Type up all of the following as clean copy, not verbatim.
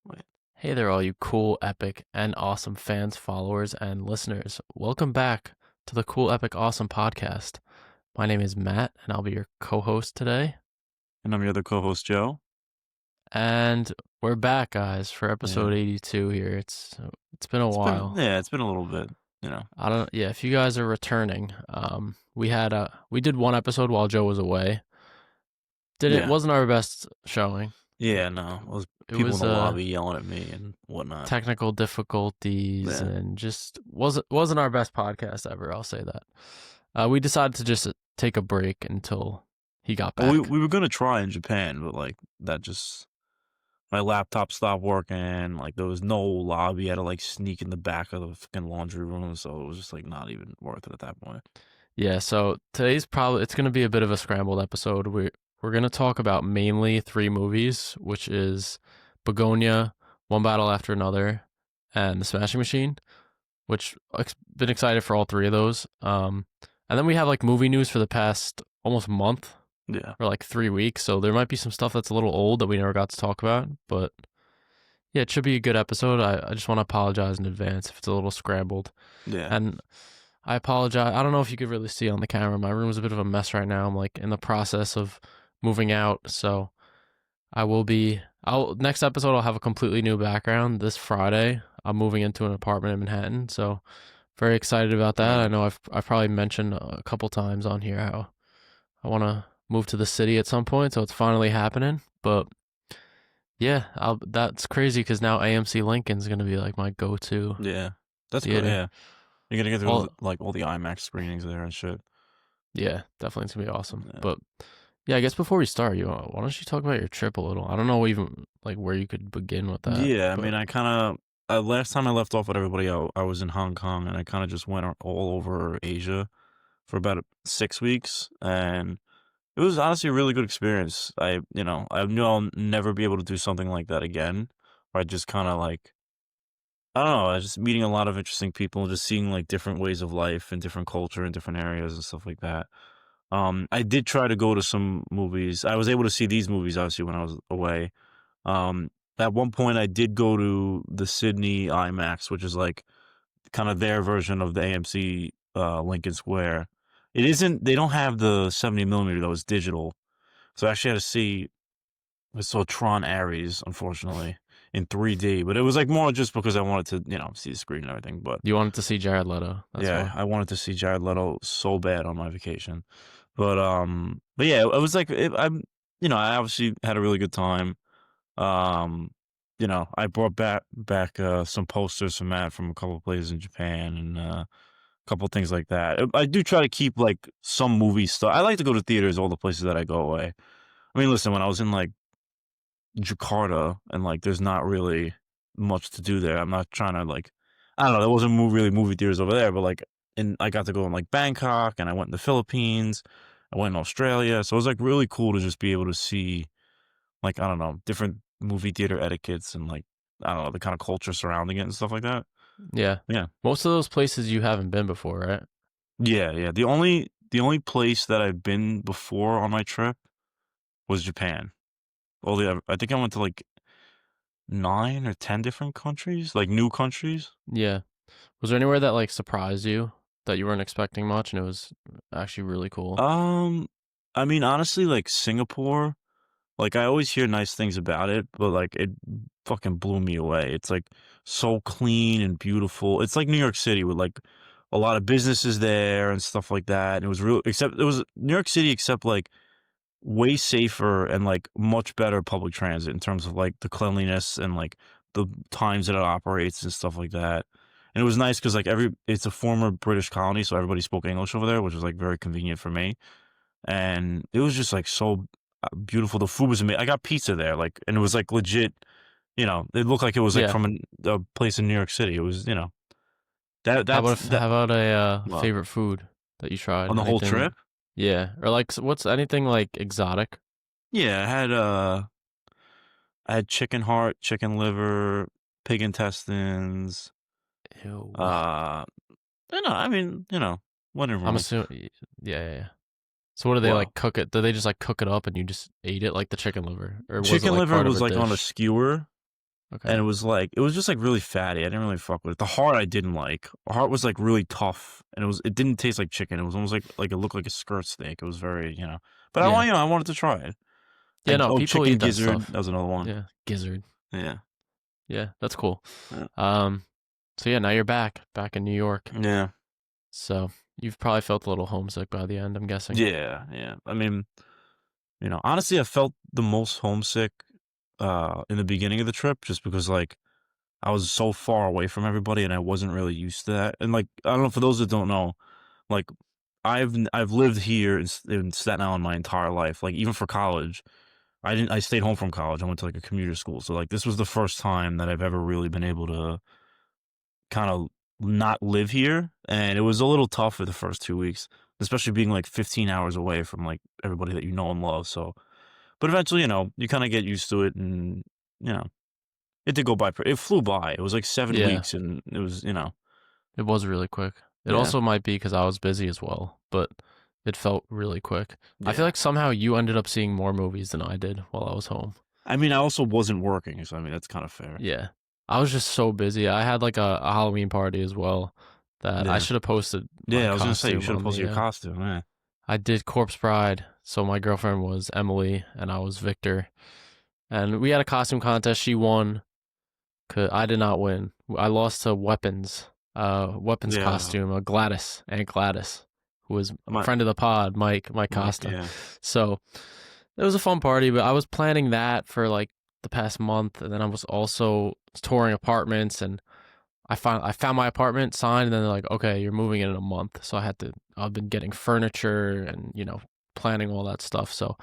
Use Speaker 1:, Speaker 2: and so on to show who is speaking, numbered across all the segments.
Speaker 1: Wait.
Speaker 2: Hey there, all you cool, epic, and awesome fans, followers, and listeners. Welcome back to the Cool, Epic, Awesome podcast. My name is Matt, and I'll be your co host today.
Speaker 1: And I'm your other co-host, Joe.
Speaker 2: And we're back, guys, for episode
Speaker 1: Yeah.
Speaker 2: 82 here. It's been a while.
Speaker 1: It's been a little bit, you know.
Speaker 2: Yeah, if you guys are returning, we did one episode while Joe was away.
Speaker 1: Yeah.
Speaker 2: Wasn't our best showing.
Speaker 1: Yeah, no. It was
Speaker 2: It
Speaker 1: people in
Speaker 2: was
Speaker 1: the lobby yelling at me and whatnot.
Speaker 2: technical difficulties
Speaker 1: Yeah.
Speaker 2: and just wasn't our best podcast ever. I'll say that. We decided to just take a break until he got back.
Speaker 1: Well, we were gonna try in Japan, but like that just my laptop stopped working, like there was no lobby. I had to like sneak in the back of the fucking laundry room, so it was just like not even worth it at that point.
Speaker 2: Yeah, so it's going to be a bit of a scrambled episode. We're going to talk about mainly three movies, which is Bugonia, One Battle After Another, and The Smashing Machine, which I've been excited for all three of those. And then we have like movie news for the past almost month.
Speaker 1: Yeah.
Speaker 2: For like 3 weeks, so there might be some stuff that's a little old that we never got to talk about, but yeah, it should be a good episode. I just want to apologize in advance if it's a little scrambled.
Speaker 1: Yeah.
Speaker 2: And I apologize. I don't know if you could really see on the camera. My room is a bit of a mess right now. I'm like in the process of moving out, so next episode I'll have a completely new background. This Friday, I'm moving into an apartment in Manhattan, so very excited about that. I know I've probably mentioned a couple times on here how I want to move to the city at some point, so it's finally happening. But yeah, that's crazy because now AMC Lincoln's gonna be like my go-to
Speaker 1: Yeah. That's good.
Speaker 2: theater.
Speaker 1: Yeah. You're gonna get to go
Speaker 2: All
Speaker 1: to like all the IMAX screenings there and shit.
Speaker 2: Yeah, definitely it's gonna be awesome.
Speaker 1: Yeah.
Speaker 2: But yeah, I guess before we start, why don't you talk about your trip a little? I don't know even like where you could begin with that.
Speaker 1: Yeah, I
Speaker 2: But
Speaker 1: mean, I kind of last time I left off with everybody, I was in Hong Kong, and I kind of just went all over Asia for about 6 weeks, and it was honestly a really good experience. I knew I'll never be able to do something like that again. Where I just kind of like, I don't know, I was just meeting a lot of interesting people, and just seeing like different ways of life and different culture in different areas and stuff like that. I did try to go to some movies. I was able to see these movies obviously when I was away. Um, at one point, I did go to the Sydney IMAX, which is like kind of their version of the AMC Lincoln Square. It isn't. They don't have the 70 millimeter that was digital, so I actually had to see. I saw Tron Ares, unfortunately, in 3D, but it was like more just because I wanted to, see the screen and everything. But
Speaker 2: you wanted to see Jared Leto. That's
Speaker 1: yeah,
Speaker 2: why.
Speaker 1: I wanted to see Jared Leto so bad on my vacation. But yeah, it was like I obviously had a really good time. Um, I brought back some posters from Matt from a couple of places in Japan and a couple of things like that. I do try to keep like some movie stuff. I like to go to theaters all the places that I go away. I mean, listen, when I was in like Jakarta and like there's not really much to do there. I'm not trying to like I don't know, there wasn't really movie theaters over there, but like I got to go in like Bangkok and I went in the Philippines, I went in Australia. So it was like really cool to just be able to see like I don't know, different movie theater etiquettes and like I don't know, the kind of culture surrounding it and stuff like that.
Speaker 2: Yeah,
Speaker 1: Yeah.
Speaker 2: most of those places you haven't been before, right?
Speaker 1: Yeah, yeah. The only place that I've been before on my trip was Japan. I think I went to like 9 or 10 different countries, like new countries.
Speaker 2: Yeah. Was there anywhere that like surprised you that you weren't expecting much and it was actually really cool?
Speaker 1: Um, I mean, honestly, like Singapore, like I always hear nice things about it, but like it fucking blew me away. It's like so clean and beautiful. It's like New York City with like a lot of businesses there and stuff like that. And it was except it was New York City, except like way safer and like much better public transit in terms of like the cleanliness and like the times that it operates and stuff like that. And it was nice because like it's a former British colony, so everybody spoke English over there, which was like very convenient for me. And it was just like so beautiful. The food was amazing. I got pizza there, like, and it was like legit. It looked like it was like
Speaker 2: Yeah.
Speaker 1: from a place in New York City. It was, that
Speaker 2: How
Speaker 1: that's
Speaker 2: about
Speaker 1: that
Speaker 2: how about a
Speaker 1: well,
Speaker 2: favorite food that you tried?
Speaker 1: on the whole
Speaker 2: Anything?
Speaker 1: trip.
Speaker 2: Yeah, or like what's anything like exotic?
Speaker 1: Yeah, I had chicken heart, chicken liver, pig intestines.
Speaker 2: Ew.
Speaker 1: Uh, I mean, wasn't
Speaker 2: I'm
Speaker 1: wrong.
Speaker 2: assuming. Yeah, yeah, yeah. So what do they
Speaker 1: Well,
Speaker 2: like cook it? Do they just like cook it up and you just ate it like the chicken liver, or was it
Speaker 1: chicken
Speaker 2: like
Speaker 1: liver
Speaker 2: part of
Speaker 1: was
Speaker 2: a
Speaker 1: like on a
Speaker 2: dish?
Speaker 1: skewer,
Speaker 2: Okay.
Speaker 1: and it was just like really fatty. I didn't really fuck with it. The heart I didn't like. The heart was like really tough, and it didn't taste like chicken. It was almost like it looked like a skirt steak. It was very, but
Speaker 2: Yeah.
Speaker 1: I wanted to try it.
Speaker 2: Yeah, no, people
Speaker 1: Chicken
Speaker 2: eat that
Speaker 1: gizzard.
Speaker 2: stuff.
Speaker 1: That was another one.
Speaker 2: Yeah, gizzard.
Speaker 1: Yeah.
Speaker 2: Yeah, that's cool.
Speaker 1: Yeah.
Speaker 2: Um, so yeah, now you're back in New York.
Speaker 1: Yeah.
Speaker 2: So you've probably felt a little homesick by the end, I'm guessing.
Speaker 1: Yeah. Yeah. I mean, honestly, I felt the most homesick in the beginning of the trip just because like I was so far away from everybody and I wasn't really used to that. And like I don't know, for those that don't know, like I've lived here in Staten Island my entire life. Like even for college, I stayed home from college. I went to like a commuter school. So like this was the first time that I've ever really been able to kind of not live here, and it was a little tough for the first 2 weeks, especially being like 15 hours away from like everybody that you know and love. So, but eventually, you kind of get used to it, and you know, it did go by. It flew by. It was like 7
Speaker 2: Yeah,
Speaker 1: weeks, and it was,
Speaker 2: it was really quick. It
Speaker 1: yeah,
Speaker 2: also might be because I was busy as well, but it felt really quick. I feel
Speaker 1: yeah.
Speaker 2: like somehow you ended up seeing more movies than I did while I was home.
Speaker 1: I mean, I also wasn't working, so I mean, that's kind of fair.
Speaker 2: Yeah. I was just so busy. I had like a Halloween party as well that I
Speaker 1: Yeah,
Speaker 2: should have posted my
Speaker 1: yeah. I was gonna say you
Speaker 2: costume
Speaker 1: should have
Speaker 2: on
Speaker 1: posted
Speaker 2: the.
Speaker 1: your costume. Yeah,
Speaker 2: I did Corpse Bride, so my girlfriend was Emily and I was Victor, and we had a costume contest. She won. I did not win. I lost to weapons
Speaker 1: yeah.
Speaker 2: costume, Gladys, who was a
Speaker 1: My
Speaker 2: friend of the pod, Mike
Speaker 1: Mike.
Speaker 2: Costa.
Speaker 1: Yeah,
Speaker 2: So it was a fun party, but I was planning that for like the past month, and then I was also touring apartments, and I found my apartment signed, and then they're like, okay, you're moving in a month. So I've been getting furniture and planning all that stuff. So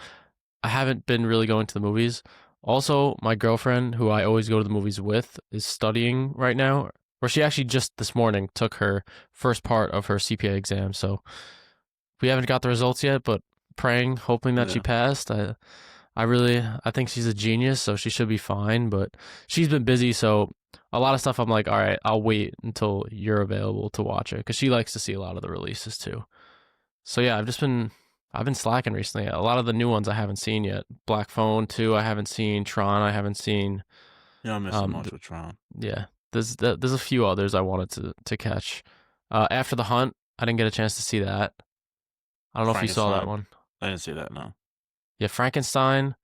Speaker 2: I haven't been really going to the movies. Also, my girlfriend, who I always go to the movies with, is studying right now. Or she actually just this morning took her first part of her CPA exam. So we haven't got the results yet, but praying, hoping that she
Speaker 1: yeah,
Speaker 2: passed. I think she's a genius, so she should be fine. But she's been busy, so a lot of stuff I'm like, all right, I'll wait until you're available to watch it because she likes to see a lot of the releases too. So yeah, I've been slacking recently. A lot of the new ones I haven't seen yet. Black Phone 2 I haven't seen. Tron I haven't seen.
Speaker 1: yeah. I'm missing
Speaker 2: Um,
Speaker 1: much
Speaker 2: th-
Speaker 1: with Tron.
Speaker 2: yeah, there's a few others I wanted to catch. After the Hunt, I didn't get a chance to see that. I don't know if you saw that
Speaker 1: Frankenstein.
Speaker 2: one.
Speaker 1: I didn't see that. No.
Speaker 2: Yeah, Frankenstein.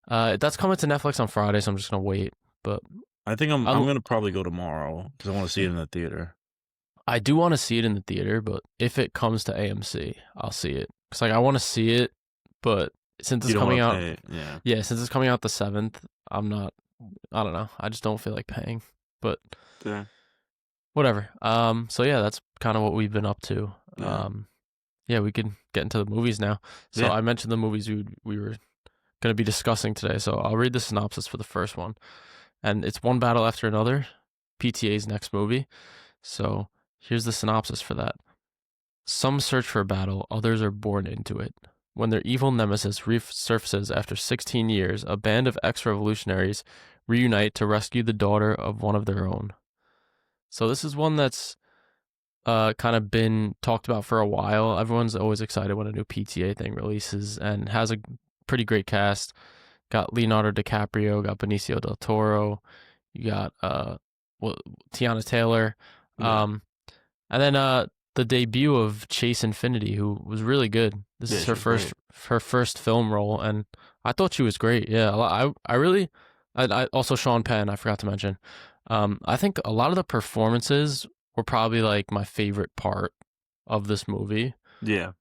Speaker 2: That's coming to Netflix on Friday, so I'm just gonna wait. But
Speaker 1: I think I'm
Speaker 2: I
Speaker 1: gonna probably go tomorrow because I want to see it in the theater.
Speaker 2: I do want to see it in the theater, but if it comes to AMC, I'll see it. Cause like I want to see it, but since
Speaker 1: You
Speaker 2: it's
Speaker 1: don't
Speaker 2: coming
Speaker 1: want to
Speaker 2: out,
Speaker 1: pay it. Yeah.
Speaker 2: yeah, since it's coming out the 7th, I'm not. I don't know. I just don't feel like paying. But
Speaker 1: Yeah.
Speaker 2: whatever. So yeah, that's kind of what we've been up to.
Speaker 1: Yeah.
Speaker 2: Yeah, we can get into the movies now. So
Speaker 1: Yeah.
Speaker 2: I mentioned the movies we were going to be discussing today. So I'll read the synopsis for the first one, and it's One Battle After Another, PTA's next movie. So here's the synopsis for that. Some search for a battle, others are born into it. When their evil nemesis resurfaces after 16 years, a band of ex-revolutionaries reunite to rescue the daughter of one of their own. So this is one that's kind of been talked about for a while. Everyone's always excited when a new PTA thing releases and has a pretty great cast. Got Leonardo DiCaprio, got Benicio del Toro, you got Tiana Taylor,
Speaker 1: Yeah.
Speaker 2: and then the debut of Chase Infinity, who was really good. This
Speaker 1: Yeah.
Speaker 2: is
Speaker 1: She's great.
Speaker 2: her first film role, and I thought she was great. Yeah, I really, I also Sean Penn. I forgot to mention. I think a lot of the performances were probably like my favorite part of this movie.
Speaker 1: Yeah.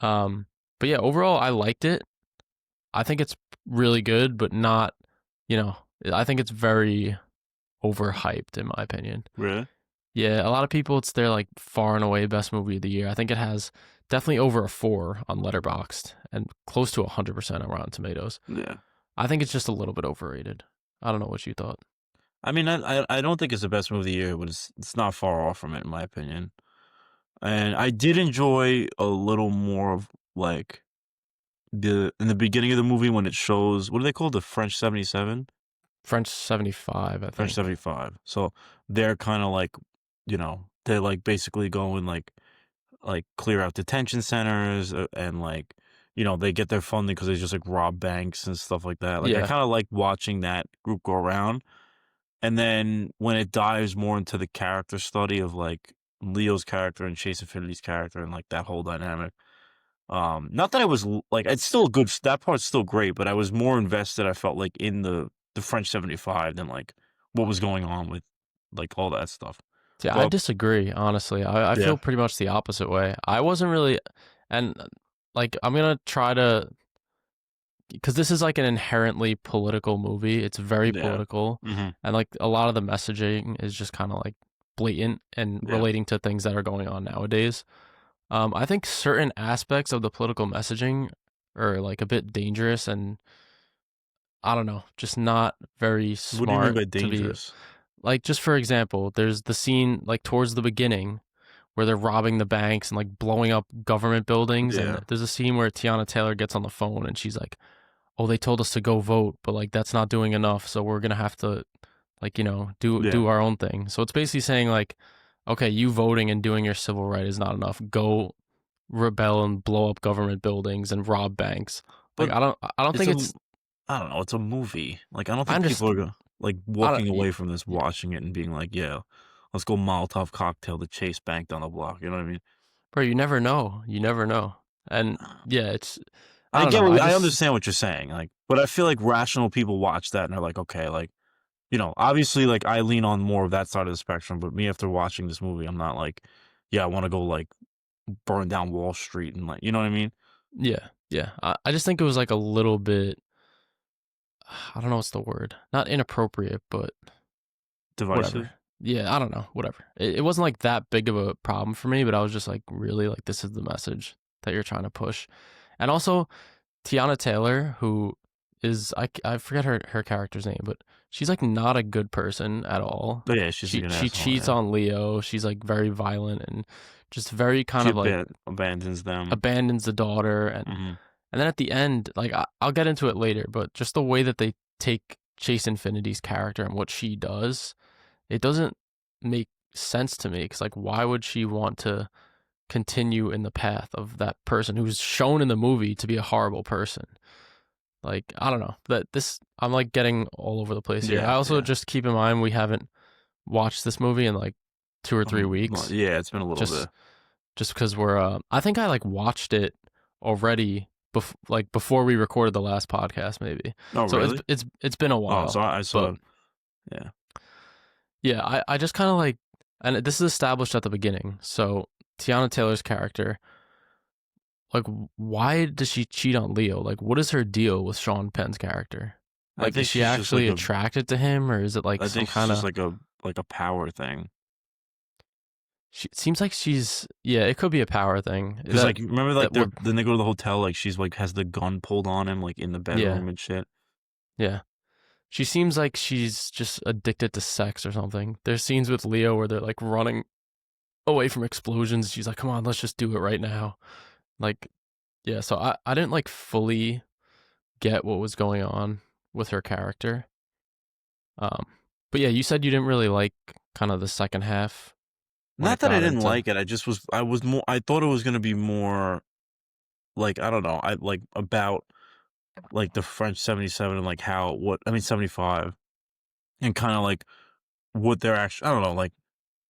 Speaker 2: Um, but yeah, overall I liked it. I think it's really good, but not, I think it's very overhyped in my opinion.
Speaker 1: Really?
Speaker 2: Yeah, a lot of people, it's their like far and away best movie of the year. I think it has definitely over a 4 on Letterboxd and close to 100% on Rotten Tomatoes.
Speaker 1: Yeah.
Speaker 2: I think it's just a little bit overrated. I don't know what you thought.
Speaker 1: I mean, I don't think it's the best movie of the year, but it's not far off from it in my opinion. And I did enjoy a little more of like in the beginning of the movie when it shows what do they call the French 77?
Speaker 2: French 75, I
Speaker 1: French
Speaker 2: think.
Speaker 1: 75. So they're kind of like, they like basically go and like clear out detention centers and like, they get their funding because they just like rob banks and stuff like that. Like I
Speaker 2: Yeah.
Speaker 1: kind of like watching that group go around, and then when it dives more into the character study of like Leo's character and Chase Infinity's character and like that whole dynamic. Not that I was like it's still good. That part's still great, but I was more invested. I felt like in the French 75 than like what was going on with like all that stuff.
Speaker 2: Yeah, I
Speaker 1: But
Speaker 2: disagree, honestly. I
Speaker 1: yeah,
Speaker 2: feel pretty much the opposite way. I wasn't really, and like, I'm gonna try to, because this is like an inherently political movie. It's very
Speaker 1: yeah,
Speaker 2: political,
Speaker 1: hmm
Speaker 2: and like a lot of the messaging is just kind of like blatant and
Speaker 1: yeah.
Speaker 2: relating to things that are going on nowadays. I think certain aspects of the political messaging are like a bit dangerous and I don't know, just not very
Speaker 1: What do you mean
Speaker 2: smart
Speaker 1: by
Speaker 2: to be
Speaker 1: dangerous?
Speaker 2: like, just for example, there's the scene like towards the beginning where they're robbing the banks and like blowing up government buildings. And
Speaker 1: Yeah,
Speaker 2: there's a scene where Tiana Taylor gets on the phone and she's like, "Oh, they told us to go vote, but like that's not doing enough. So we're gonna have to like
Speaker 1: yeah.
Speaker 2: do our own thing." So it's basically saying like, okay, you voting and doing your civil right is not enough. Go rebel and blow up government buildings and rob banks. Like
Speaker 1: But
Speaker 2: I don't
Speaker 1: it's
Speaker 2: think
Speaker 1: a
Speaker 2: it's
Speaker 1: I don't know. It's a movie. Like I don't
Speaker 2: I
Speaker 1: think people
Speaker 2: understand.
Speaker 1: are like
Speaker 2: I don't.
Speaker 1: walking away from this, watching it, and being like, "Yeah, let's go Molotov cocktail the Chase Bank down the block." You know what I mean?
Speaker 2: Bro, you never know. You never know. And yeah, it's I
Speaker 1: I
Speaker 2: don't
Speaker 1: get
Speaker 2: know.
Speaker 1: what I understand what you're saying, like, but I feel like rational people watch that and they're like, okay, like, obviously, like, I lean on more of that side of the spectrum, but me after watching this movie, I'm not like, yeah, I want to go like burn down Wall Street and like, you know what I mean?
Speaker 2: yeah, yeah. I just think it was like a little bit I don't know what's the word. Not inappropriate, but whatever.
Speaker 1: Divisive.
Speaker 2: Yeah, I don't know. Whatever. It wasn't like that big of a problem for me, but I was just like, really, like this is the message that you're trying to push. And also, Tiana Taylor, who is I forget her character's name, but she's like not a good person at all.
Speaker 1: But yeah, she's like an
Speaker 2: She
Speaker 1: asshole.
Speaker 2: cheats
Speaker 1: Yeah,
Speaker 2: on Leo. She's like very violent and just very kind
Speaker 1: she
Speaker 2: of like
Speaker 1: abandons them.
Speaker 2: abandons the daughter.
Speaker 1: Hmm
Speaker 2: And then at the end, like I'll get into it later, but just the way that they take Chase Infinity's character and what she does, it doesn't make sense to me. Because like, why would she want to continue in the path of that person who's shown in the movie to be a horrible person? Like, I don't know. I'm like getting all over the place here. I
Speaker 1: Yeah,
Speaker 2: also
Speaker 1: yeah.
Speaker 2: just keep in mind we haven't watched this movie in like 2 or 3 weeks.
Speaker 1: Yeah, it's been a little
Speaker 2: Just
Speaker 1: bit.
Speaker 2: just because we're I think I like watched it already like before we recorded the last podcast maybe.
Speaker 1: Oh,
Speaker 2: So
Speaker 1: really?
Speaker 2: it's been a
Speaker 1: Oh, so
Speaker 2: while.
Speaker 1: I
Speaker 2: But
Speaker 1: saw. Yeah,
Speaker 2: yeah, I just kind of like and this is established at the beginning. So Tiana Taylor's character, like why does she cheat on Leo? Like what is her deal with Sean Penn's character?
Speaker 1: I
Speaker 2: Like is
Speaker 1: think
Speaker 2: she
Speaker 1: she's just like
Speaker 2: actually
Speaker 1: a.
Speaker 2: attracted to him or is it like
Speaker 1: I
Speaker 2: some
Speaker 1: think she's
Speaker 2: kind
Speaker 1: just
Speaker 2: of
Speaker 1: like a power thing.
Speaker 2: she seems like she's yeah, it could be a power thing.
Speaker 1: Because like remember like
Speaker 2: That what
Speaker 1: then they go to the hotel like she's like has the gun pulled on him like in the
Speaker 2: yeah.
Speaker 1: bedroom and shit.
Speaker 2: Yeah. She seems like she's just addicted to sex or something. There's scenes with Leo where they're like running away from explosions. She's like, "Come on, let's just do it right now." Like, yeah, so I didn't like fully get what was going on with her character. Um, but yeah, you said you didn't really like kind of the second half when
Speaker 1: Not
Speaker 2: it
Speaker 1: that I
Speaker 2: got
Speaker 1: didn't
Speaker 2: into
Speaker 1: like it. I was more I thought it was gonna be more like I don't know, I like about like the French 77 and like how what I mean 75 and kind of like what they're actually I don't know, like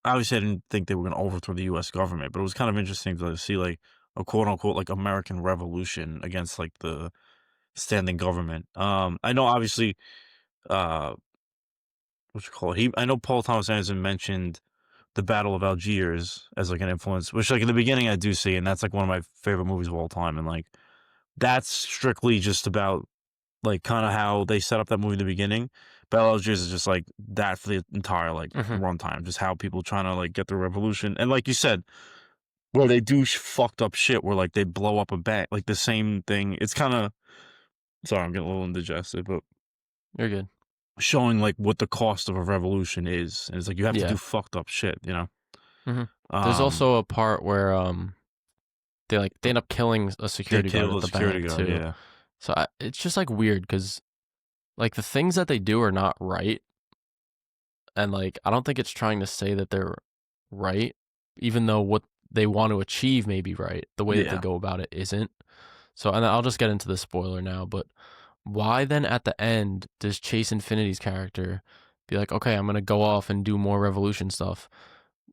Speaker 1: obviously I didn't think they were gonna overthrow the US government, but it was kind of interesting to see like a quote unquote like American revolution against like the standing government. I know obviously uh what you call it? I know Paul Thomas Anderson mentioned the Battle of Algiers as like an influence, which like in the beginning I do see, and that's like one of my favorite movies of all time. And like that's strictly just about like kind of how they set up that movie in the beginning. Battle of Algiers is just like that for the entire like
Speaker 2: Mhm.
Speaker 1: runtime, just how people trying to like get the revolution. And like you said, where they do fucked up shit, where like they blow up a bank, like the same thing. It's kind of sorry, I'm getting a little indigested, but
Speaker 2: You're good.
Speaker 1: showing like what the cost of a revolution is, and it's like you have to do
Speaker 2: Yeah.
Speaker 1: fucked up shit, you know.
Speaker 2: There's
Speaker 1: Um,
Speaker 2: also a part where they end up killing a
Speaker 1: they
Speaker 2: security guard
Speaker 1: kill
Speaker 2: at
Speaker 1: the
Speaker 2: the
Speaker 1: security
Speaker 2: bank
Speaker 1: guard,
Speaker 2: too.
Speaker 1: yeah.
Speaker 2: So it's just like weird because like the things that they do are not right, and like I don't think it's trying to say that they're right, even though what they want to achieve may be right. The way that they
Speaker 1: Yeah.
Speaker 2: go about it isn't. So, and I'll just get into the spoiler now, but why then at the end does Chase Infinity's character be like, okay, I'm going to go off and do more Revolution stuff,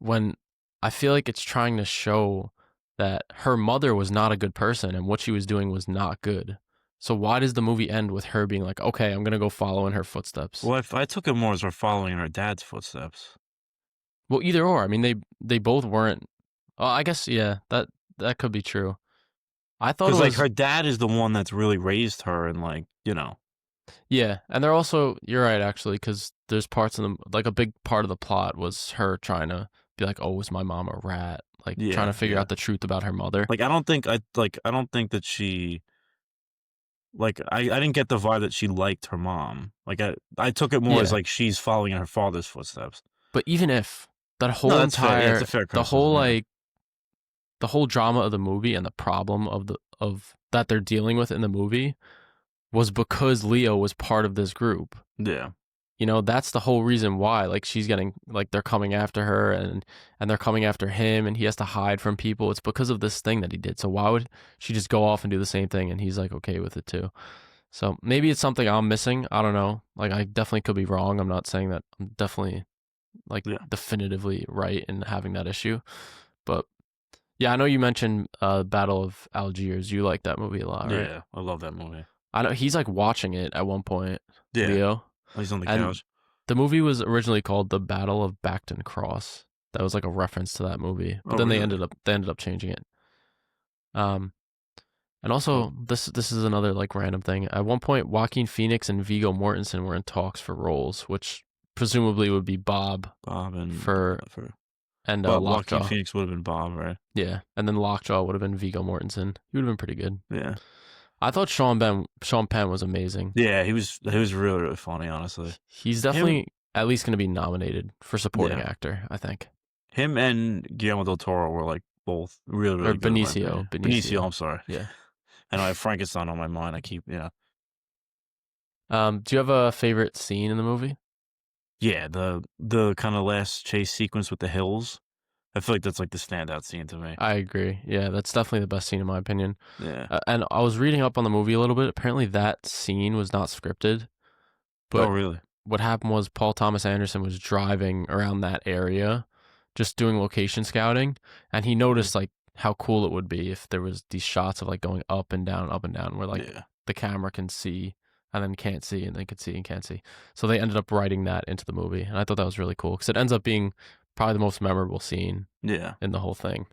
Speaker 2: when I feel like it's trying to show that her mother was not a good person and what she was doing was not good. So why does the movie end with her being like, okay, I'm going to go follow in her footsteps?
Speaker 1: Well, I took it more as her following in her dad's footsteps.
Speaker 2: Well, either or. I mean, they both weren't. Oh, I guess yeah, that could be true. I thought it
Speaker 1: Because like
Speaker 2: was
Speaker 1: her dad is the one that's really raised her, and like
Speaker 2: yeah, and they're also you're right actually because there's parts of them like a big part of the plot was her trying to be like, oh, was my mom a rat? Like trying to
Speaker 1: yeah,
Speaker 2: figure
Speaker 1: yeah.
Speaker 2: out the truth about her mother.
Speaker 1: Like I don't think that she like I didn't get the vibe that she liked her mom. Like I took it more as
Speaker 2: Yeah,
Speaker 1: like she's following in her father's footsteps.
Speaker 2: but even if that
Speaker 1: No,
Speaker 2: whole
Speaker 1: that's fair. Yeah, it's a
Speaker 2: entire
Speaker 1: fair
Speaker 2: the whole
Speaker 1: criticism. Yeah,
Speaker 2: like the whole drama of the movie and the problem of the of that they're dealing with in the movie was because Leo was part of this group.
Speaker 1: yeah,
Speaker 2: That's the whole reason why like she's getting like they're coming after her and they're coming after him and he has to hide from people. It's because of this thing that he did. So why would she just go off and do the same thing and he's like okay with it too? So maybe it's something I'm missing. I don't know. Like I definitely could be wrong. I'm not saying that I'm definitely like
Speaker 1: yeah,
Speaker 2: definitively right in having that issue. But yeah, I know you mentioned Battle of Algiers. You like that movie a lot, right?
Speaker 1: yeah. I love that movie.
Speaker 2: I know he's like watching it at one point,
Speaker 1: Yeah,
Speaker 2: Leo.
Speaker 1: he's on the
Speaker 2: And
Speaker 1: couch.
Speaker 2: the movie was originally called The Battle of Bacton Cross. That was like a reference to that movie. But
Speaker 1: Oh,
Speaker 2: then
Speaker 1: really?
Speaker 2: they ended up changing it. Um and
Speaker 1: Oh,
Speaker 2: also this is another like random thing. At one point Joaquin Phoenix and Viggo Mortensen were in talks for roles, which presumably would be Bob
Speaker 1: Bob and
Speaker 2: for
Speaker 1: for
Speaker 2: and
Speaker 1: well, Joaquin
Speaker 2: Lockjaw.
Speaker 1: Phoenix would have been Bob, right?
Speaker 2: Yeah. And then Lockjaw would have been Viggo Mortensen. He would have been pretty good.
Speaker 1: Yeah,
Speaker 2: I thought Sean Penn was amazing.
Speaker 1: yeah. He was really funny, honestly.
Speaker 2: He's
Speaker 1: Him,
Speaker 2: definitely at least going to be nominated for supporting
Speaker 1: yeah.
Speaker 2: actor, I think.
Speaker 1: Him and Guillermo del Toro were like both really,
Speaker 2: Or
Speaker 1: really good in my opinion. Benicio,
Speaker 2: Benicio.
Speaker 1: I'm sorry.
Speaker 2: Yeah.
Speaker 1: I know I have Frankenstein on my mind. I keep,
Speaker 2: Do you have a favorite scene in the movie?
Speaker 1: yeah, the kind of last chase sequence with the hills. I feel like that's like the standout scene to me.
Speaker 2: I agree. Yeah, that's definitely the best scene in my opinion.
Speaker 1: Yeah.
Speaker 2: And I was reading up on the movie a little bit. Apparently, that scene was not scripted,
Speaker 1: Oh,
Speaker 2: but
Speaker 1: really?
Speaker 2: what happened was Paul Thomas Anderson was driving around that area, just doing location scouting, and he
Speaker 1: Mm.
Speaker 2: noticed like how cool it would be if there was these shots of like going up and down, where like
Speaker 1: Yeah.
Speaker 2: the camera can see and then can't see and then can see and can't see. So they ended up writing that into the movie, and I thought that was really cool because it ends up being probably the most memorable scene
Speaker 1: Yeah.
Speaker 2: in the whole thing.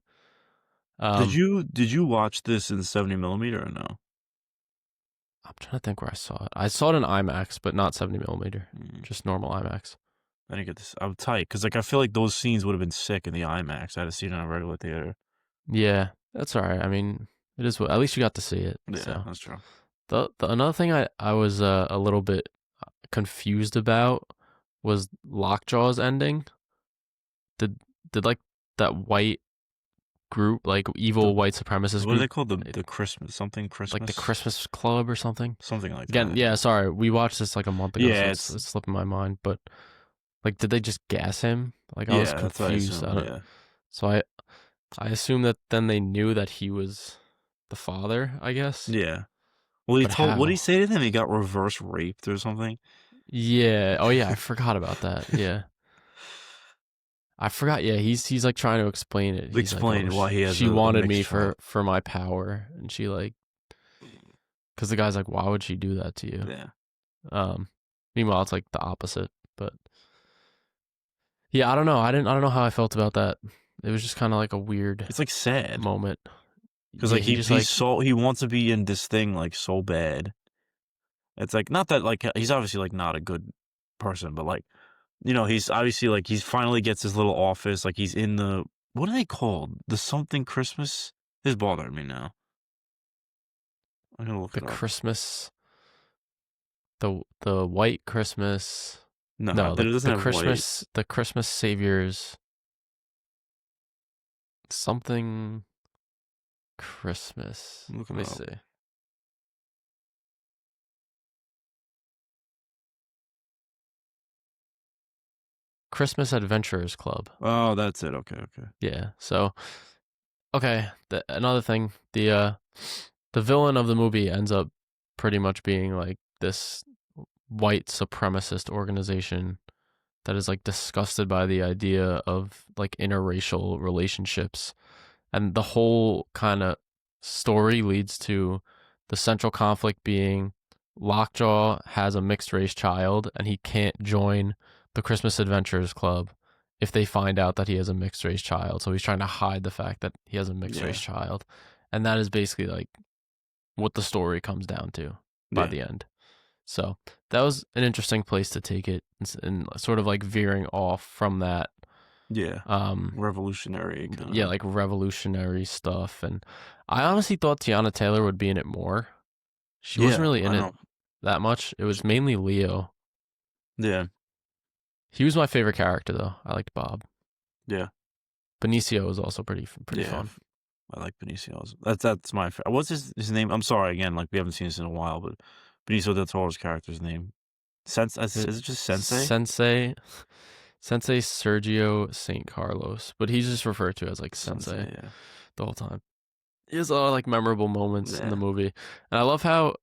Speaker 1: Did
Speaker 2: Um,
Speaker 1: you watch this in 70 millimeter or no?
Speaker 2: I'm trying to think where I saw it. I saw it in IMAX, but not 70 millimeter,
Speaker 1: Mm.
Speaker 2: just normal IMAX.
Speaker 1: I didn't get this. I'm tight because like I feel like those scenes would have been sick in the IMAX. I had to see it in a regular theater.
Speaker 2: Yeah, that's all right. I mean, it is what at least you got to see it.
Speaker 1: Yeah,
Speaker 2: So
Speaker 1: that's true.
Speaker 2: the another thing I was a little bit confused about was Lockjaw's ending. Did did like that white group, like evil
Speaker 1: The
Speaker 2: white supremacist
Speaker 1: what are they
Speaker 2: group,
Speaker 1: called?
Speaker 2: eh,
Speaker 1: The Christmas something
Speaker 2: like the
Speaker 1: Christmas
Speaker 2: Christmas Club or something?
Speaker 1: something like
Speaker 2: Again,
Speaker 1: that.
Speaker 2: yeah, sorry, we watched this like a month ago, so
Speaker 1: Yeah,
Speaker 2: it's slipping my mind. But like, did they just gas him? Like, I was
Speaker 1: that's what I
Speaker 2: confused. I
Speaker 1: assumed.
Speaker 2: don't.
Speaker 1: Yeah,
Speaker 2: So I assume that then they knew that he was the father, I guess.
Speaker 1: yeah. Well,
Speaker 2: But
Speaker 1: what did he
Speaker 2: how?
Speaker 1: say to them? He got reverse raped or something.
Speaker 2: Yeah. Oh yeah, I forgot about that. Yeah. I forgot. Yeah, he's like trying to explain it. He's like, "Oh,
Speaker 1: Explain why he has
Speaker 2: she
Speaker 1: a
Speaker 2: wanted me
Speaker 1: mixed child.
Speaker 2: for my power." And she like cuz the guy's like, "Why would she do that to you?"
Speaker 1: Yeah,
Speaker 2: Um Meanwhile, it's like the opposite. But yeah, I don't know how I felt about that. It was just kind of like a weird
Speaker 1: it's like sad
Speaker 2: moment.
Speaker 1: because
Speaker 2: Yeah,
Speaker 1: like
Speaker 2: he just like
Speaker 1: he wants to be in this thing like so bad. It's like not that like he's obviously like not a good person, but like he's obviously like he's finally gets his little office. Like he's in the what are they called? The something Christmas. This bothering me now. I'm gonna look
Speaker 2: the
Speaker 1: it up.
Speaker 2: Christmas the white Christmas.
Speaker 1: No,
Speaker 2: No,
Speaker 1: it doesn't have white.
Speaker 2: The Christmas Saviors something Christmas.
Speaker 1: Look
Speaker 2: Let
Speaker 1: it
Speaker 2: me
Speaker 1: up.
Speaker 2: see. Christmas Adventurers Club.
Speaker 1: Oh, that's it. Okay, okay.
Speaker 2: Yeah. So, okay. Another thing, the villain of the movie ends up pretty much being like this white supremacist organization that is like disgusted by the idea of like interracial relationships. And the whole kind of story leads to the central conflict being Lockjaw has a mixed race child and he can't join the Christmas Adventurers Club if they find out that he has a mixed race child. So he's trying to hide the fact that he has a mixed race child. And that is basically like what the story comes down to by the end. So that was an interesting place to take it and sort of like veering off from that.
Speaker 1: Yeah. Revolutionary. Kinda.
Speaker 2: Yeah, like revolutionary stuff. And I honestly thought Tiana Taylor would be in it more. She wasn't really in it that much. It was mainly Leo.
Speaker 1: Yeah.
Speaker 2: He was my favorite character though. I liked Bob.
Speaker 1: Yeah.
Speaker 2: Benicio was also pretty fun.
Speaker 1: I like Benicio's. That's my favorite. What's his name? I'm sorry again, like we haven't seen this in a while, but Benicio del Toro's character's name. Is it just Sensei?
Speaker 2: Sensei Sergio St. Carlos, but he's just referred to as like Sensei the whole time. He has a lot of like memorable moments in the movie. And I love how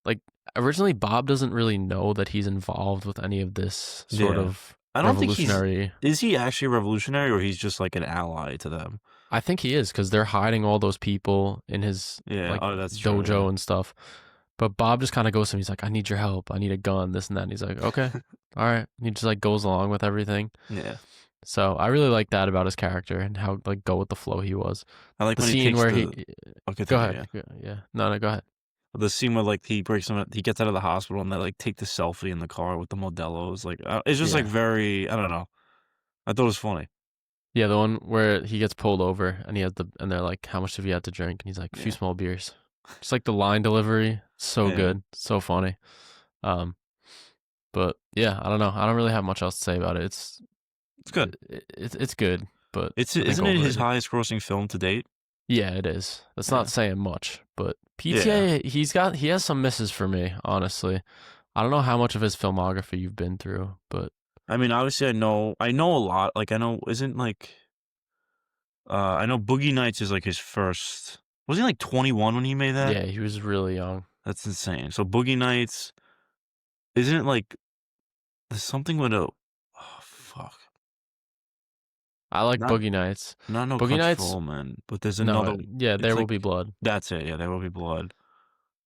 Speaker 2: like originally Bob doesn't really know that he's involved with any of this sort of revolutionary.
Speaker 1: Is he actually revolutionary or he's just like an ally to them?
Speaker 2: I think he is because they're hiding all those people in his like dojo and stuff. But Bob just kind of goes to him. He's like, I need your help. I need a gun, this and that. And he's like, okay, all right. And he just like goes along with everything.
Speaker 1: Yeah.
Speaker 2: So I really like that about his character and how like go with the flow he was.
Speaker 1: I like
Speaker 2: the
Speaker 1: when
Speaker 2: scene where
Speaker 1: he
Speaker 2: go ahead. Yeah. No, go ahead.
Speaker 1: The scene where like he gets out of the hospital and they like take the selfie in the car with the Modelos. Like it's just like very, I don't know. I thought it was funny.
Speaker 2: Yeah, the one where he gets pulled over and and they're like, how much have you had to drink? And he's like, a few small beers. Just like the line delivery, so good, so funny. But yeah, I don't know. I don't really have much else to say about it. It's
Speaker 1: good.
Speaker 2: It's good, but
Speaker 1: isn't it his highest grossing film to date?
Speaker 2: Yeah, it is. That's not saying much, but PTA he has some misses for me, honestly. I don't know how much of his filmography you've been through, but
Speaker 1: I mean, obviously I know a lot. Like I know I know Boogie Nights is like his first. Was he like 21 when he made that?
Speaker 2: Yeah, he was really young.
Speaker 1: That's insane. So Boogie Nights, isn't it like there's something with a fuck.
Speaker 2: I like Boogie Nights.
Speaker 1: No
Speaker 2: Boogie Nights,
Speaker 1: Full, man. But there's another.
Speaker 2: Yeah, There Will Be Blood.
Speaker 1: That's it. Yeah, There Will Be Blood.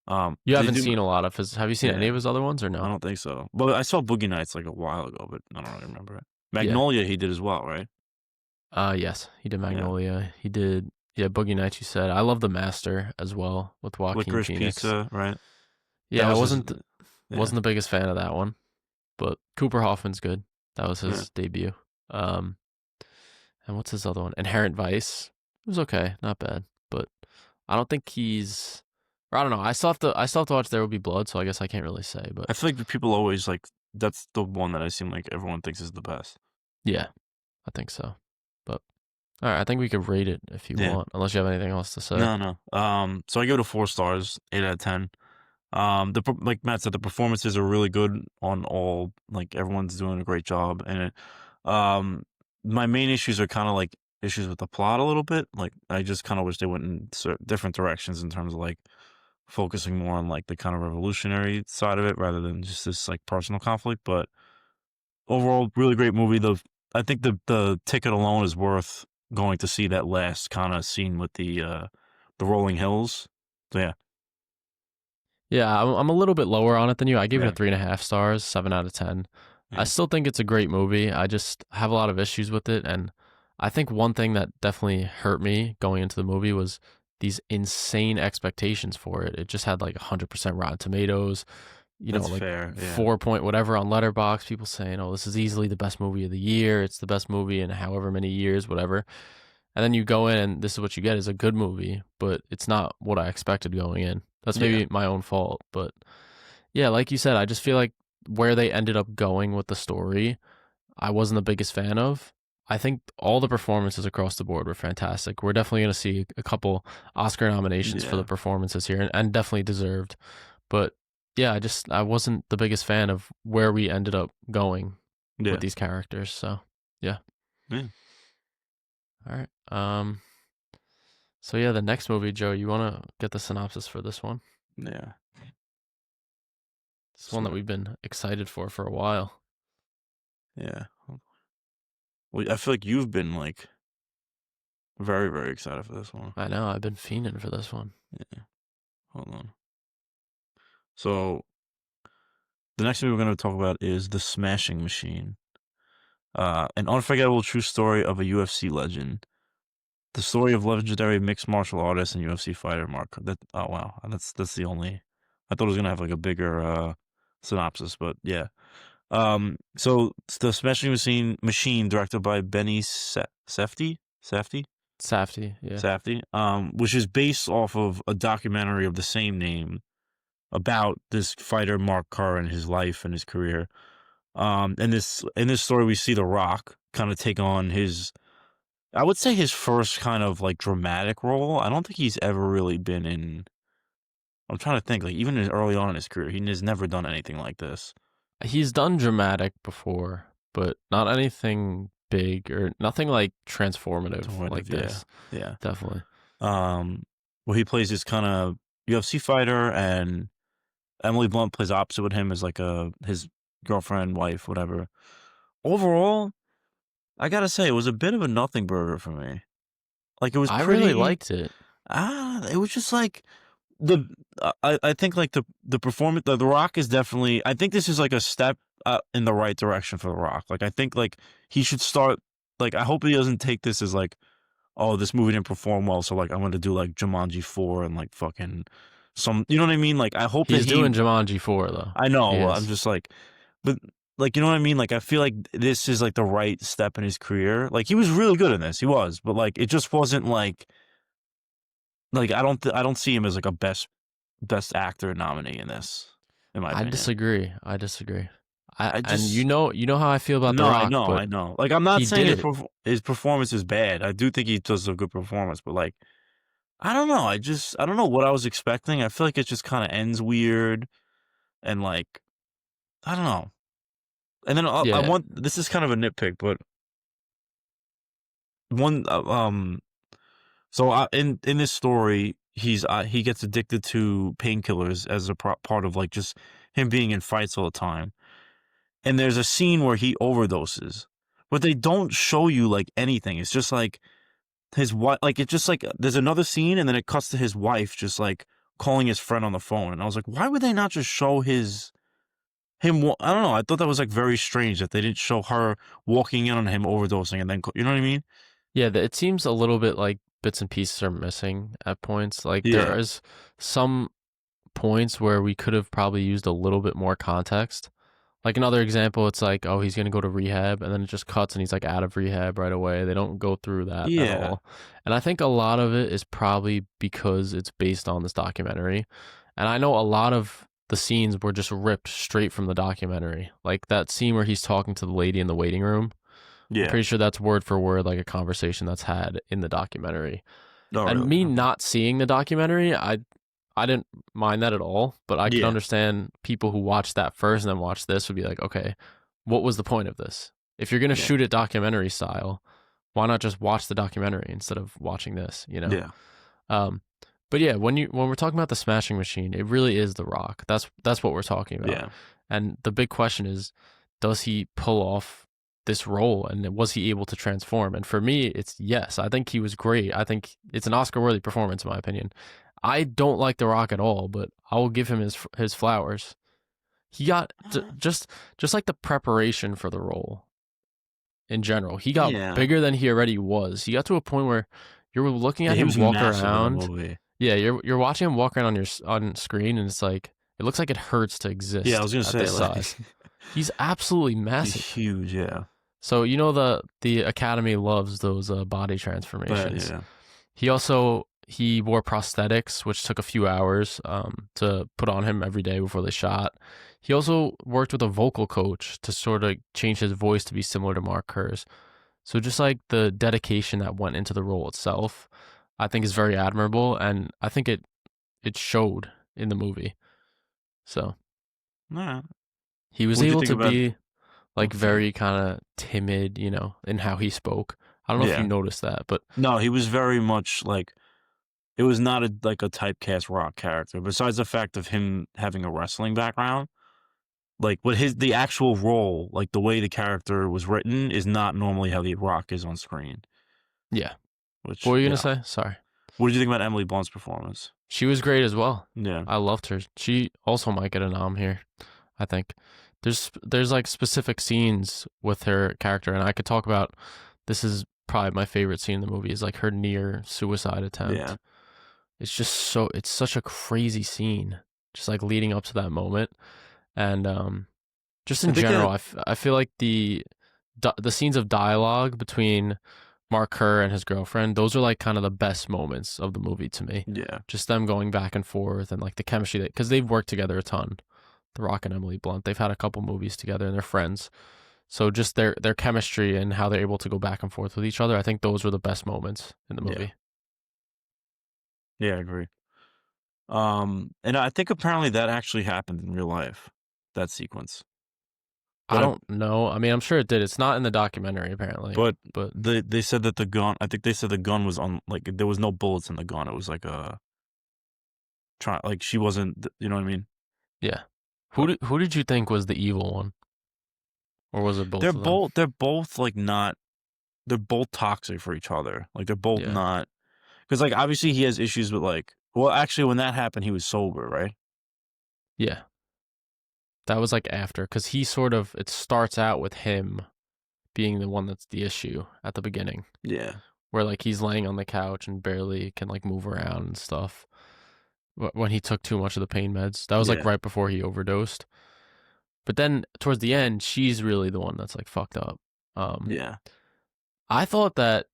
Speaker 2: You haven't seen a lot of his. Have you seen any of his other ones or no?
Speaker 1: I don't think so. But I saw Boogie Nights like a while ago, but I don't really remember it. Magnolia, he did as well, right?
Speaker 2: Yes, he did Magnolia. He did Boogie Nights. You said I love The Master as well with Joaquin
Speaker 1: Licorice
Speaker 2: Phoenix.
Speaker 1: Pizza, right?
Speaker 2: Yeah, I wasn't the biggest fan of that one, but Cooper Hoffman's good. That was his debut. And what's his other one? Inherent Vice. It was okay, not bad, but I don't think he's. Or I don't know. I still have to watch There Will Be Blood, so I guess I can't really say. But
Speaker 1: I feel like people always like that's the one that I seem like everyone thinks is the best.
Speaker 2: Yeah, I think so. But all right, I think we could rate it if you want, unless you have anything else to say.
Speaker 1: No. So I give it a 4 stars, 8 out of 10. Like Matt said, the performances are really good on all. Like everyone's doing a great job, and my main issues are kind of like issues with the plot a little bit. Like I just kind of wish they went in different directions in terms of like focusing more on like the kind of revolutionary side of it rather than just this like personal conflict. But overall, really great movie. I think the ticket alone is worth going to see that last kind of scene with the rolling hills. So yeah.
Speaker 2: Yeah, I'm a little bit lower on it than you. I gave it a 3.5 stars, 7 out of 10. Yeah. I still think it's a great movie. I just have a lot of issues with it, and I think one thing that definitely hurt me going into the movie was these insane expectations for it. It just had like 100% Rotten Tomatoes,
Speaker 1: That's
Speaker 2: like
Speaker 1: fair.
Speaker 2: 4 point whatever on Letterboxd. People saying, "Oh, this is easily the best movie of the year. It's the best movie in however many years, whatever." And then you go in, and this is what you get: is a good movie, but it's not what I expected going in. That's maybe my own fault, but yeah, like you said, I just feel like where they ended up going with the story, I wasn't the biggest fan of. I think all the performances across the board were fantastic. We're definitely going to see a couple Oscar nominations for the performances here, and definitely deserved. But yeah, I wasn't the biggest fan of where we ended up going with these characters. So yeah.
Speaker 1: Yeah.
Speaker 2: All right. So yeah, the next movie, Joe, you want to get the synopsis for this one?
Speaker 1: Yeah.
Speaker 2: It's one that
Speaker 1: So
Speaker 2: we've been excited for a while.
Speaker 1: yeah. Well, I feel like you've been like very, very excited for this one.
Speaker 2: I know, I've been fiending for this one.
Speaker 1: Yeah. Hold on. So the next movie we're going to talk about is The Smashing Machine, an unforgettable true story of a UFC legend. The story of legendary mixed martial artist and UFC fighter Mark. That oh wow, that's the only. I thought it was gonna have like a bigger synopsis, but yeah. So it's The Smashing Machine, directed by Benny
Speaker 2: Safety, yeah.
Speaker 1: Safdie, which is based off of a documentary of the same name about this fighter Mark Kerr and his life and his career. In this story, we see The Rock kind of take on I would say his first kind of like dramatic role. I don't think he's ever really been in. I'm trying to think, like even early on in his career, he has never done anything like this.
Speaker 2: He's done dramatic before, but not anything big or nothing like transformative like
Speaker 1: Yeah,
Speaker 2: this.
Speaker 1: yeah.
Speaker 2: Definitely.
Speaker 1: Um, where he plays this kind of UFC fighter, and Emily Blunt plays opposite with him as like his girlfriend, wife, whatever. Overall, I gotta say, it was a bit of a nothing burger for me. Like it was
Speaker 2: I really
Speaker 1: pretty.
Speaker 2: liked it.
Speaker 1: It was just like the I think like the performance. The Rock is definitely. I think this is like a step in the right direction for The Rock. Like I think like he should start. Like I hope he doesn't take this as like, oh, this movie didn't perform well, so like I'm gonna do like Jumanji 4 and like fucking some. You know what I mean? Like I hope that
Speaker 2: He's doing Jumanji 4 though.
Speaker 1: I know.
Speaker 2: He
Speaker 1: Well, I'm
Speaker 2: is.
Speaker 1: just like, but like you know what I mean? Like I feel like this is like the right step in his career. Like he was really good in this. He was, but like it just wasn't like I don't see him as like a best actor nominee in this, in my
Speaker 2: I
Speaker 1: opinion.
Speaker 2: disagree. I disagree.
Speaker 1: I
Speaker 2: And
Speaker 1: just
Speaker 2: you know how I feel about The
Speaker 1: no,
Speaker 2: Rock, but
Speaker 1: I know. Like I'm not
Speaker 2: he
Speaker 1: saying
Speaker 2: did it.
Speaker 1: his performance is bad. I do think he does a good performance, but like I don't know. I don't know what I was expecting. I feel like it just kind of ends weird and like I don't know. And then I
Speaker 2: Yeah.
Speaker 1: want this is kind of a nitpick, but one so in this story he gets addicted to painkillers as a part of like just him being in fights all the time. And there's a scene where he overdoses, but they don't show you like anything. It's just like his wife, like it's just like there's another scene, and then it cuts to his wife just like calling his friend on the phone, and I was like, why would they not just show him? I don't know. I thought that was like very strange that they didn't show her walking in on him overdosing, and then you know what I mean?
Speaker 2: Yeah, it seems a little bit like bits and pieces are missing at points. Like
Speaker 1: Yeah,
Speaker 2: there is some points where we could have probably used a little bit more context. Like another example, it's like, oh, he's gonna go to rehab, and then it just cuts, and he's like out of rehab right away. They don't go through that at
Speaker 1: yeah,
Speaker 2: all, and I think a lot of it is probably because it's based on this documentary, and I know a lot of the scenes were just ripped straight from the documentary, like that scene where he's talking to the lady in the waiting room. I'm
Speaker 1: yeah.
Speaker 2: pretty sure that's word for word like a conversation that's had in the documentary.
Speaker 1: Oh,
Speaker 2: And
Speaker 1: really?
Speaker 2: me
Speaker 1: Okay.
Speaker 2: not seeing the documentary, I didn't mind that at all, but I could
Speaker 1: Yeah,
Speaker 2: understand people who watched that first and then watched this would be like, okay, what was the point of this? If you're gonna
Speaker 1: yeah,
Speaker 2: shoot it documentary style, why not just watch the documentary instead of watching this? You know.
Speaker 1: yeah,
Speaker 2: Um, but yeah, when we're talking about the Smashing Machine, it really is The Rock. That's what we're talking about.
Speaker 1: yeah.
Speaker 2: And the big question is, does he pull off this role, and was he able to transform? And for me, it's yes. I think he was great. I think it's an Oscar-worthy performance, in my opinion. I don't like The Rock at all, but I will give him his flowers. He got just like the preparation for the role in general. He got
Speaker 1: Yeah,
Speaker 2: bigger than he already was. He got to a point where you're looking
Speaker 1: yeah.
Speaker 2: at
Speaker 1: He
Speaker 2: him
Speaker 1: was
Speaker 2: walk
Speaker 1: massive in the
Speaker 2: around.
Speaker 1: movie.
Speaker 2: Yeah, you're watching him walk around on on screen, and it's like it looks like it hurts to
Speaker 1: Yeah, I
Speaker 2: exist
Speaker 1: was gonna
Speaker 2: at
Speaker 1: say
Speaker 2: this
Speaker 1: like
Speaker 2: size. He's absolutely
Speaker 1: he's
Speaker 2: massive.
Speaker 1: huge. Yeah,
Speaker 2: So you know the Academy loves those body
Speaker 1: but
Speaker 2: transformations.
Speaker 1: yeah,
Speaker 2: He wore prosthetics, which took a few hours to put on him every day before they shot. He also worked with a vocal coach to sort of change his voice to be similar to Mark Kerr's. So just like the dedication that went into the role itself, I think is very admirable, and I think it showed in the movie. So
Speaker 1: nah.
Speaker 2: he was
Speaker 1: What'd you
Speaker 2: able
Speaker 1: think
Speaker 2: to
Speaker 1: about?
Speaker 2: be like
Speaker 1: Oh, sorry.
Speaker 2: very kind of timid, in how he spoke. I don't know if you
Speaker 1: Yeah.
Speaker 2: noticed that, but
Speaker 1: No, he was very much like it was not like a typecast Rock character. Besides the fact of him having a wrestling background, like, but the actual role, like, the way the character was written is not normally how the Rock is on screen,
Speaker 2: Yeah. What
Speaker 1: which,
Speaker 2: were you gonna
Speaker 1: yeah.
Speaker 2: say? Sorry.
Speaker 1: What did you think about Emily Blunt's performance?
Speaker 2: She was great as well.
Speaker 1: Yeah.
Speaker 2: I loved her. She also might get a nom here, I think. There's like specific scenes with her character, and I could talk about this is probably my favorite scene in the movie is like her near suicide attempt.
Speaker 1: Yeah.
Speaker 2: It's such a crazy scene, just like leading up to that moment. And just
Speaker 1: I
Speaker 2: in
Speaker 1: think
Speaker 2: general, I feel like the scenes of dialogue between Mark Kerr and his girlfriend, those are like kind of the best moments of the movie to me.
Speaker 1: yeah.
Speaker 2: Just them going back and forth and like the chemistry that, because they've worked together a ton. The Rock and Emily Blunt, they've had a couple movies together and they're friends. So just their chemistry and how they're able to go back and forth with each other, I think those were the best moments in the
Speaker 1: Yeah.
Speaker 2: movie.
Speaker 1: Yeah, I agree. And I think apparently that actually happened in real life, that sequence.
Speaker 2: I
Speaker 1: But
Speaker 2: don't know. I mean, I'm sure it did. It's not in the documentary apparently,
Speaker 1: but
Speaker 2: but
Speaker 1: they said that the gun, I think they said the gun was on, like, there was no bullets in the gun. It was like like, she wasn't, you know what I mean?
Speaker 2: yeah.
Speaker 1: But
Speaker 2: Who did you think was the evil one, or was it both of them?
Speaker 1: they're both like not, they're both toxic for each other. Like, they're both
Speaker 2: Yeah,
Speaker 1: not, because like obviously he has issues with, like, well, actually when that happened he was sober, right?
Speaker 2: yeah. That was like after, because it starts out with him being the one that's the issue at the beginning,
Speaker 1: Yeah.
Speaker 2: where like he's laying on the couch and barely can like move around and stuff. When he took too much of the pain meds, that was like
Speaker 1: Yeah.
Speaker 2: right before he overdosed. But then towards the end, she's really the one that's like fucked up.
Speaker 1: Yeah.
Speaker 2: I thought that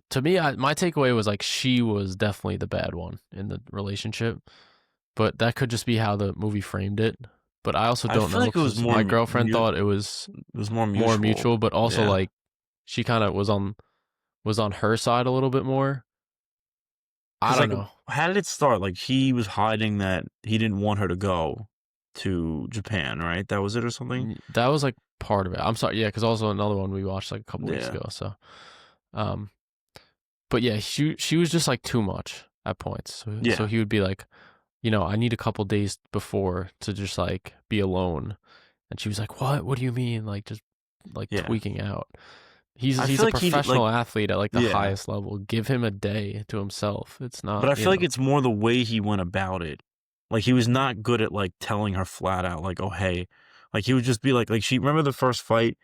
Speaker 2: to me, my takeaway was like she was definitely the bad one in the relationship, but that could just be how the movie framed it. But I also
Speaker 1: I
Speaker 2: don't
Speaker 1: feel
Speaker 2: know
Speaker 1: like it was
Speaker 2: because
Speaker 1: more
Speaker 2: my girlfriend thought it
Speaker 1: was more
Speaker 2: more
Speaker 1: mutual.
Speaker 2: mutual, but also
Speaker 1: Yeah.
Speaker 2: like she kind of was on her side a little bit more. I
Speaker 1: Because,
Speaker 2: don't
Speaker 1: like,
Speaker 2: know.
Speaker 1: how did it start? Like, he was hiding that he didn't want her to go to Japan, right? That was it or something?
Speaker 2: That was like part of it. I'm sorry, yeah, because also another one we watched like a couple weeks
Speaker 1: Yeah.
Speaker 2: ago. So, um, but yeah, she was just like too much at points. So
Speaker 1: Yeah.
Speaker 2: he would be like, I need a couple days before to just like be alone, and she was like, what? What do you mean? Like just like
Speaker 1: Yeah.
Speaker 2: tweaking out. He's
Speaker 1: I
Speaker 2: he's
Speaker 1: feel
Speaker 2: a
Speaker 1: like he did, like,
Speaker 2: professional athlete at like the
Speaker 1: yeah.
Speaker 2: highest level. Give him a day to himself. It's
Speaker 1: But
Speaker 2: not,
Speaker 1: I feel like it's more the way he went about it. Like, he was not good at, like, telling her flat out, like, "Oh, hey." Like, he would just be like, she, remember the first fight?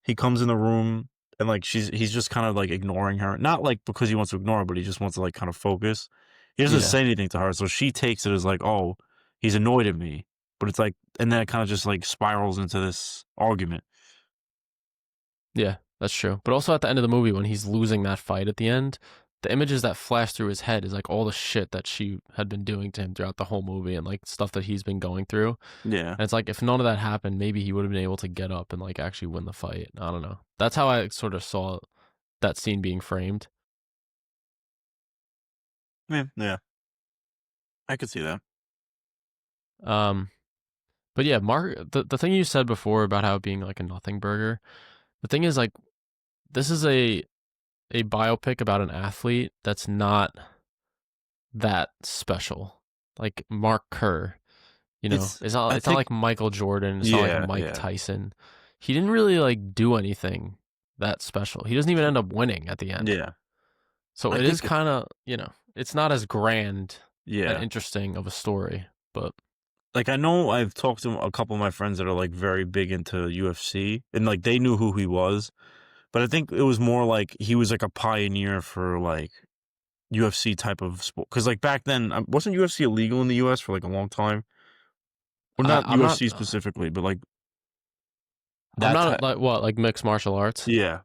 Speaker 1: He comes in the room and, like, he's just kind of, like, ignoring her. Not, like, because he wants to ignore her, but he just wants to, like, kind of focus. He doesn't
Speaker 2: yeah,
Speaker 1: say anything to her, so she takes it as, like, "Oh, he's annoyed at me." But it's like, and then it kinda just, like, spirals into this argument.
Speaker 2: yeah, that's true. But also at the end of the movie when he's losing that fight at the end, the images that flash through his head is like all the shit that she had been doing to him throughout the whole movie and like stuff that he's been going through.
Speaker 1: Yeah.
Speaker 2: And it's like if none of that happened, maybe he would have been able to get up and like actually win the fight. I don't know. That's how I sort of saw that scene being framed.
Speaker 1: Yeah, yeah. I could see that.
Speaker 2: Um, but yeah, Mark, the thing you said before about how it being like a nothing burger, the thing is like this is a biopic about an athlete that's not that special. Like Mark Kerr,
Speaker 1: It's I
Speaker 2: it's not
Speaker 1: think
Speaker 2: like Michael Jordan, it's not like
Speaker 1: yeah,
Speaker 2: Mike
Speaker 1: yeah.
Speaker 2: Tyson. He didn't really like do anything that special. He doesn't even end up winning at the end.
Speaker 1: Yeah.
Speaker 2: So
Speaker 1: I
Speaker 2: it is
Speaker 1: think
Speaker 2: kind of, it's not as grand and
Speaker 1: yeah.
Speaker 2: interesting of a story, but
Speaker 1: Like, I know I've talked to a couple of my friends that are, like, very big into UFC, and, like, they knew who he was, but I think it was more like he was, like, a pioneer for, like, UFC type of sport. Because, like, back then, wasn't UFC illegal in the US for, like, a long time? Or not
Speaker 2: I'm not
Speaker 1: UFC specifically, but, like,
Speaker 2: I'm
Speaker 1: that
Speaker 2: not
Speaker 1: type.
Speaker 2: like what, like mixed martial arts.
Speaker 1: Yeah.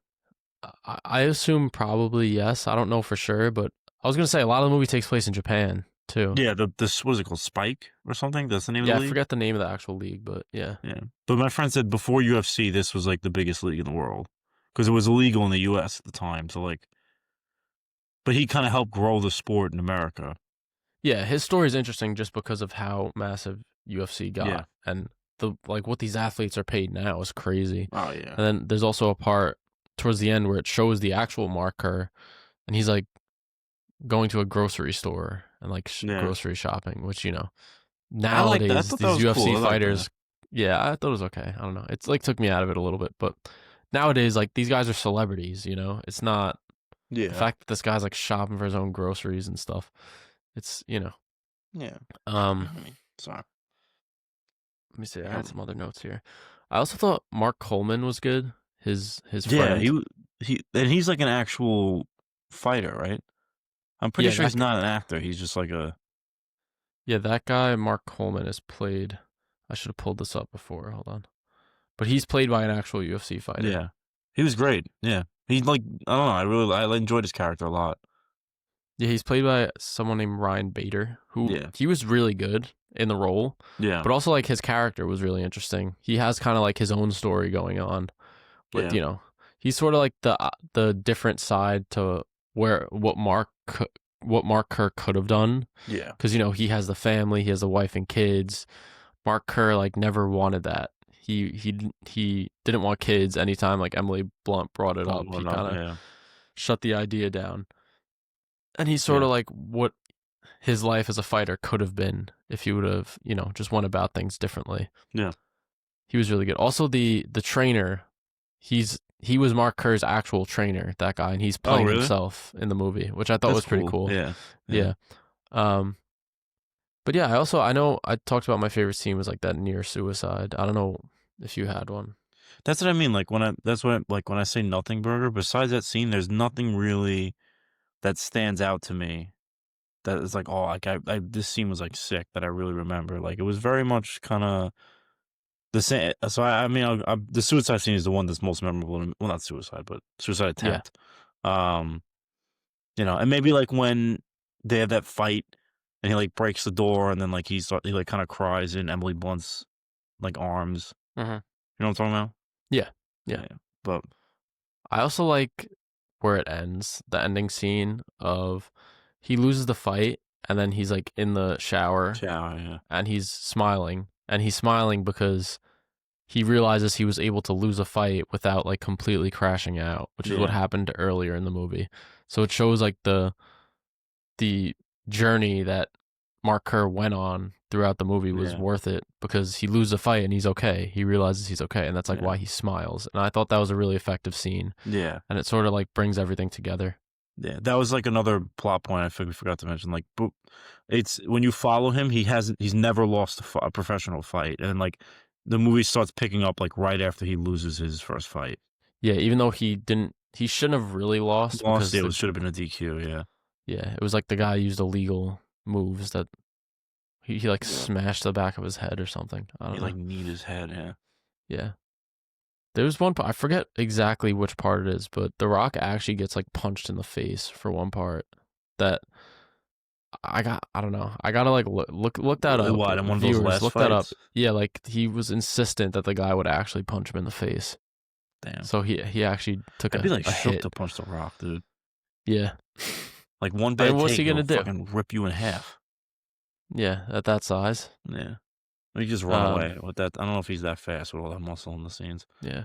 Speaker 2: I assume probably yes. I don't know for sure, but I was gonna say a lot of the movie takes place in Japan too.
Speaker 1: Yeah, this, what is it called, Spike or something? That's the name of
Speaker 2: Yeah,
Speaker 1: the
Speaker 2: I
Speaker 1: league?
Speaker 2: forget the name of the actual league, but yeah,
Speaker 1: Yeah. But my friend said before UFC, this was, like, the biggest league in the world because it was illegal in the US at the time, so, like, but he kinda helped grow the sport in America.
Speaker 2: yeah. His story is interesting just because of how massive UFC
Speaker 1: Yeah.
Speaker 2: got, and the like what these athletes are paid now is crazy.
Speaker 1: Oh, yeah.
Speaker 2: And then there's also a part towards the end where it shows the actual marker, and he's like going to a grocery store and like
Speaker 1: Yeah.
Speaker 2: grocery shopping, which
Speaker 1: I like that. I
Speaker 2: nowadays
Speaker 1: thought that
Speaker 2: these
Speaker 1: was
Speaker 2: UFC
Speaker 1: cool. I like that.
Speaker 2: fighters, yeah, I thought it was okay. I don't know. It's like took me out of it a little bit, but nowadays like these guys are celebrities. It's not the
Speaker 1: Yeah.
Speaker 2: fact that this guy's like shopping for his own groceries and stuff. It's
Speaker 1: Yeah.
Speaker 2: um.
Speaker 1: I mean, sorry.
Speaker 2: Let me see. I had some other notes here. I also thought Mark Coleman was good. His
Speaker 1: Yeah,
Speaker 2: friend.
Speaker 1: he's like an actual fighter, right? I'm pretty
Speaker 2: Yeah,
Speaker 1: sure he's not an actor. He's just like a
Speaker 2: that guy Mark Coleman is played. I should have pulled this up before. Hold on. But he's played by an actual UFC fighter.
Speaker 1: yeah. He was great. Yeah, he like I don't know. I enjoyed his character a lot.
Speaker 2: Yeah, he's played by someone named Ryan Bader, who
Speaker 1: Yeah.
Speaker 2: he was really good in the role,
Speaker 1: Yeah.
Speaker 2: but also like his character was really interesting. He has kind of like his own story going on, but
Speaker 1: Yeah.
Speaker 2: he's sort of like the different side to what Mark Kerr could have done,
Speaker 1: Yeah.
Speaker 2: because he has the family, he has a wife and kids. Mark Kerr like never wanted that. He didn't want kids. Anytime like Emily Blunt brought it up, he kind of
Speaker 1: Yeah.
Speaker 2: shut the idea down. And he's sort
Speaker 1: Yeah.
Speaker 2: of like what his life as a fighter could have been if he would have, just went about things differently.
Speaker 1: Yeah.
Speaker 2: He was really good. Also, the trainer, he was Mark Kerr's actual trainer, that guy, and he's playing
Speaker 1: really?
Speaker 2: himself in the movie, which I thought was pretty cool.
Speaker 1: Yeah.
Speaker 2: Yeah. But yeah, I know I talked about my favorite scene was like that near suicide. I don't know if you had one.
Speaker 1: That's what I mean. Like when I say nothing burger. Besides that scene, there's nothing really that stands out to me. That is like, oh, like this scene was like sick that I really remember. Like it was very much kind of the same. So I mean, the suicide scene is the one that's most memorable. Well, not suicide, but suicide attempt. And maybe like when they have that fight and he like breaks the door and then like he like kind of cries in Emily Blunt's like arms.
Speaker 2: Mm-hmm.
Speaker 1: You know what I'm talking about?
Speaker 2: Yeah.
Speaker 1: But
Speaker 2: I also like where it ends, the ending scene of he loses the fight and then he's like in the shower
Speaker 1: yeah.
Speaker 2: and he's smiling because he realizes he was able to lose a fight without like completely crashing out, which is what happened earlier in the movie. So it shows like the journey that Mark Kerr went on throughout the movie was worth it because he loses a fight and he's okay. He realizes he's okay, and that's like why he smiles. And I thought that was a really effective scene.
Speaker 1: Yeah.
Speaker 2: And it sort of like brings everything together.
Speaker 1: Yeah, that was like another plot point I forgot to mention. Like, it's when you follow him, he's never lost a professional fight, and like the movie starts picking up like right after he loses his first fight.
Speaker 2: Yeah, even though he shouldn't have really lost. Because
Speaker 1: it should have been a DQ. Yeah.
Speaker 2: Yeah, it was like the guy used illegal moves that he like smashed the back of his head or something. I don't know.
Speaker 1: He like kneed his head. Yeah.
Speaker 2: Yeah. There was one part, I forget exactly which part it is, but The Rock actually gets like punched in the face for one part that I don't know. I gotta like look that up.
Speaker 1: What, in one of
Speaker 2: Viewers,
Speaker 1: those last
Speaker 2: look
Speaker 1: fights?
Speaker 2: that up. Yeah, like he was insistent that the guy would actually punch him in the face.
Speaker 1: Damn.
Speaker 2: So he actually took
Speaker 1: I'd be like
Speaker 2: a
Speaker 1: shook
Speaker 2: hit
Speaker 1: to punch The Rock, dude.
Speaker 2: Yeah.
Speaker 1: Like one bad
Speaker 2: what's
Speaker 1: take,
Speaker 2: he gonna do?
Speaker 1: Fucking rip you in half.
Speaker 2: Yeah, at that size.
Speaker 1: Yeah. He just run away with that. I don't know if he's that fast with all that muscle in the scenes.
Speaker 2: Yeah.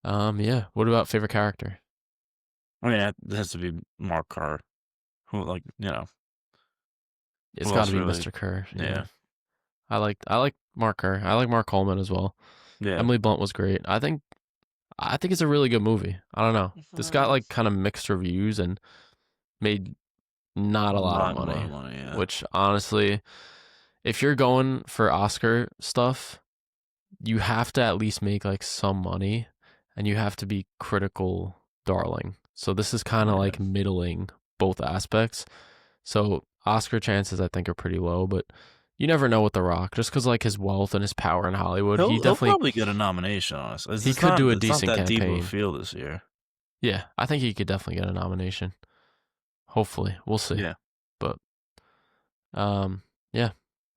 Speaker 2: Yeah. What about favorite character?
Speaker 1: I mean, it has to be Mark Kerr. Who, like,
Speaker 2: It's got to be really? Mr. Kerr. Yeah. I like Mark Kerr. I like Mark Coleman as well.
Speaker 1: Yeah.
Speaker 2: Emily Blunt was great. I think it's a really good movie. I don't know. This got like kind of mixed reviews and made not a lot of money. Which honestly, if you're going for Oscar stuff, you have to at least make like some money and you have to be critical darling. So this is kind of like middling both aspects. So Oscar chances I think are pretty low, but you never know with The Rock, just because like his wealth and his power in Hollywood.
Speaker 1: He'll probably get a nomination. Honestly,
Speaker 2: he could do a decent campaign.
Speaker 1: Deep of a field this year.
Speaker 2: Yeah, I think he could definitely get a nomination. Hopefully, we'll see.
Speaker 1: Yeah,
Speaker 2: but yeah,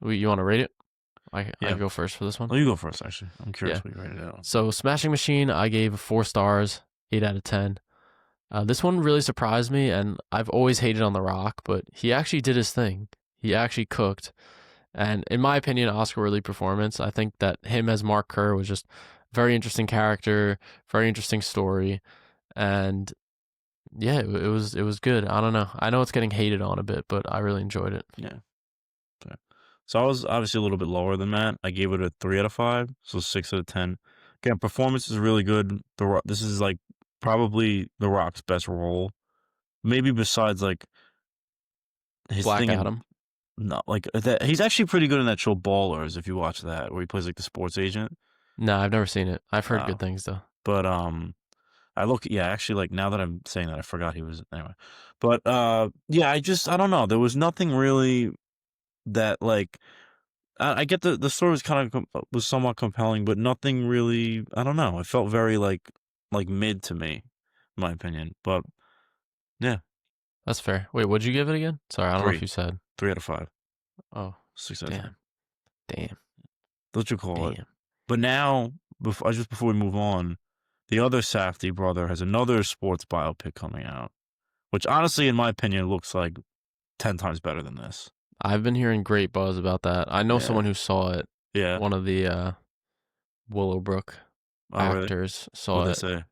Speaker 2: you want to rate it? I go first for this one.
Speaker 1: Oh, you go first. Actually, I'm curious what you rated it on.
Speaker 2: So, Smashing Machine, I gave 4 stars, 8 out of 10. This one really surprised me, and I've always hated on The Rock, but he actually did his thing. He actually cooked. And in my opinion, Oscar-worthy performance. I think that him as Mark Kerr was just very interesting character, very interesting story. And, Yeah, it was good. I don't know. I know it's getting hated on a bit, but I really enjoyed it.
Speaker 1: Yeah. Okay. So I was obviously a little bit lower than that. I gave it a 3 out of 5, so 6 out of 10. Again, performance is really good. This is like probably The Rock's best role, maybe besides like his
Speaker 2: Black
Speaker 1: thing in
Speaker 2: Adam.
Speaker 1: no like that. He's actually pretty good in that show Ballers. If you watch that, where he plays like the sports agent.
Speaker 2: No, I've never seen it. I've heard
Speaker 1: Uh,
Speaker 2: good things though.
Speaker 1: but yeah, actually, like now that I'm saying that, I forgot he was anyway. But yeah, I don't know. There was nothing really that like I get the story was kind of was somewhat compelling, but nothing really. I don't know. It felt very like mid to me, in my opinion. But yeah,
Speaker 2: That's fair. Wait, what'd you give it again? Sorry, I don't know if
Speaker 1: three,
Speaker 2: you said.
Speaker 1: 3 out of 5,
Speaker 2: Oh,
Speaker 1: 6 out of 10.
Speaker 2: damn, damn,
Speaker 1: What you call it?
Speaker 2: damn.
Speaker 1: But now, just before we move on, the other Safdie brother has another sports biopic coming out, which honestly, in my opinion, looks like 10 times better than this.
Speaker 2: I've been hearing great buzz about that. I know
Speaker 1: Yeah,
Speaker 2: someone who saw it.
Speaker 1: yeah.
Speaker 2: One of the Willowbrook
Speaker 1: Oh, really?
Speaker 2: actors saw
Speaker 1: What'd they
Speaker 2: it.
Speaker 1: say?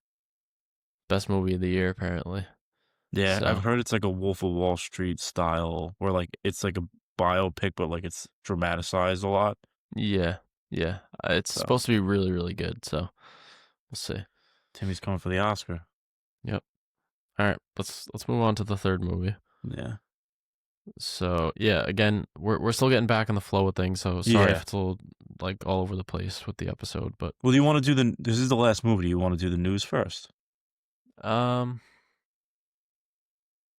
Speaker 2: Best movie of the year, apparently.
Speaker 1: Yeah, I've
Speaker 2: So
Speaker 1: heard it's like a Wolf of Wall Street style, where like it's like a biopic, but like it's dramatized a lot.
Speaker 2: yeah, yeah. It's
Speaker 1: So
Speaker 2: supposed to be really, really good. So we'll see.
Speaker 1: Timmy's coming for the Oscar.
Speaker 2: Yep. All right, let's move on to the third movie.
Speaker 1: Yeah,
Speaker 2: So yeah, again, we're still getting back in the flow of things. So sorry if
Speaker 1: yeah.
Speaker 2: it's a little like all over the place with the episode, but
Speaker 1: Well, do you want to do the? This is the last movie. Do you want to do the news first?
Speaker 2: um,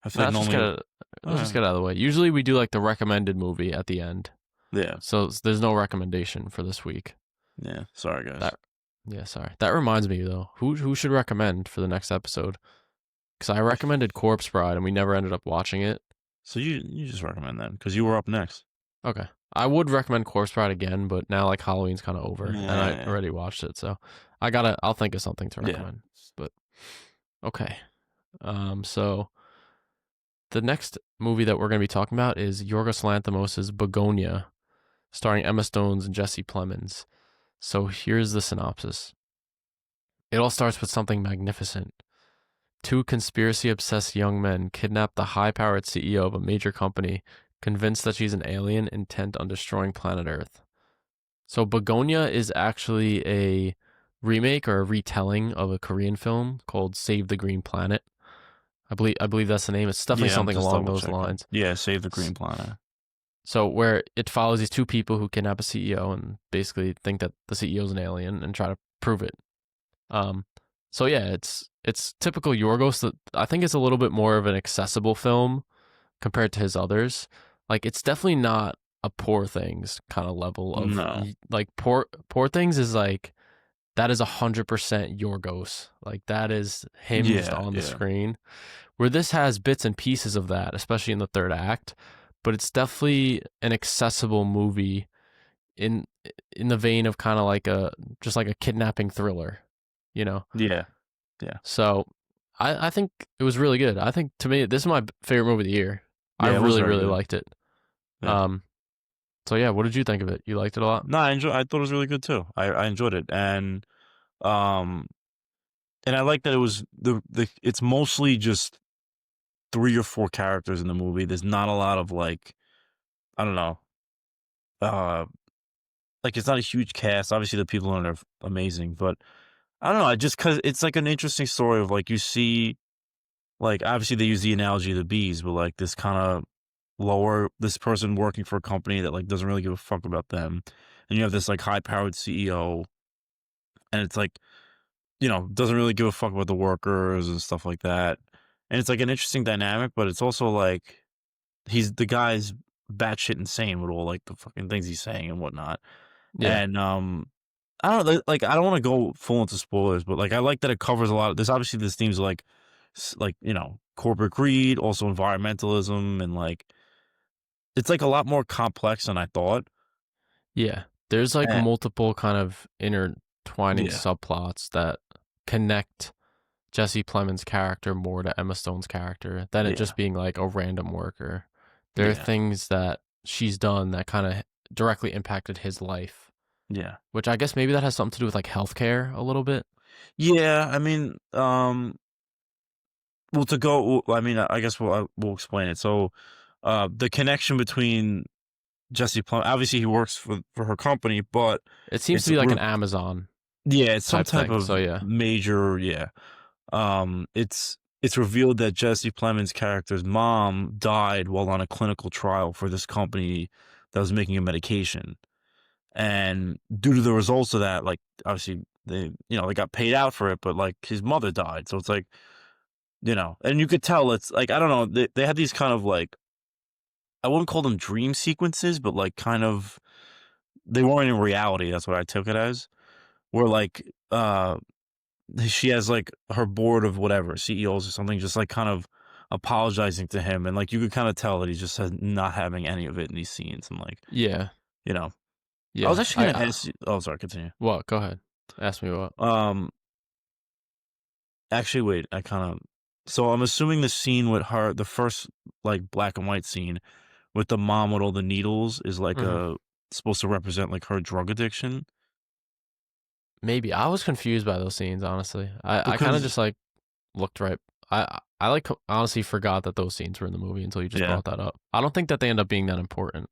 Speaker 1: I feel
Speaker 2: no,
Speaker 1: like
Speaker 2: let's just get
Speaker 1: normally.
Speaker 2: it. Let's just
Speaker 1: Uh,
Speaker 2: get it out of the way. Usually we do like the recommended movie at the end.
Speaker 1: yeah,
Speaker 2: So there's no recommendation for this week.
Speaker 1: yeah. Sorry, guys.
Speaker 2: That yeah, sorry. That reminds me though. Who should recommend for the next episode? Because I recommended Corpse Bride and we never ended up watching it.
Speaker 1: So you just recommend that because you were up next.
Speaker 2: Okay. I would recommend Corpse Bride again, but now like Halloween's kind of over and I
Speaker 1: Yeah,
Speaker 2: already watched it, so I'll think of something to
Speaker 1: yeah,
Speaker 2: recommend. But okay. So the next movie that we're going to be talking about is Yorgos Lanthimos' Bugonia, starring Emma Stone and Jesse Plemons. So here's the synopsis. It all starts with something magnificent. Two conspiracy-obsessed young men kidnap the high-powered CEO of a major company, convinced that she's an alien intent on destroying planet Earth. So Begonia is actually a remake or a retelling of a Korean film called Save the Green Planet. I believe that's the name. It's definitely
Speaker 1: yeah. I'm
Speaker 2: something
Speaker 1: just
Speaker 2: along
Speaker 1: double
Speaker 2: those
Speaker 1: checking.
Speaker 2: lines.
Speaker 1: Yeah, Save the Green Planet.
Speaker 2: So where it follows these two people who kidnap a CEO and basically think that the CEO is an alien and try to prove it. So yeah, it's typical Yorgos. That I think it's a little bit more of an accessible film compared to his others. Like it's definitely not a Poor Things kind of level of
Speaker 1: No.
Speaker 2: like Poor Things is like that is 100% Yorgos. Like that is him just
Speaker 1: Yeah,
Speaker 2: on the
Speaker 1: yeah,
Speaker 2: screen. Where this has bits and pieces of that, especially in the third act, but it's definitely an accessible movie in in the vein of kind of like a just like a kidnapping thriller, you know.
Speaker 1: yeah, yeah.
Speaker 2: So I think it was really good. I think to me this is my favorite movie of the year. I
Speaker 1: Yeah, it was
Speaker 2: really
Speaker 1: very
Speaker 2: really
Speaker 1: good.
Speaker 2: liked it.
Speaker 1: Yeah.
Speaker 2: Um so yeah, what did you think of it? You liked it a lot?
Speaker 1: No, I thought it was really good too. I enjoyed it, um, and I like that it was it's mostly just 3 or 4 characters in the movie. There's not a lot of like, I don't know, uh, like it's not a huge cast. Obviously, the people in it are amazing, but I don't know. I just because it's like an interesting story of like you see, like obviously they use the analogy of the bees, but like this person working for a company that like doesn't really give a fuck about them, and you have this like high powered CEO, and it's like doesn't really give a fuck about the workers and stuff like that. And it's like an interesting dynamic, but it's also like the guy's batshit insane with all like the fucking things he's saying and whatnot.
Speaker 2: Yeah.
Speaker 1: And I don't know, like I don't want to go full into spoilers, but like I like that it covers a lot. There's obviously this themes like corporate greed, also environmentalism, and like it's like a lot more complex than I thought.
Speaker 2: Yeah. There's like
Speaker 1: And,
Speaker 2: multiple kind of intertwining
Speaker 1: yeah,
Speaker 2: subplots that connect Jesse Plemons' character more to Emma Stone's character than it
Speaker 1: yeah,
Speaker 2: just being like a random worker. There are
Speaker 1: yeah,
Speaker 2: things that she's done that kind of directly impacted his life,
Speaker 1: yeah,
Speaker 2: which I guess maybe that has something to do with like healthcare a little bit.
Speaker 1: yeah. I mean, well, to go, I mean, I guess we'll explain it. So, the connection between Jesse Plum, obviously he works for her company, but
Speaker 2: It seems to
Speaker 1: it's
Speaker 2: be like an Amazon
Speaker 1: yeah, it's some
Speaker 2: type
Speaker 1: type
Speaker 2: thing. So
Speaker 1: of
Speaker 2: yeah.
Speaker 1: major, yeah. It's revealed that Jesse Plemons' character's mom died while on a clinical trial for this company that was making a medication. And due to the results of that, like, obviously they got paid out for it, but like his mother died. So it's like, and you could tell it's like, I don't know, they had these kind of like, I wouldn't call them dream sequences, but like kind of, they weren't in reality. That's what I took it as. Where like, she has like her board of whatever CEOs or something, just like kind of apologizing to him, and like you could kind of tell that he's just not having any of it in these scenes, and like,
Speaker 2: Yeah.
Speaker 1: you know, I was
Speaker 2: Yeah.
Speaker 1: actually gonna ask you. Oh, sorry, continue.
Speaker 2: What? Go ahead. Ask me what.
Speaker 1: Um, Actually, wait, I kind of. So I'm assuming the scene with her, the first like black and white scene with the mom with all the needles, is like
Speaker 2: Mhm.
Speaker 1: supposed to represent like her drug addiction.
Speaker 2: Maybe I was confused by those scenes. Honestly, I kind of
Speaker 1: Because
Speaker 2: just like looked right. I like honestly forgot that those scenes were in the movie until you just
Speaker 1: yeah,
Speaker 2: brought that up. I don't think that they end up being that important,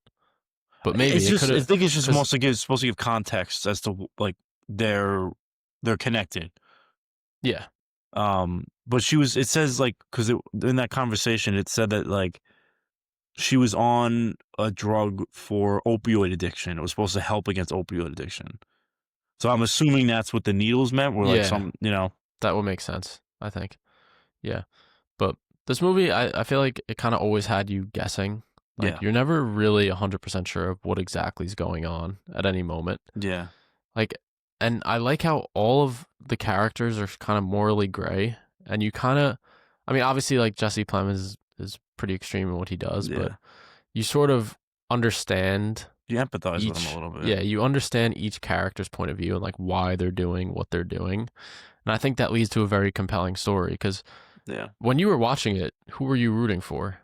Speaker 2: but maybe
Speaker 1: it's
Speaker 2: it
Speaker 1: just,
Speaker 2: could
Speaker 1: I
Speaker 2: have.
Speaker 1: think it's just
Speaker 2: Because
Speaker 1: supposed to give context as to like they're connected.
Speaker 2: yeah,
Speaker 1: But it says like, because in that conversation, it said that like she was on a drug for opioid addiction. It was supposed to help against opioid addiction. So I'm assuming that's what the needles meant. Were like
Speaker 2: yeah,
Speaker 1: some.
Speaker 2: that would make sense. I think. Yeah, but this movie, I feel like it kind of always had you guessing. Like
Speaker 1: Yeah,
Speaker 2: you're never really 100% sure of what exactly is going on at any moment.
Speaker 1: yeah,
Speaker 2: Like, and I like how all of the characters are kind of morally gray, and you kind of, I mean, obviously, like Jesse Plemons is pretty extreme in what he does, but
Speaker 1: yeah.
Speaker 2: you sort of understand
Speaker 1: You empathize with him a
Speaker 2: each,
Speaker 1: little bit.
Speaker 2: yeah, you understand each character's point of view and like why they're doing what they're doing, and I think that leads to a very compelling story because
Speaker 1: Yeah.
Speaker 2: when you were watching it, who were you rooting for?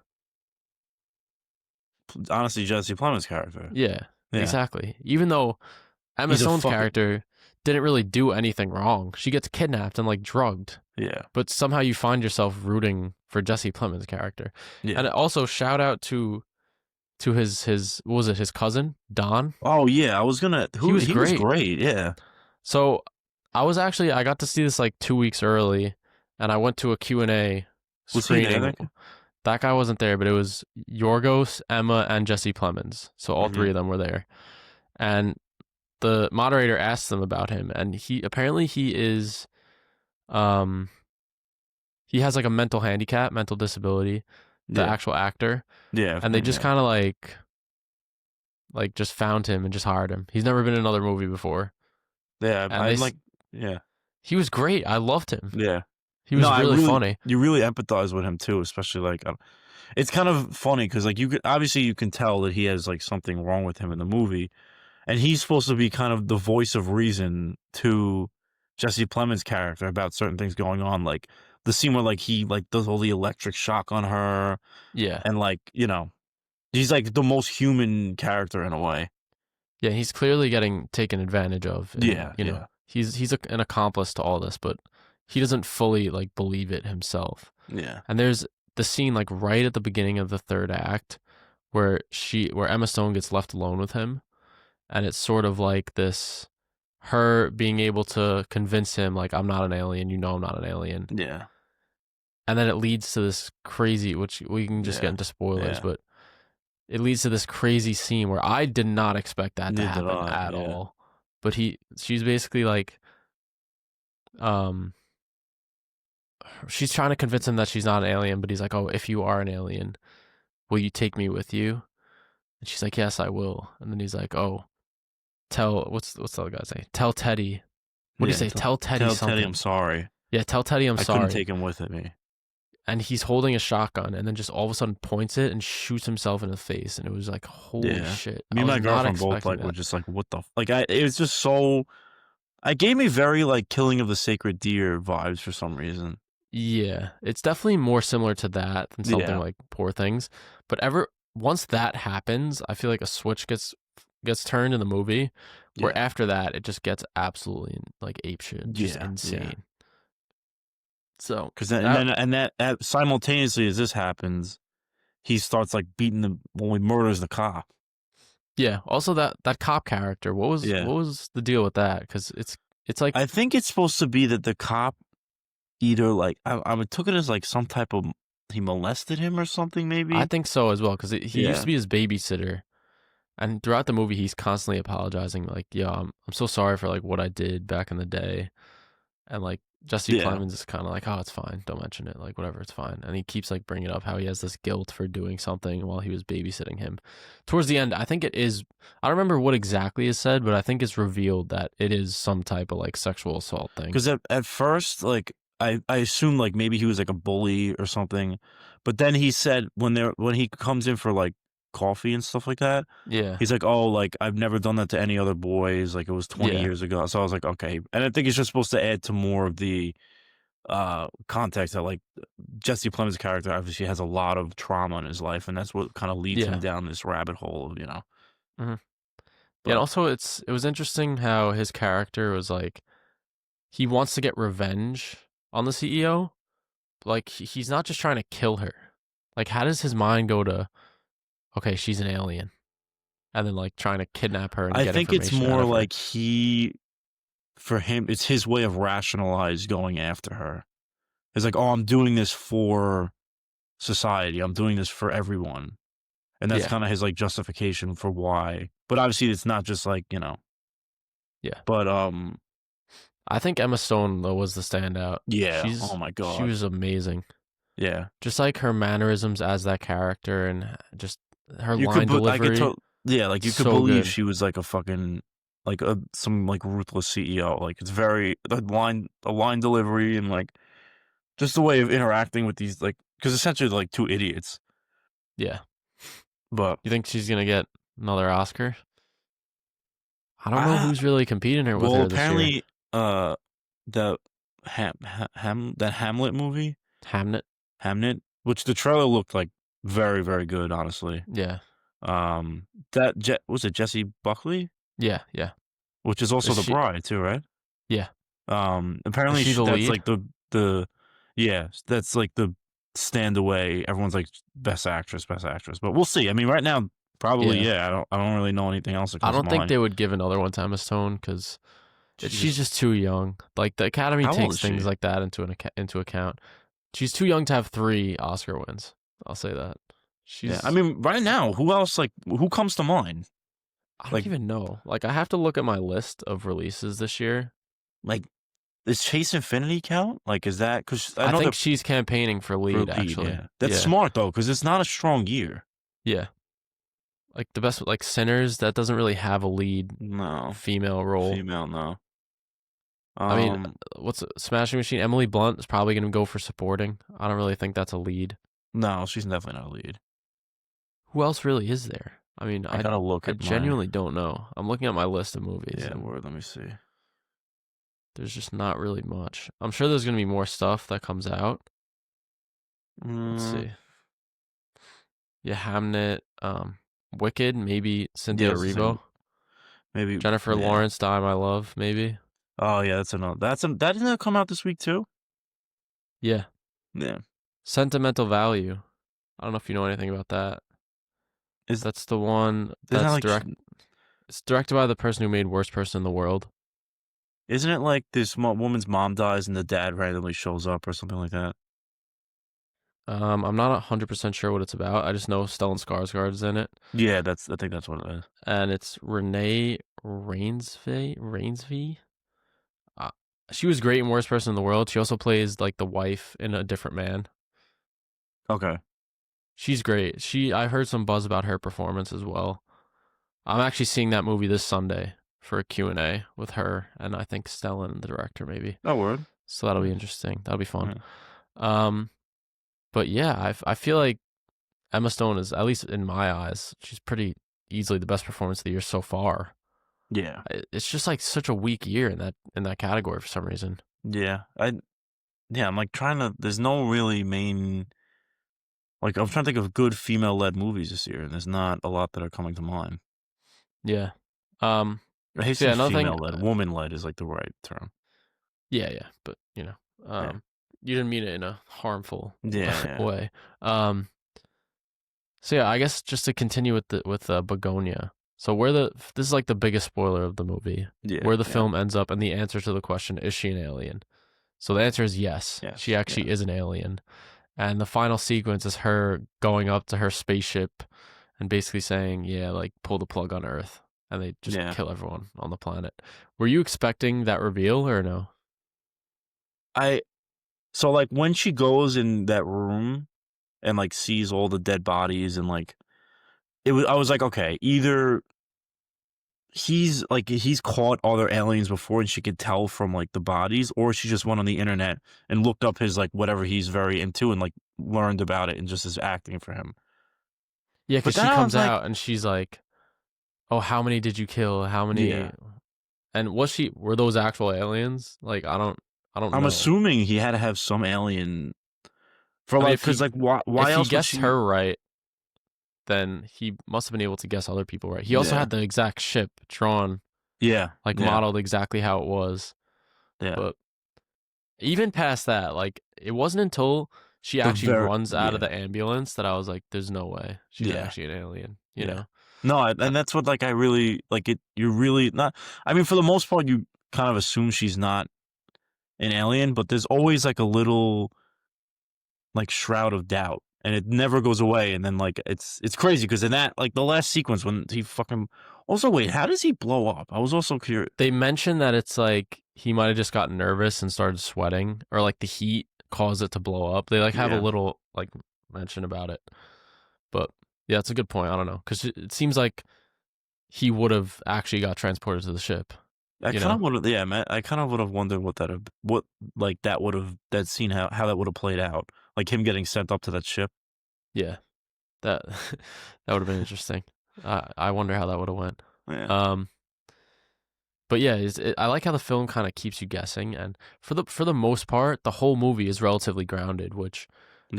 Speaker 1: Honestly, Jesse Plemons' character.
Speaker 2: Yeah,
Speaker 1: Yeah,
Speaker 2: exactly. Even though Emma
Speaker 1: he's a
Speaker 2: Stone's
Speaker 1: fucking
Speaker 2: character didn't really do anything wrong, she gets kidnapped and like drugged.
Speaker 1: yeah,
Speaker 2: But somehow you find yourself rooting for Jesse Plemons' character.
Speaker 1: yeah.
Speaker 2: And also shout out to his what was it, his cousin, Don?
Speaker 1: Oh yeah, I was gonna.
Speaker 2: He was
Speaker 1: He was
Speaker 2: great.
Speaker 1: great. Yeah.
Speaker 2: So I got to see this like 2 weeks early and I went to a Q&A
Speaker 1: Was he there?
Speaker 2: screening. That guy wasn't there, but it was Yorgos, Emma, and Jesse Plemons. So all
Speaker 1: Mm-hmm.
Speaker 2: three of them were there. And the moderator asked them about him, and he is um he has like a mental handicap, mental disability, the
Speaker 1: Yeah.
Speaker 2: actual actor,
Speaker 1: Yeah.
Speaker 2: and they just
Speaker 1: Yeah.
Speaker 2: kind of like just found him and just hired him. He's never been in another movie before,
Speaker 1: Yeah.
Speaker 2: and
Speaker 1: I like. Yeah.
Speaker 2: he was great. I loved him.
Speaker 1: Yeah.
Speaker 2: He
Speaker 1: No,
Speaker 2: was really funny.
Speaker 1: you really empathize with him too, especially like, it's kind of funny because like you can tell that he has like something wrong with him in the movie, and he's supposed to be kind of the voice of reason to Jesse Plemons' character about certain things going on, like the scene where like he like does all the electric shock on her,
Speaker 2: Yeah,
Speaker 1: and like he's like the most human character in a way.
Speaker 2: yeah. He's clearly getting taken advantage of, and
Speaker 1: Yeah, yeah,
Speaker 2: an accomplice to all this, but he doesn't fully like believe it himself.
Speaker 1: yeah,
Speaker 2: And there's the scene like right at the beginning of the third act where Emma Stone gets left alone with him, and it's sort of like this her being able to convince him like I'm not an alien, I'm not an alien.
Speaker 1: yeah,
Speaker 2: And then it leads to this crazy, which we can just get
Speaker 1: yeah,
Speaker 2: into spoilers,
Speaker 1: yeah.
Speaker 2: but it leads to this crazy scene where I did not expect that to
Speaker 1: Neither did
Speaker 2: happen
Speaker 1: I.
Speaker 2: at
Speaker 1: Yeah,
Speaker 2: all. But she's basically like um she's trying to convince him that she's not an alien, but he's like, "Oh, if you are an alien, will you take me with you?" And she's like, "Yes, I will." And then he's like, "Oh, what's the other guy say? Tell Teddy. What do you
Speaker 1: yeah.
Speaker 2: say? Tell Teddy
Speaker 1: Tell Teddy I'm
Speaker 2: something."
Speaker 1: sorry.
Speaker 2: Yeah, tell Teddy I'm
Speaker 1: I couldn't
Speaker 2: sorry.
Speaker 1: take him with me.
Speaker 2: And he's holding a shotgun and then just all of a sudden points it and shoots himself in the face. And it was like, holy
Speaker 1: Yeah,
Speaker 2: shit.
Speaker 1: me
Speaker 2: I
Speaker 1: and
Speaker 2: was
Speaker 1: my
Speaker 2: not
Speaker 1: girlfriend both
Speaker 2: expecting
Speaker 1: like were
Speaker 2: that.
Speaker 1: just like, what the like. It was just so. It gave me very like Killing of the Sacred Deer vibes for some reason.
Speaker 2: Yeah, it's definitely more similar to that than something
Speaker 1: Yeah,
Speaker 2: like Poor Things. But once that happens, I feel like a switch gets turned in the movie where
Speaker 1: yeah,
Speaker 2: after that it just gets absolutely like apeshit, just
Speaker 1: yeah, yeah.
Speaker 2: insane. So
Speaker 1: Because then
Speaker 2: that
Speaker 1: simultaneously as this happens, he starts like beating the when he murders the cop.
Speaker 2: yeah. Also that cop character.
Speaker 1: Yeah,
Speaker 2: What was the deal with that? Because it's like
Speaker 1: I think it's supposed to be that the cop either like I took it as like some type of he molested him or something
Speaker 2: I
Speaker 1: maybe.
Speaker 2: think so as well. Because he used to
Speaker 1: Yeah,
Speaker 2: be his babysitter, and throughout the movie he's constantly apologizing. Like, yeah, I'm so sorry for like what I did back in the day. And like Jesse
Speaker 1: yeah,
Speaker 2: Plemons is kind of like, oh, it's fine, don't mention it, like whatever, it's fine. And he keeps like bringing up how he has this guilt for doing something while he was babysitting him. Towards the end, I think it is. I don't remember what exactly is said, but I think it's revealed that it is some type of like sexual assault thing.
Speaker 1: because at first like I assumed like maybe he was like a bully or something, but then he said when he comes in for like coffee and stuff like that.
Speaker 2: Yeah,
Speaker 1: He's like, "Oh, like, I've never done that to any other boys, like, it was 20
Speaker 2: yeah,
Speaker 1: years ago." So I was like, "Okay." And I think it's just supposed to add to more of the, context that, like, Jesse Plemons' character obviously has a lot of trauma in his life, and that's what kinda leads him
Speaker 2: yeah.
Speaker 1: down this rabbit hole of,
Speaker 2: hmm Yeah, and
Speaker 1: but
Speaker 2: also it was interesting how his character was like he wants to get revenge on the CEO. Like he's not just trying to kill her. Like, how does his mind go to okay, she's an alien, and then like trying to kidnap her and
Speaker 1: I
Speaker 2: get
Speaker 1: think it's
Speaker 2: information out
Speaker 1: more
Speaker 2: of her?
Speaker 1: like for him, it's his way of rationalize going after her. It's like, "Oh, I'm doing this for society. I'm doing this for everyone." And that's
Speaker 2: Yeah,
Speaker 1: kinda his, like, justification for why. But obviously, it's not just like,
Speaker 2: yeah.
Speaker 1: but,
Speaker 2: I think Emma Stone though was the standout.
Speaker 1: yeah. Oh my
Speaker 2: She
Speaker 1: god.
Speaker 2: was amazing.
Speaker 1: Yeah.
Speaker 2: Just like her mannerisms as that character and just her
Speaker 1: You could
Speaker 2: line
Speaker 1: but I could
Speaker 2: delivery,
Speaker 1: tell yeah, like, you could
Speaker 2: so
Speaker 1: believe
Speaker 2: good.
Speaker 1: she was, like, a fucking like, some, like, ruthless CEO. Like, it's very the line delivery and, like, just the way of interacting with these, like, because essentially they're, like, 2 idiots.
Speaker 2: Yeah.
Speaker 1: But,
Speaker 2: You think she's gonna get another Oscar? I don't know
Speaker 1: I
Speaker 2: who's really competing her with
Speaker 1: well,
Speaker 2: her this year.
Speaker 1: apparently, the that Hamlet movie,
Speaker 2: Hamnet.
Speaker 1: Hamnet, which the trailer looked, like, very, very good, honestly.
Speaker 2: Yeah.
Speaker 1: That was it Jesse Buckley?
Speaker 2: Yeah. Yeah.
Speaker 1: Which is
Speaker 2: Is
Speaker 1: also the
Speaker 2: she?
Speaker 1: bride too, right?
Speaker 2: Yeah. Is
Speaker 1: Apparently
Speaker 2: she the
Speaker 1: that's
Speaker 2: lead?
Speaker 1: like the yeah, that's like the stand away. Everyone's like best actress, best actress. But we'll see. I mean, right now, probably
Speaker 2: Yeah.
Speaker 1: yeah. I don't really know anything else that
Speaker 2: I
Speaker 1: comes to
Speaker 2: don't think
Speaker 1: mind.
Speaker 2: they would give another one to Emma Stone because she's
Speaker 1: Jesus,
Speaker 2: just too young. Like the Academy
Speaker 1: how old
Speaker 2: takes
Speaker 1: is
Speaker 2: things
Speaker 1: she?
Speaker 2: like that into account. She's too young to have 3 Oscar wins. I'll say that.
Speaker 1: Yeah, I
Speaker 2: She's
Speaker 1: mean, right now, who else like who comes to mind?
Speaker 2: I don't
Speaker 1: Like
Speaker 2: even know. Like I have to look at my list of releases this year.
Speaker 1: like does Chase Infinity count? Like is that because I
Speaker 2: I
Speaker 1: know
Speaker 2: think
Speaker 1: they're
Speaker 2: she's campaigning for
Speaker 1: for
Speaker 2: lead
Speaker 1: lead?
Speaker 2: actually.
Speaker 1: Yeah, that's
Speaker 2: Yeah.
Speaker 1: smart though because it's not a strong year.
Speaker 2: Yeah. Like the best like Sinners that doesn't really have a lead
Speaker 1: No,
Speaker 2: female role.
Speaker 1: female, no.
Speaker 2: I mean,
Speaker 1: Um,
Speaker 2: what's Smashing Machine? Emily Blunt is probably going to go for supporting. I don't really think that's a lead.
Speaker 1: no, she's definitely not a lead.
Speaker 2: Who else really is there? I mean,
Speaker 1: I gotta look
Speaker 2: I
Speaker 1: at my
Speaker 2: genuinely don't know. I'm looking at my list of movies
Speaker 1: yeah
Speaker 2: and
Speaker 1: word. Let me see.
Speaker 2: there's just not really much. I'm sure there's going to be more stuff that comes out. Let's
Speaker 1: Mm,
Speaker 2: see. Yeah, Hamnet, Wicked, maybe
Speaker 1: yeah,
Speaker 2: Cynthia
Speaker 1: that's the same.
Speaker 2: Erivo,
Speaker 1: Maybe
Speaker 2: Jennifer
Speaker 1: yeah.
Speaker 2: Lawrence, Die My Love, maybe.
Speaker 1: Oh yeah, that's another. That didn't that come out this week too.
Speaker 2: Yeah,
Speaker 1: Yeah.
Speaker 2: Sentimental Value. I don't know if you know anything about that.
Speaker 1: Is
Speaker 2: That's the one
Speaker 1: isn't that
Speaker 2: that's
Speaker 1: like
Speaker 2: It's directed by the person who made Worst Person in the World.
Speaker 1: isn't it like this woman's mom dies and the dad randomly shows up or something like that?
Speaker 2: I'm not 100% sure what it's about. I just know Stellan Skarsgård's in it,
Speaker 1: Yeah, that's I think that's what it is.
Speaker 2: and it's Renee Rainsby. Uh, she was great in Worst Person in the World. She also plays like the wife in A Different Man.
Speaker 1: Okay.
Speaker 2: She's great. I heard some buzz about her performance as well. I'm actually seeing that movie this Sunday for a Q&A with her and I think Stellan, the director, maybe.
Speaker 1: No word.
Speaker 2: So that'll be
Speaker 1: Nice.
Speaker 2: interesting. That'll be fun.
Speaker 1: Yeah.
Speaker 2: Um, but yeah, I feel like Emma Stone is, at least in my eyes, she's pretty easily the best performance of the year so far.
Speaker 1: Yeah.
Speaker 2: It's just like such a weak year in that category for some reason.
Speaker 1: Yeah. I'm like trying to. There's no really main. Like I'm trying to think of good female led movies this year, and there's not a lot that are coming to mind.
Speaker 2: Yeah. Um.
Speaker 1: I hate
Speaker 2: So yeah,
Speaker 1: saying
Speaker 2: another thing.
Speaker 1: female led. Woman led is like the right term.
Speaker 2: Yeah, yeah, but
Speaker 1: Yeah.
Speaker 2: You didn't mean it in a harmful
Speaker 1: Yeah,
Speaker 2: way. Um, so yeah, I guess just to continue with Bugonia. So this is like the biggest spoiler of the movie,
Speaker 1: yeah,
Speaker 2: where the
Speaker 1: yeah,
Speaker 2: film ends up, and the answer to the question, is she an alien? So the answer is yes. She
Speaker 1: yes,
Speaker 2: actually
Speaker 1: yes,
Speaker 2: is an alien. And the final sequence is her going up to her spaceship and basically saying, yeah, like pull the plug on Earth, and they just
Speaker 1: yeah.
Speaker 2: kill everyone on the planet. Were you expecting that reveal or no?
Speaker 1: I so like when she goes in that room and like sees all the dead bodies and like I was like, okay, either he's caught other aliens before and she could tell from like the bodies, or she just went on the internet and looked up his like whatever he's very into and like learned about it and just is acting for him.
Speaker 2: Yeah,
Speaker 1: But
Speaker 2: because
Speaker 1: then
Speaker 2: she
Speaker 1: I
Speaker 2: comes
Speaker 1: was like,
Speaker 2: out and she's like, "Oh, how many did you kill? How
Speaker 1: yeah,
Speaker 2: many?" And were those actual aliens? Like, I don't
Speaker 1: I'm
Speaker 2: know.
Speaker 1: assuming he had to have some alien for
Speaker 2: I mean,
Speaker 1: like, because like why
Speaker 2: if he
Speaker 1: else would
Speaker 2: guessed
Speaker 1: she?
Speaker 2: her right, then he must have been able to guess other people right. He also
Speaker 1: Yeah,
Speaker 2: had the exact ship drawn,
Speaker 1: yeah,
Speaker 2: like
Speaker 1: yeah,
Speaker 2: modeled exactly how it was.
Speaker 1: yeah.
Speaker 2: But even past that, like it wasn't until she
Speaker 1: The
Speaker 2: actually
Speaker 1: very
Speaker 2: runs out of
Speaker 1: yeah,
Speaker 2: the ambulance that I was like, "There's no way she's
Speaker 1: yeah,
Speaker 2: actually an alien," you
Speaker 1: yeah.
Speaker 2: know?
Speaker 1: No,
Speaker 2: Uh,
Speaker 1: and that's what like I really like it. You're really not. I mean, for the most part, you kind of assume she's not an alien, but there's always like a little like shroud of doubt, and it never goes away. And then like it's crazy because in that like the last sequence when he fucking also wait, how does he blow up? I was also curious.
Speaker 2: They mentioned that it's like he might have just gotten nervous and started sweating, or like the heat caused it to blow up. They like have a
Speaker 1: Yeah,
Speaker 2: little like mention about it, but yeah, it's a good point. I don't know because it seems like he would have actually got transported to the ship.
Speaker 1: I
Speaker 2: You
Speaker 1: kind
Speaker 2: know?
Speaker 1: of would have. Yeah, man, I kind of would have wondered what like that would have that scene how that would have played out, like him getting sent up to that ship.
Speaker 2: Yeah, that that would have been interesting. I wonder how that would have went.
Speaker 1: Yeah,
Speaker 2: Um, but yeah, I like how the film kind of keeps you guessing, and for the most part, the whole movie is relatively grounded, which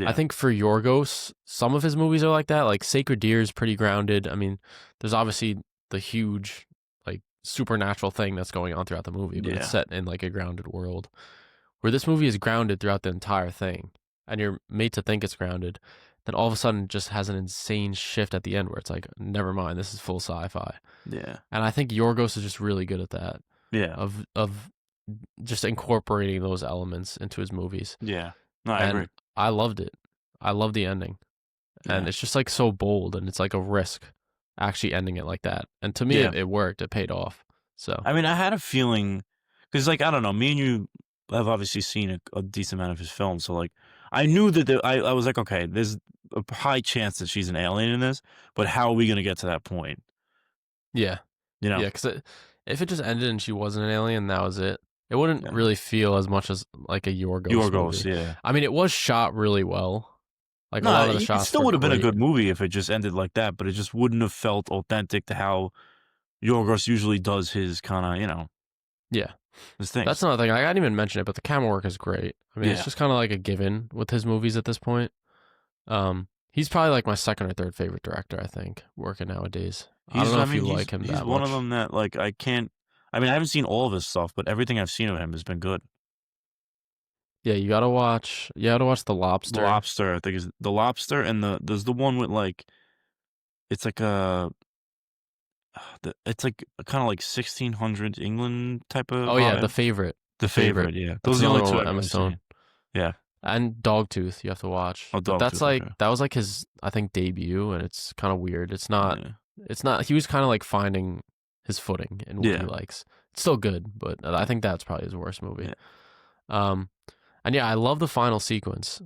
Speaker 2: I
Speaker 1: yeah,
Speaker 2: think for Yorgos, some of his movies are like that. Like Sacred Deer is pretty grounded. I mean, there's obviously the huge like supernatural thing that's going on throughout the movie, but it's
Speaker 1: yeah,
Speaker 2: set in like a grounded world. Where this movie is grounded throughout the entire thing, and you're made to think it's grounded, then all of a sudden it just has an insane shift at the end where it's like, never mind, this is full sci-fi.
Speaker 1: yeah,
Speaker 2: And I think Yorgos is just really good at that,
Speaker 1: yeah,
Speaker 2: of just incorporating those elements into his movies.
Speaker 1: yeah. No, I agree.
Speaker 2: And I loved it. I love the ending. And
Speaker 1: Yeah,
Speaker 2: it's just like so bold, and it's like a risk actually ending it like that. And to me
Speaker 1: yeah.
Speaker 2: it worked. It paid off. So
Speaker 1: I mean, I had a feeling because, like, I don't know, me and you have obviously seen a decent amount of his films, so like, I knew that I was like, okay, there's a high chance that she's an alien in this, but how are we gonna get to that point?
Speaker 2: yeah.
Speaker 1: You know?
Speaker 2: Yeah, because if it just ended and she wasn't an alien, that was it. It wouldn't
Speaker 1: Yeah.
Speaker 2: really feel as much as like a Yorgos
Speaker 1: Yorgos,
Speaker 2: movie.
Speaker 1: yeah.
Speaker 2: I mean, it was shot really well. Like a
Speaker 1: No,
Speaker 2: lot of the
Speaker 1: it
Speaker 2: shots
Speaker 1: still
Speaker 2: were
Speaker 1: would have been a
Speaker 2: great.
Speaker 1: good movie if it just ended like that, but it just wouldn't have felt authentic to how Yorgos usually does his kind of,
Speaker 2: Yeah,
Speaker 1: his
Speaker 2: that's
Speaker 1: things.
Speaker 2: another thing. I didn't even mention it, but the camera work is great. I mean, it's
Speaker 1: Yeah.
Speaker 2: just kind of like a given with his movies at this point. He's probably like my second or third favorite director, I think, working nowadays. I don't know
Speaker 1: I
Speaker 2: if
Speaker 1: mean,
Speaker 2: you like him
Speaker 1: he's
Speaker 2: that
Speaker 1: one of
Speaker 2: much.
Speaker 1: them that like I can't. I mean, I haven't seen all of his stuff, but everything I've seen of him has been good.
Speaker 2: Yeah, you gotta watch. You gotta watch The
Speaker 1: The
Speaker 2: Lobster.
Speaker 1: Lobster, I think is the Lobster, and there's the one with like it's like a it's like kind of like 1600 England type of
Speaker 2: Oh yeah,
Speaker 1: vibe.
Speaker 2: The
Speaker 1: The
Speaker 2: Favorite.
Speaker 1: Favorite, yeah.
Speaker 2: That's
Speaker 1: Those are the
Speaker 2: another
Speaker 1: only
Speaker 2: one
Speaker 1: two
Speaker 2: with
Speaker 1: I've
Speaker 2: Emma
Speaker 1: really
Speaker 2: Stone.
Speaker 1: seen. Yeah.
Speaker 2: And Dogtooth you have to watch.
Speaker 1: Oh,
Speaker 2: But that's
Speaker 1: Dogtooth,
Speaker 2: like
Speaker 1: okay.
Speaker 2: that was like his I think debut, and it's kind of weird.
Speaker 1: Yeah.
Speaker 2: It's not he was kind of like finding his footing in what he
Speaker 1: Yeah.
Speaker 2: likes. It's still good, but I think that's probably his worst movie.
Speaker 1: Yeah.
Speaker 2: Um and yeah, I love the final sequence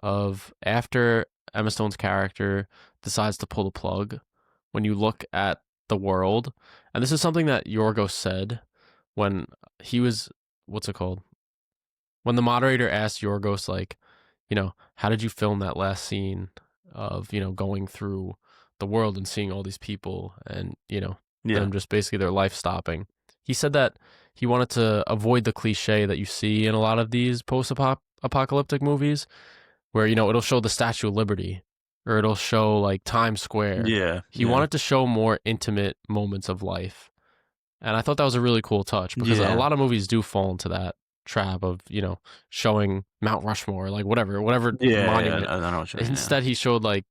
Speaker 2: of after Emma Stone's character decides to pull the plug when you look at the world. And this is something that Yorgos said when he was what's it called? When the moderator asked Yorgos, like, how did you film that last scene of, going through the world and seeing all these people and,
Speaker 1: Yeah.
Speaker 2: them just basically their life stopping? He said that he wanted to avoid the cliche that you see in a lot of these post-apocalyptic movies where, it'll show the Statue of Liberty or it'll show like Times Square.
Speaker 1: Yeah.
Speaker 2: He
Speaker 1: Yeah.
Speaker 2: wanted to show more intimate moments of life. And I thought that was a really cool touch because a
Speaker 1: Yeah.
Speaker 2: lot of movies do fall into that trap of, showing Mount Rushmore, like whatever
Speaker 1: Yeah,
Speaker 2: monument.
Speaker 1: I know what you mean. Yeah.
Speaker 2: Instead, he showed like,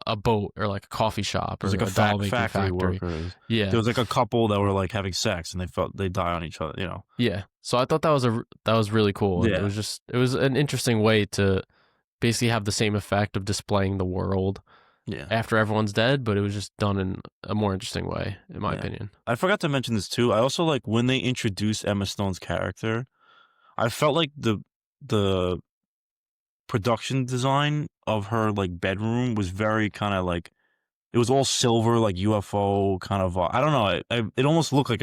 Speaker 2: a boat or like a coffee shop
Speaker 1: There's
Speaker 2: or
Speaker 1: like a
Speaker 2: a doll making
Speaker 1: factory
Speaker 2: factory.
Speaker 1: workers.
Speaker 2: Yeah.
Speaker 1: There was like a couple that were like having sex and they die on each other.
Speaker 2: Yeah. So I thought that was really cool, and
Speaker 1: Yeah,
Speaker 2: it was an interesting way to basically have the same effect of displaying the world
Speaker 1: yeah,
Speaker 2: after everyone's dead, but it was just done in a more interesting way, in my
Speaker 1: yeah.
Speaker 2: opinion.
Speaker 1: I forgot to mention this too. I also like when they introduced Emma Stone's character. I felt like the production design of her like bedroom was very kind of like it was all silver, like UFO kind of. I don't know. It almost looked like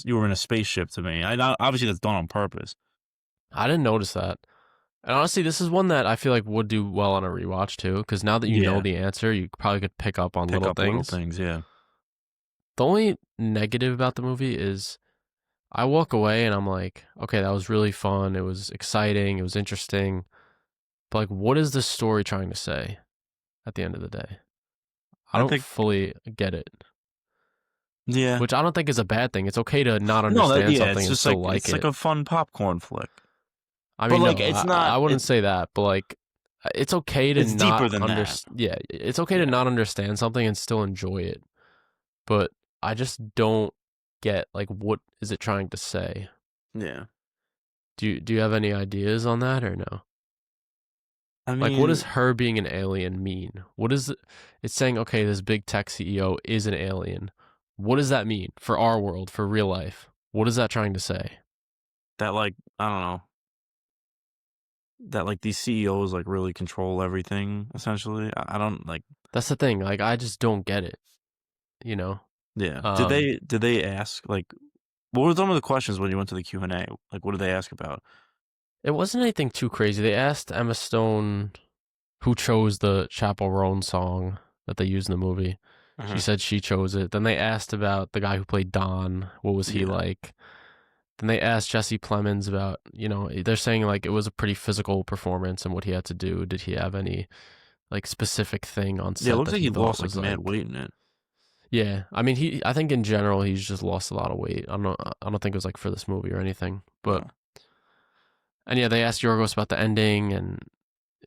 Speaker 1: you were in a spaceship to me. Obviously that's done on purpose.
Speaker 2: I didn't notice that. And honestly, this is one that I feel like would do well on a rewatch too, because now that you know
Speaker 1: Yeah,
Speaker 2: the answer, you probably could pick up on
Speaker 1: pick
Speaker 2: little
Speaker 1: up little
Speaker 2: things.
Speaker 1: things. Yeah,
Speaker 2: The only negative about the movie is I walk away and I'm like, okay, that was really fun. It was exciting. It was interesting. But like, what is the story trying to say at the end of the day? I
Speaker 1: I
Speaker 2: don't
Speaker 1: think.
Speaker 2: fully get it,
Speaker 1: Yeah,
Speaker 2: which I don't think is a bad thing. It's okay to not
Speaker 1: no,
Speaker 2: understand
Speaker 1: yeah,
Speaker 2: something
Speaker 1: it's
Speaker 2: and
Speaker 1: just
Speaker 2: still
Speaker 1: like
Speaker 2: like
Speaker 1: it's like
Speaker 2: it.
Speaker 1: a fun popcorn flick.
Speaker 2: I
Speaker 1: But
Speaker 2: mean,
Speaker 1: like
Speaker 2: no,
Speaker 1: it's
Speaker 2: I
Speaker 1: not.
Speaker 2: wouldn't say that, but like, it's okay to
Speaker 1: It's
Speaker 2: not
Speaker 1: deeper than that.
Speaker 2: understand. Yeah, it's okay to
Speaker 1: Yeah,
Speaker 2: not understand something and still enjoy it. But I just don't get like what is it trying to say?
Speaker 1: yeah.
Speaker 2: Do you have any ideas on that or no?
Speaker 1: I
Speaker 2: Like, what does
Speaker 1: mean,
Speaker 2: her being an alien mean? What is it? It's saying, okay, this big tech CEO is an alien. What does that mean for our world, for real life? What is that trying to say?
Speaker 1: that like I don't know that like these CEOs like really control everything essentially. I don't like.
Speaker 2: That's the thing. Like, I just don't get it. You know.
Speaker 1: Yeah.
Speaker 2: Um,
Speaker 1: Did they ask like what were some of the questions when you went to the Q&A? Like what did they ask about?
Speaker 2: it wasn't anything too crazy. They asked Emma Stone who chose the Chappell Roan song that they used in the movie. She
Speaker 1: Mhm.
Speaker 2: said she chose it. Then they asked about the guy who played Don. What was he
Speaker 1: Yeah.
Speaker 2: like? Then they asked Jesse Plemons about, they're saying like it was a pretty physical performance and what he had to do. Did he have any like specific thing on
Speaker 1: Yeah, it
Speaker 2: set
Speaker 1: looks
Speaker 2: that
Speaker 1: like
Speaker 2: he
Speaker 1: he
Speaker 2: thought
Speaker 1: lost like
Speaker 2: was
Speaker 1: mad
Speaker 2: like,
Speaker 1: weight in it.
Speaker 2: yeah. I mean, I think in general he's just lost a lot of weight. I don't think it was like for this movie or anything. But
Speaker 1: Oh,
Speaker 2: and yeah, they asked Yorgos about the ending and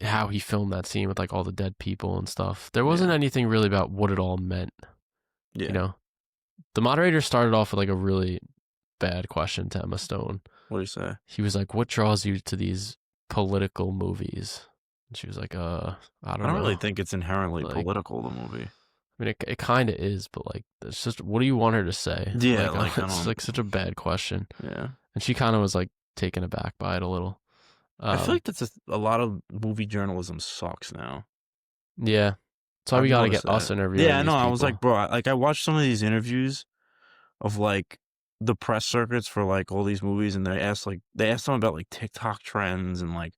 Speaker 2: how he filmed that scene with like all the dead people and stuff. There wasn't
Speaker 1: yeah.
Speaker 2: anything really about what it all meant, you
Speaker 1: Yeah.
Speaker 2: know. The moderator started off with like a really bad question to Emma Stone.
Speaker 1: What do you say?
Speaker 2: He was like, "What draws you to these political movies?" And she was like, I
Speaker 1: I
Speaker 2: don't
Speaker 1: don't really
Speaker 2: know."
Speaker 1: think it's inherently
Speaker 2: Like,
Speaker 1: political the movie.
Speaker 2: I mean, it kind of is, but like, it's just, what do you want her to say?
Speaker 1: Yeah,
Speaker 2: Like,
Speaker 1: like I
Speaker 2: it's
Speaker 1: don't
Speaker 2: like such a bad question,
Speaker 1: yeah.
Speaker 2: and she kind of was like taken aback by it a little.
Speaker 1: I feel
Speaker 2: Um,
Speaker 1: like that's a lot of movie journalism sucks now.
Speaker 2: yeah, that's why
Speaker 1: I've
Speaker 2: we got to get
Speaker 1: noticed
Speaker 2: us
Speaker 1: that.
Speaker 2: interviewing
Speaker 1: Yeah, I know.
Speaker 2: these
Speaker 1: I was like,
Speaker 2: people.
Speaker 1: bro, I watched some of these interviews of like the press circuits for like all these movies, and they asked them about like TikTok trends and like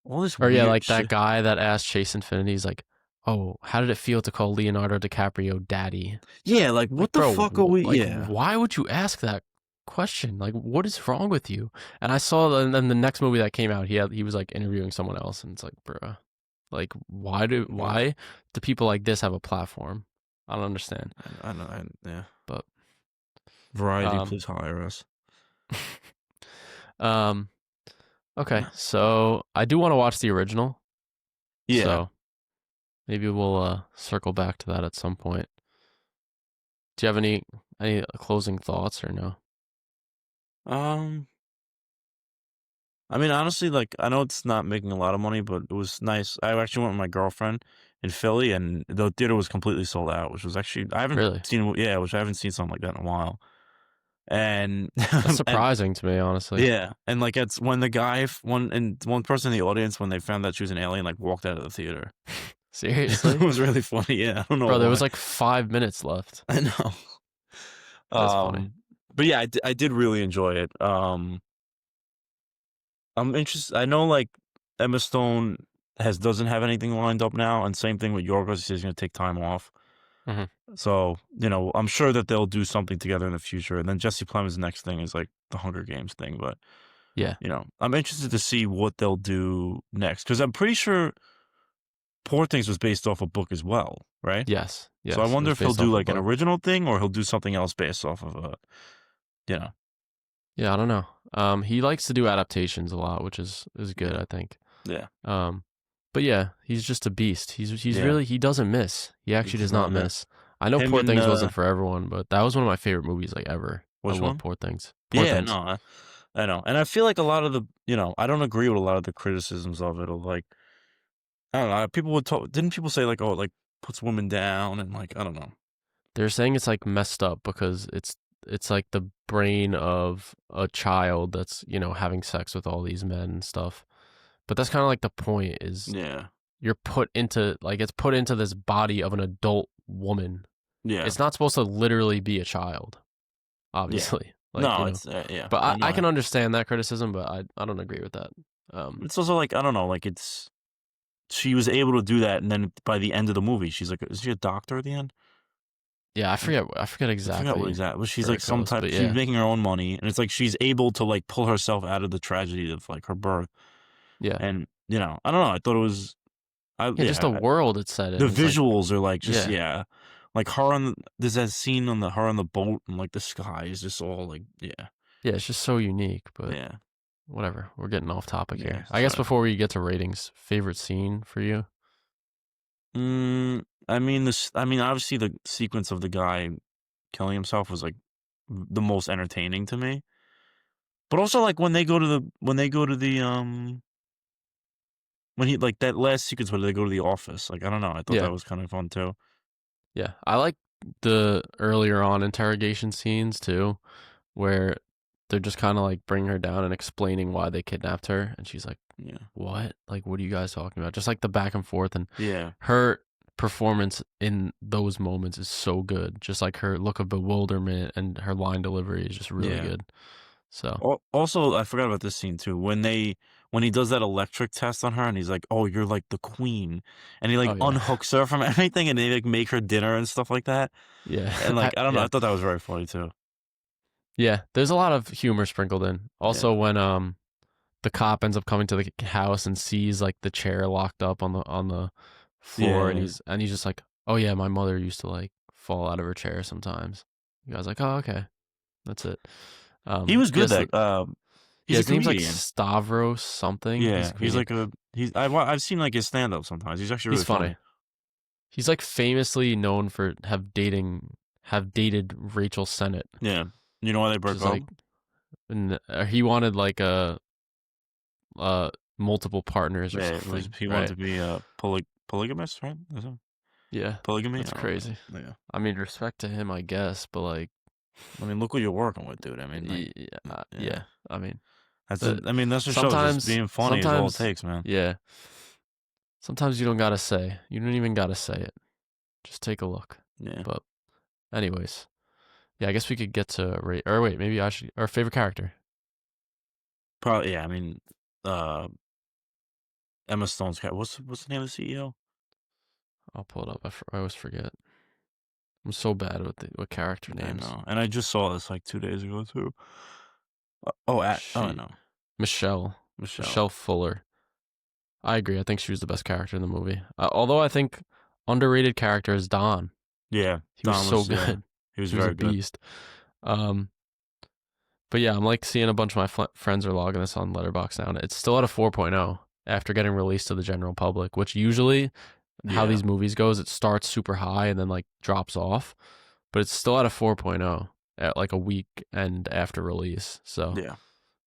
Speaker 1: all this
Speaker 2: Or yeah,
Speaker 1: weird
Speaker 2: like that
Speaker 1: shit.
Speaker 2: guy that asked Chase Infinity, he's like, "Oh, how did it feel to call Leonardo DiCaprio daddy?"
Speaker 1: Yeah, like
Speaker 2: Like,
Speaker 1: what the
Speaker 2: bro,
Speaker 1: fuck are we?
Speaker 2: like,
Speaker 1: Yeah,
Speaker 2: why would you ask that question? Like, what is wrong with you? And I saw, and then the next movie that came out, he was like interviewing someone else, and it's like, bruh, like,
Speaker 1: what?
Speaker 2: why do people like this have a platform? I don't understand.
Speaker 1: I know. Yeah,
Speaker 2: But
Speaker 1: Variety,
Speaker 2: um,
Speaker 1: please hire us.
Speaker 2: um, okay, so I do want to watch the original,
Speaker 1: Yeah.
Speaker 2: so maybe we'll circle back to that at some point. Do you have any closing thoughts or no?
Speaker 1: Um. I mean, honestly, like I know it's not making a lot of money, but it was nice. I actually went with my girlfriend in Philly, and the theater was completely sold out, which was actually I haven't
Speaker 2: Really?
Speaker 1: seen. Yeah, which I haven't seen something like that in a while. And
Speaker 2: That's
Speaker 1: and
Speaker 2: surprising to me, honestly.
Speaker 1: yeah, and like it's when the guy one person in the audience when they found that she was an alien like walked out of the theater. It
Speaker 2: Seriously?
Speaker 1: was really funny. Yeah, I don't know
Speaker 2: Bro, there was
Speaker 1: why.
Speaker 2: like 5 minutes left.
Speaker 1: I know.
Speaker 2: That's funny.
Speaker 1: But yeah, I did really enjoy it. I'm interested. I know like Emma Stone doesn't have anything lined up now, and same thing with Yorgos. He says he's gonna take time off.
Speaker 2: Hmm.
Speaker 1: So I'm sure that they'll do something together in the future. And then Jesse Plemons' next thing is like the Hunger Games thing. But
Speaker 2: Yeah.
Speaker 1: I'm interested to see what they'll do next because I'm pretty sure Poor Things was based off a book as well, right?
Speaker 2: Yes.
Speaker 1: So I
Speaker 2: Yes. It
Speaker 1: wonder
Speaker 2: was
Speaker 1: if he'll
Speaker 2: based
Speaker 1: do
Speaker 2: off a
Speaker 1: like an
Speaker 2: book.
Speaker 1: original thing or he'll do something else based off of a, you know.
Speaker 2: Yeah, I don't know. He likes to do adaptations a lot, which is good,
Speaker 1: Yeah,
Speaker 2: I think.
Speaker 1: yeah,
Speaker 2: Um, but yeah, he's just a beast. He's
Speaker 1: yeah.
Speaker 2: really he doesn't miss. He
Speaker 1: He
Speaker 2: actually
Speaker 1: does
Speaker 2: does not
Speaker 1: not miss.
Speaker 2: miss. I know
Speaker 1: Him
Speaker 2: Poor
Speaker 1: and
Speaker 2: Things wasn't for everyone, but that was one of my favorite movies like ever. I
Speaker 1: which
Speaker 2: love
Speaker 1: one?
Speaker 2: Poor Things. Poor
Speaker 1: Yeah,
Speaker 2: Things.
Speaker 1: no, I know, and I feel like a lot of the I don't agree with a lot of the criticisms of it. Of like, I don't know, people would talk. Didn't people say like, oh, it, like puts women down and like I don't know.
Speaker 2: They're saying it's like messed up because it's like the brain of a child that's, having sex with all these men and stuff. But that's kind of like the point is
Speaker 1: Yeah,
Speaker 2: you're put into like it's put into this body of an adult woman.
Speaker 1: yeah,
Speaker 2: It's not supposed to literally be a child,
Speaker 1: yeah.
Speaker 2: obviously. Like,
Speaker 1: No, it's yeah,
Speaker 2: but
Speaker 1: I
Speaker 2: I
Speaker 1: know.
Speaker 2: can understand that criticism, but I don't agree with that.
Speaker 1: It's also like I don't know, like it's she was able to do that, and then by the end of the movie, she's like, is she a doctor at the end?
Speaker 2: Yeah,
Speaker 1: Like,
Speaker 2: I forget
Speaker 1: I forgot what
Speaker 2: exactly
Speaker 1: exactly. But she's
Speaker 2: where
Speaker 1: like
Speaker 2: it
Speaker 1: some
Speaker 2: goes,
Speaker 1: type.
Speaker 2: but
Speaker 1: She's
Speaker 2: yeah.
Speaker 1: making her own money, and it's like she's able to like pull herself out of the tragedy of like her birth.
Speaker 2: Yeah.
Speaker 1: And I don't know. I thought it was.
Speaker 2: Yeah, just the
Speaker 1: Yeah.
Speaker 2: world it's set
Speaker 1: The
Speaker 2: in. It's like,
Speaker 1: visuals are like just
Speaker 2: yeah.
Speaker 1: like her on there's that scene on her on the boat and like the sky is just all like
Speaker 2: Yeah, it's just so unique, but
Speaker 1: yeah
Speaker 2: whatever. We're getting off topic
Speaker 1: yeah
Speaker 2: here. I guess
Speaker 1: sorry.
Speaker 2: before we get to ratings, favorite scene for you?
Speaker 1: I mean this. I mean obviously the sequence of the guy killing himself was like the most entertaining to me. But also like when he like that last sequence where they go to the office, like I don't know, I thought
Speaker 2: Yeah.
Speaker 1: that was kind of fun too.
Speaker 2: Yeah. I like the earlier on interrogation scenes too, where they're just kind of like bringing her down and explaining why they kidnapped her. And she's like,
Speaker 1: Yeah,
Speaker 2: what? Like, what are you guys talking about? Just like the back and forth. And
Speaker 1: yeah,
Speaker 2: her performance in those moments is so good. Just like her look of bewilderment and her line delivery is just really
Speaker 1: yeah.
Speaker 2: good. So,
Speaker 1: Also, I forgot about this scene too. When he does that electric test on her, and he's like, "Oh, you're like the queen," and he like
Speaker 2: oh, yeah.
Speaker 1: unhooks her from everything, and they like make her dinner and stuff like that.
Speaker 2: Yeah.
Speaker 1: And like I don't know, I
Speaker 2: Yeah.
Speaker 1: thought that was very funny too.
Speaker 2: Yeah. There's a lot of humor sprinkled in.
Speaker 1: Yeah,
Speaker 2: Also, when the cop ends up coming to the house and sees like the chair locked up on the floor, and
Speaker 1: yeah.
Speaker 2: he's just like, oh yeah, my mother used to like fall out of her chair sometimes. You guys like, oh okay, that's it.
Speaker 1: He was good.
Speaker 2: Yes,
Speaker 1: That
Speaker 2: yeah,
Speaker 1: he's a
Speaker 2: his name's like
Speaker 1: comedian.
Speaker 2: Stavros something. He's a
Speaker 1: Yeah, he's
Speaker 2: comedian.
Speaker 1: like I've seen like his stand up sometimes. He's actually
Speaker 2: He's
Speaker 1: really funny.
Speaker 2: funny. He's like famously known for have dated Rachel Sennett,
Speaker 1: Yeah, you know why they
Speaker 2: which
Speaker 1: broke
Speaker 2: is
Speaker 1: up?
Speaker 2: like, and he wanted like a multiple partners or
Speaker 1: Yeah, it was
Speaker 2: something,
Speaker 1: he wanted
Speaker 2: right?
Speaker 1: to be polygamous, right? Is it
Speaker 2: Yeah,
Speaker 1: polygamy?
Speaker 2: that's
Speaker 1: I don't
Speaker 2: crazy.
Speaker 1: know. Yeah.
Speaker 2: I mean, respect to him, I guess, but like,
Speaker 1: I mean, look what you're working with, dude. I mean, like,
Speaker 2: yeah,
Speaker 1: yeah.
Speaker 2: yeah. I mean,
Speaker 1: That's
Speaker 2: the
Speaker 1: I mean, that's what shows. Just
Speaker 2: sometimes,
Speaker 1: being funny is all it
Speaker 2: sometimes,
Speaker 1: takes, man.
Speaker 2: yeah. Sometimes you don't gotta say. You don't even gotta say it. Just take a look.
Speaker 1: Yeah.
Speaker 2: But, anyways, yeah. I guess we could get to rate. Or wait, maybe I should. Our favorite character.
Speaker 1: Probably, yeah. I mean, uh, Emma Stone's cat. What's the name of the CEO?
Speaker 2: I'll pull it up. I always forget. I'm so bad with character
Speaker 1: I
Speaker 2: names.
Speaker 1: know, and I just saw this like 2 days ago too. Oh,
Speaker 2: She,
Speaker 1: no,
Speaker 2: Michelle,
Speaker 1: Michelle.
Speaker 2: Michelle Fuller. I agree. I think she was the best character in the movie. Although I think underrated character is Don.
Speaker 1: Yeah,
Speaker 2: He was
Speaker 1: Don
Speaker 2: so
Speaker 1: was yeah,
Speaker 2: good.
Speaker 1: he was
Speaker 2: He was a
Speaker 1: very good.
Speaker 2: beast. Um, but yeah, I'm like seeing a bunch of my friends are logging this on Letterboxd now, and it's still at a 4.0 after getting released to the general public. Which usually, how
Speaker 1: Yeah,
Speaker 2: these movies goes, it starts super high and then like drops off, but it's still at a 4.0 at like a week and after release. So
Speaker 1: yeah,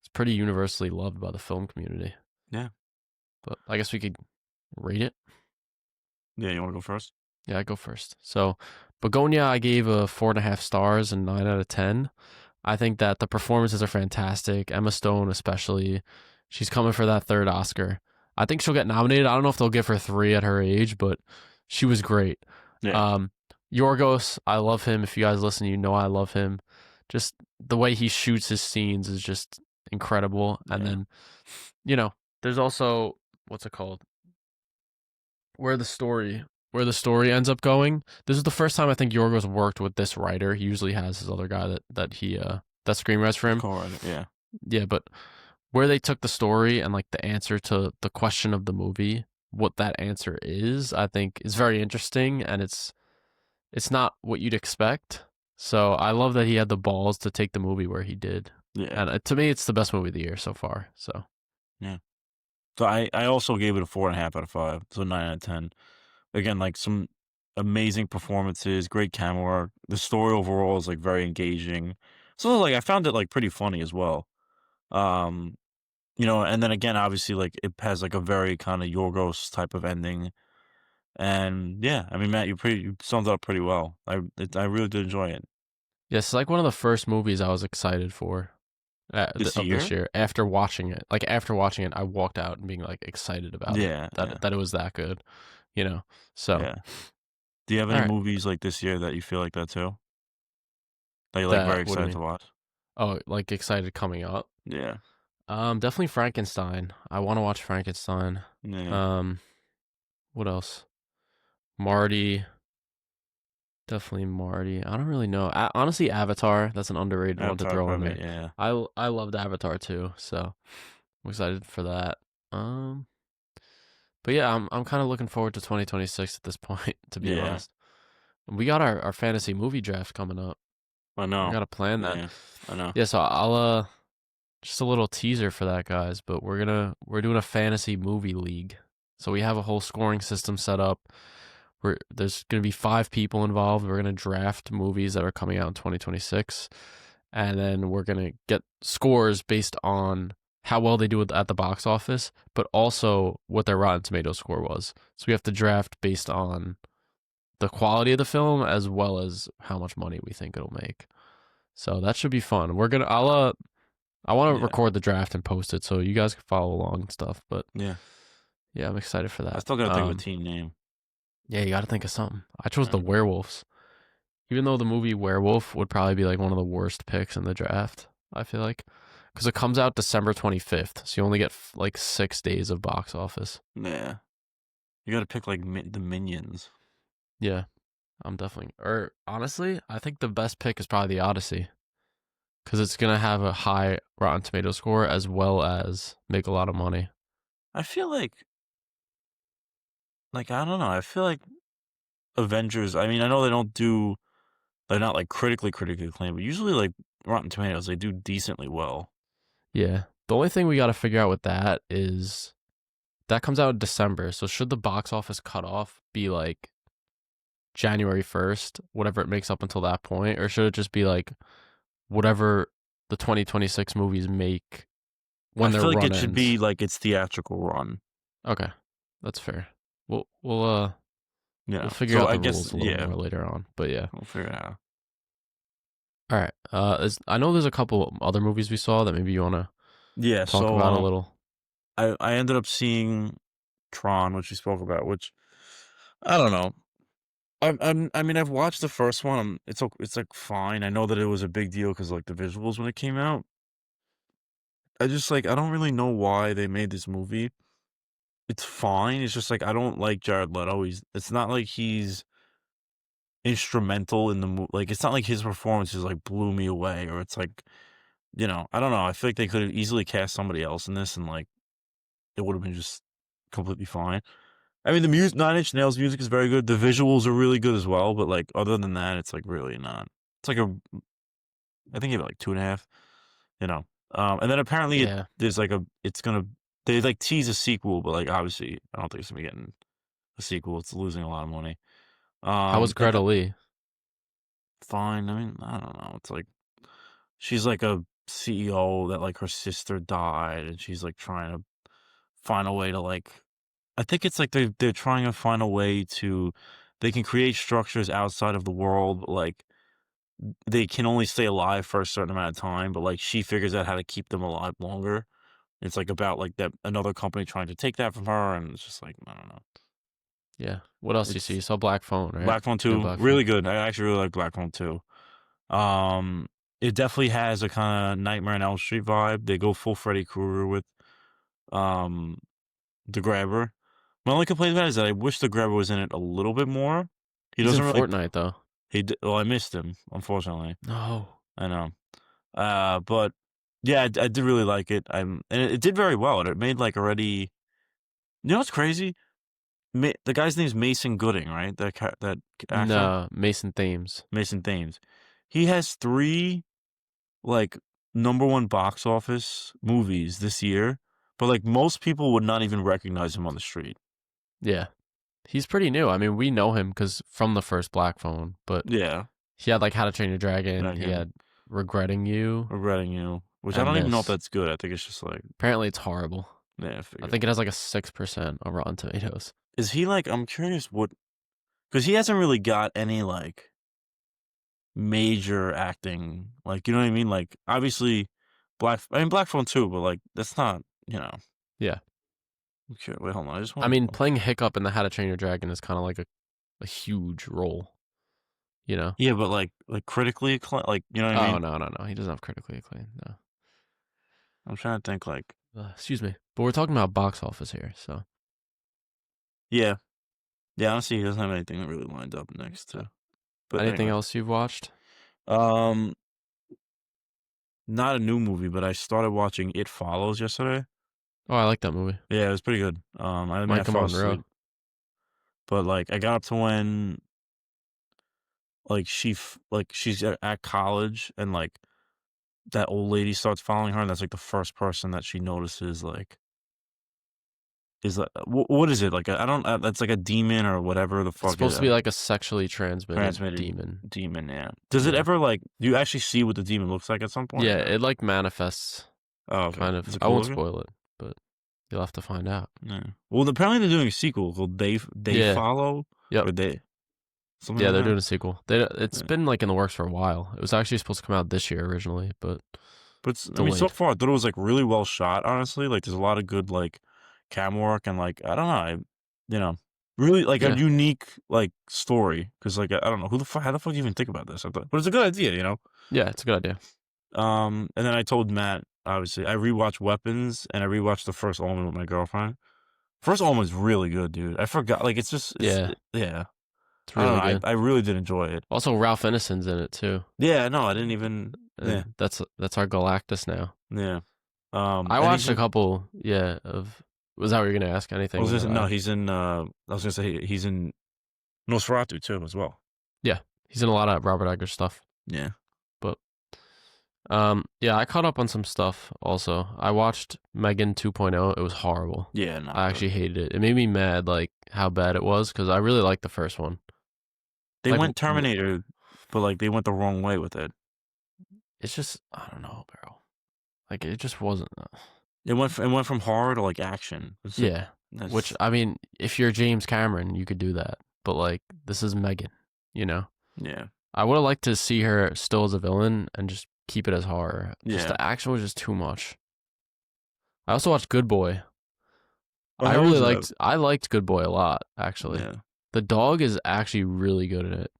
Speaker 2: it's pretty universally loved by the film community.
Speaker 1: yeah,
Speaker 2: But I guess we could rate it.
Speaker 1: yeah. You want to go first?
Speaker 2: Yeah, I go first. So, Bugonia, I gave a 4.5 stars and 9 out of 10. I think that the performances are fantastic. Emma Stone, especially, she's coming for that third Oscar. I think she'll get nominated. I don't know if they'll give her 3 at her age, but she was great.
Speaker 1: Yeah,
Speaker 2: Um, Yorgos, I love him. If you guys listen, you know I love him. Just the way he shoots his scenes is just incredible. And
Speaker 1: yeah,
Speaker 2: then, there's also what's it called? where the story where the story ends up going. This is the first time I think Yorgos worked with this writer. He usually has his other guy that he that screenwrites for him.
Speaker 1: cool. Yeah,
Speaker 2: Yeah, but where they took the story and like the answer to the question of the movie, what that answer is, I think is very interesting, and it's not what you'd expect. So I love that he had the balls to take the movie where he did.
Speaker 1: Yeah,
Speaker 2: and to me, it's the best movie of the year so far. So
Speaker 1: yeah. So I also gave it a 4.5 out of 5, so 9 out of 10. Again, like some amazing performances, great camera work. The story overall is like very engaging. So like I found it like pretty funny as well. Um, and then again, obviously, like it has like a very kind of Yorgos type of ending. And yeah, I mean, Matt, you summed it up pretty well. I really did enjoy it
Speaker 2: yes, it's like one of the first movies I was excited for
Speaker 1: this
Speaker 2: of this
Speaker 1: year.
Speaker 2: year. After watching it, I walked out and being like excited about it
Speaker 1: Yeah,
Speaker 2: that
Speaker 1: yeah,
Speaker 2: it was that good, you know. So
Speaker 1: yeah. Do you have
Speaker 2: all
Speaker 1: any
Speaker 2: right,
Speaker 1: movies like this year that you feel like that too? That you're like very
Speaker 2: that what do you
Speaker 1: excited to
Speaker 2: mean?
Speaker 1: watch?
Speaker 2: Oh, like excited coming up.
Speaker 1: Yeah,
Speaker 2: Definitely Frankenstein. I want to watch Frankenstein.
Speaker 1: yeah.
Speaker 2: Um, what else? Marty. Definitely Marty. I don't really know. Honestly, Avatar. That's an underrated one to
Speaker 1: Avatar
Speaker 2: throw in
Speaker 1: probably.
Speaker 2: there.
Speaker 1: Yeah,
Speaker 2: I loved Avatar too, so I'm excited for that. Um, but yeah, I'm kind of looking forward to 2026 at this point, to be
Speaker 1: yeah.
Speaker 2: honest. We got our fantasy movie draft coming up.
Speaker 1: I
Speaker 2: We
Speaker 1: know.
Speaker 2: gotta plan that.
Speaker 1: Yeah, I know.
Speaker 2: Yeah, so I'll just a little teaser for that, guys. But we're doing a fantasy movie league. So we have a whole scoring system set up. There's gonna be 5 people involved. We're gonna draft movies that are coming out in 2026, and then we're gonna get scores based on how well they do at the box office, but also what their Rotten Tomatoes score was. So we have to draft based on the quality of the film as well as how much money we think it'll make. So that should be fun. I want to
Speaker 1: Yeah,
Speaker 2: record the draft and post it so you guys can follow along and stuff. But
Speaker 1: yeah.
Speaker 2: yeah, I'm excited for
Speaker 1: I
Speaker 2: that.
Speaker 1: still gotta think of a team name.
Speaker 2: Yeah, you got to think of something. I chose the
Speaker 1: Yeah.
Speaker 2: werewolves, even though the movie Werewolf would probably be like one of the worst picks in the draft. I feel like because it comes out December 25th, so you only get like 6 days of box office.
Speaker 1: Yeah. You gotta pick like the Minions.
Speaker 2: Yeah, I'm definitely. Or honestly, I think the best pick is probably the Odyssey because it's gonna have a high Rotten Tomato score as well as make a lot of money.
Speaker 1: I feel like I don't know. I feel like Avengers. I mean, I know they're not like critically acclaimed, but usually like Rotten Tomatoes, they do decently well.
Speaker 2: Yeah. The only thing we got to figure out with that is that comes out in December. So should the box office cutoff be like January 1st, whatever it makes up until that point, or should it just be like whatever the 2026 movies make
Speaker 1: I
Speaker 2: when their
Speaker 1: feel like
Speaker 2: run
Speaker 1: it should be
Speaker 2: ends?
Speaker 1: like its theatrical run.
Speaker 2: Okay. That's fair. We'll figure
Speaker 1: So
Speaker 2: out
Speaker 1: I
Speaker 2: the
Speaker 1: guess
Speaker 2: rules a little
Speaker 1: yeah,
Speaker 2: more later on. But yeah.
Speaker 1: we'll figure it out.
Speaker 2: All right. I know there's a couple other movies we saw that maybe you want to
Speaker 1: Yeah.
Speaker 2: talk
Speaker 1: So
Speaker 2: about a little.
Speaker 1: I ended up seeing Tron, which we spoke about, which I don't know. I mean, I've watched the first one. It's like fine. I know that it was a big deal because like the visuals when it came out. I just like I don't really know why they made this movie. It's fine. It's just like I don't like Jared Leto. It's not like he's instrumental in the movie. Like it's not like his performances like blew me away, or it's like I don't know. I feel like they could have easily cast somebody else in this, and like it would have been just completely fine. I mean, the music, Nine Inch Nails music is very good. The visuals are really good as well, but like other than that, it's like really not. It's like I think you have like 2.5. You know, and then apparently
Speaker 2: Yeah.
Speaker 1: there's like it's gonna they like tease a sequel, but like obviously I don't think it's gonna be getting a sequel. It's losing a lot of money.
Speaker 2: How was
Speaker 1: And
Speaker 2: Greta Lee?
Speaker 1: fine. I mean, I don't know. It's like she's like a CEO that like her sister died, and she's like trying to find a way to like. I think it's like they're trying to find a way to they can create structures outside of the world, but like they can only stay alive for a certain amount of time. But like she figures out how to keep them alive longer. It's like about like that another company trying to take that from her, and it's just like I don't know.
Speaker 2: Yeah. What else you see?
Speaker 1: It's
Speaker 2: You saw Black Phone, right?
Speaker 1: Black Phone
Speaker 2: New
Speaker 1: 2,
Speaker 2: Black Phone.
Speaker 1: really good. I actually really like Black Phone 2. Um, it definitely has a kind of Nightmare on Elm Street vibe. They go full Freddy Krueger with um the Grabber. My only complaint about it is that I wish the Grabber was in it a little bit more. He
Speaker 2: He's in
Speaker 1: doesn't really.
Speaker 2: Fortnite though.
Speaker 1: Well, I missed him, unfortunately.
Speaker 2: No.
Speaker 1: I know. But yeah, I did really like it. And it did very well. And it made like already. You know what's crazy? The guy's name's Mason Gooding, right? That actor,
Speaker 2: No, Mason Thames.
Speaker 1: Mason Thames. He has 3 like #1 box office movies this year, but, like, most people would not even recognize him on the street.
Speaker 2: Yeah. He's pretty new. I mean, we know him because from the first Black Phone, but
Speaker 1: Yeah,
Speaker 2: he had, like, How to Train Your Dragon, he
Speaker 1: Dragon,
Speaker 2: had Regretting You,
Speaker 1: Regretting You, which I
Speaker 2: and
Speaker 1: don't even know if
Speaker 2: this.
Speaker 1: that's good. I think it's just like,
Speaker 2: Apparently, it's horrible.
Speaker 1: yeah, I
Speaker 2: I
Speaker 1: figured.
Speaker 2: think it has, like, a 6% on Rotten Tomatoes.
Speaker 1: Is he like, I'm curious what, because he hasn't really got any, like, major acting, like, you know what I mean? Like, obviously, Black Phone too, but, like, that's not, you know.
Speaker 2: Yeah.
Speaker 1: Okay, wait, hold on, I just
Speaker 2: I
Speaker 1: wanna
Speaker 2: mean, playing Hiccup in the How to Train Your Dragon is kinda like a huge role, you know?
Speaker 1: yeah, but, like, critically acclaimed, like, you know what I
Speaker 2: Oh,
Speaker 1: mean?
Speaker 2: no, no, no, he doesn't have critically acclaimed, no.
Speaker 1: I'm trying to think, like,
Speaker 2: Excuse me. But we're talking about box office here, so
Speaker 1: yeah. Yeah, honestly, he doesn't have anything really lined up next
Speaker 2: uh,
Speaker 1: to, but
Speaker 2: anything
Speaker 1: anyway.
Speaker 2: else you've watched?
Speaker 1: Um, Not a new movie, but I started watching It Follows yesterday.
Speaker 2: Oh, I like that movie.
Speaker 1: Yeah, it was pretty good. I mean, I
Speaker 2: Micah
Speaker 1: fell
Speaker 2: Monroe.
Speaker 1: asleep, but, like, I got up to when, like, she's at college, and, like, that old lady starts following her, and that's, like, the first person that she notices, like, is, like, what is it? Like, I don't, that's like a demon or whatever the
Speaker 2: It's
Speaker 1: fuck
Speaker 2: supposed to be like a sexually transmitted
Speaker 1: transmitted
Speaker 2: demon.
Speaker 1: demon, yeah. Does it
Speaker 2: Yeah.
Speaker 1: ever, like, do you actually see what the demon looks like at some point or
Speaker 2: Yeah,
Speaker 1: no?
Speaker 2: it, like, manifests,
Speaker 1: Oh, okay.
Speaker 2: kind
Speaker 1: Is
Speaker 2: of.
Speaker 1: it
Speaker 2: I
Speaker 1: cool
Speaker 2: won't
Speaker 1: looking?
Speaker 2: spoil it, but you'll have to find out.
Speaker 1: Yeah. Well, apparently they're doing a sequel called They
Speaker 2: Yeah.
Speaker 1: Follow,
Speaker 2: Yep.
Speaker 1: or They something
Speaker 2: Yeah,
Speaker 1: like
Speaker 2: they're
Speaker 1: that?
Speaker 2: doing a sequel. It's
Speaker 1: Yeah.
Speaker 2: been, like, in the works for a while. It was actually supposed to come out this year originally, but
Speaker 1: But I mean, so
Speaker 2: delayed.
Speaker 1: far I thought it was, like, really well shot, honestly. Like, there's a lot of good, like, camera work, and, like, I don't know, you know, really, like, a
Speaker 2: Yeah.
Speaker 1: unique, like, story. Because, like, I don't know, how the fuck do you even think about this? I thought, but it's a good idea, you know?
Speaker 2: Yeah, it's a good idea.
Speaker 1: And then I told Matt, obviously, I rewatched Weapons, and I rewatched the first Omen with my girlfriend. First Omen was really good, dude. I forgot, like,
Speaker 2: Yeah,
Speaker 1: yeah.
Speaker 2: it's
Speaker 1: I don't
Speaker 2: really
Speaker 1: know,
Speaker 2: good.
Speaker 1: I really did enjoy it.
Speaker 2: Also, Ralph Ineson's in it too,
Speaker 1: Yeah, no, I didn't even, yeah,
Speaker 2: and that's our Galactus now.
Speaker 1: yeah.
Speaker 2: I
Speaker 1: And he's
Speaker 2: watched a
Speaker 1: in,
Speaker 2: couple, yeah, of was that what you're gonna ask?
Speaker 1: I was
Speaker 2: Anything
Speaker 1: gonna
Speaker 2: that
Speaker 1: say,
Speaker 2: I
Speaker 1: no, he's in, I was gonna say he's in Nosferatu too, as well.
Speaker 2: Yeah, he's in a lot of Robert Eggers stuff,
Speaker 1: Yeah.
Speaker 2: but, yeah, I caught up on some stuff also. I watched Megan 2.0, it was horrible.
Speaker 1: Yeah, not
Speaker 2: I
Speaker 1: good.
Speaker 2: actually hated it. It made me mad, like, how bad it was because I really liked the first one.
Speaker 1: They
Speaker 2: Like,
Speaker 1: went Terminator, but, like, they went the wrong way with it.
Speaker 2: it's just I don't know, bro. Like, it just wasn't
Speaker 1: It went from horror to, like, action. It's like,
Speaker 2: yeah, which,
Speaker 1: that's,
Speaker 2: I mean, if you're James Cameron, you could do that, but, like, this is Megan, you know?
Speaker 1: yeah.
Speaker 2: I would've liked to see her still as a villain and just keep it as horror. Just
Speaker 1: Yeah.
Speaker 2: the action was just too much. I also watched Good Boy.
Speaker 1: Oh, how was that?
Speaker 2: I liked Good Boy a lot, actually.
Speaker 1: Yeah.
Speaker 2: The dog is actually really good in it.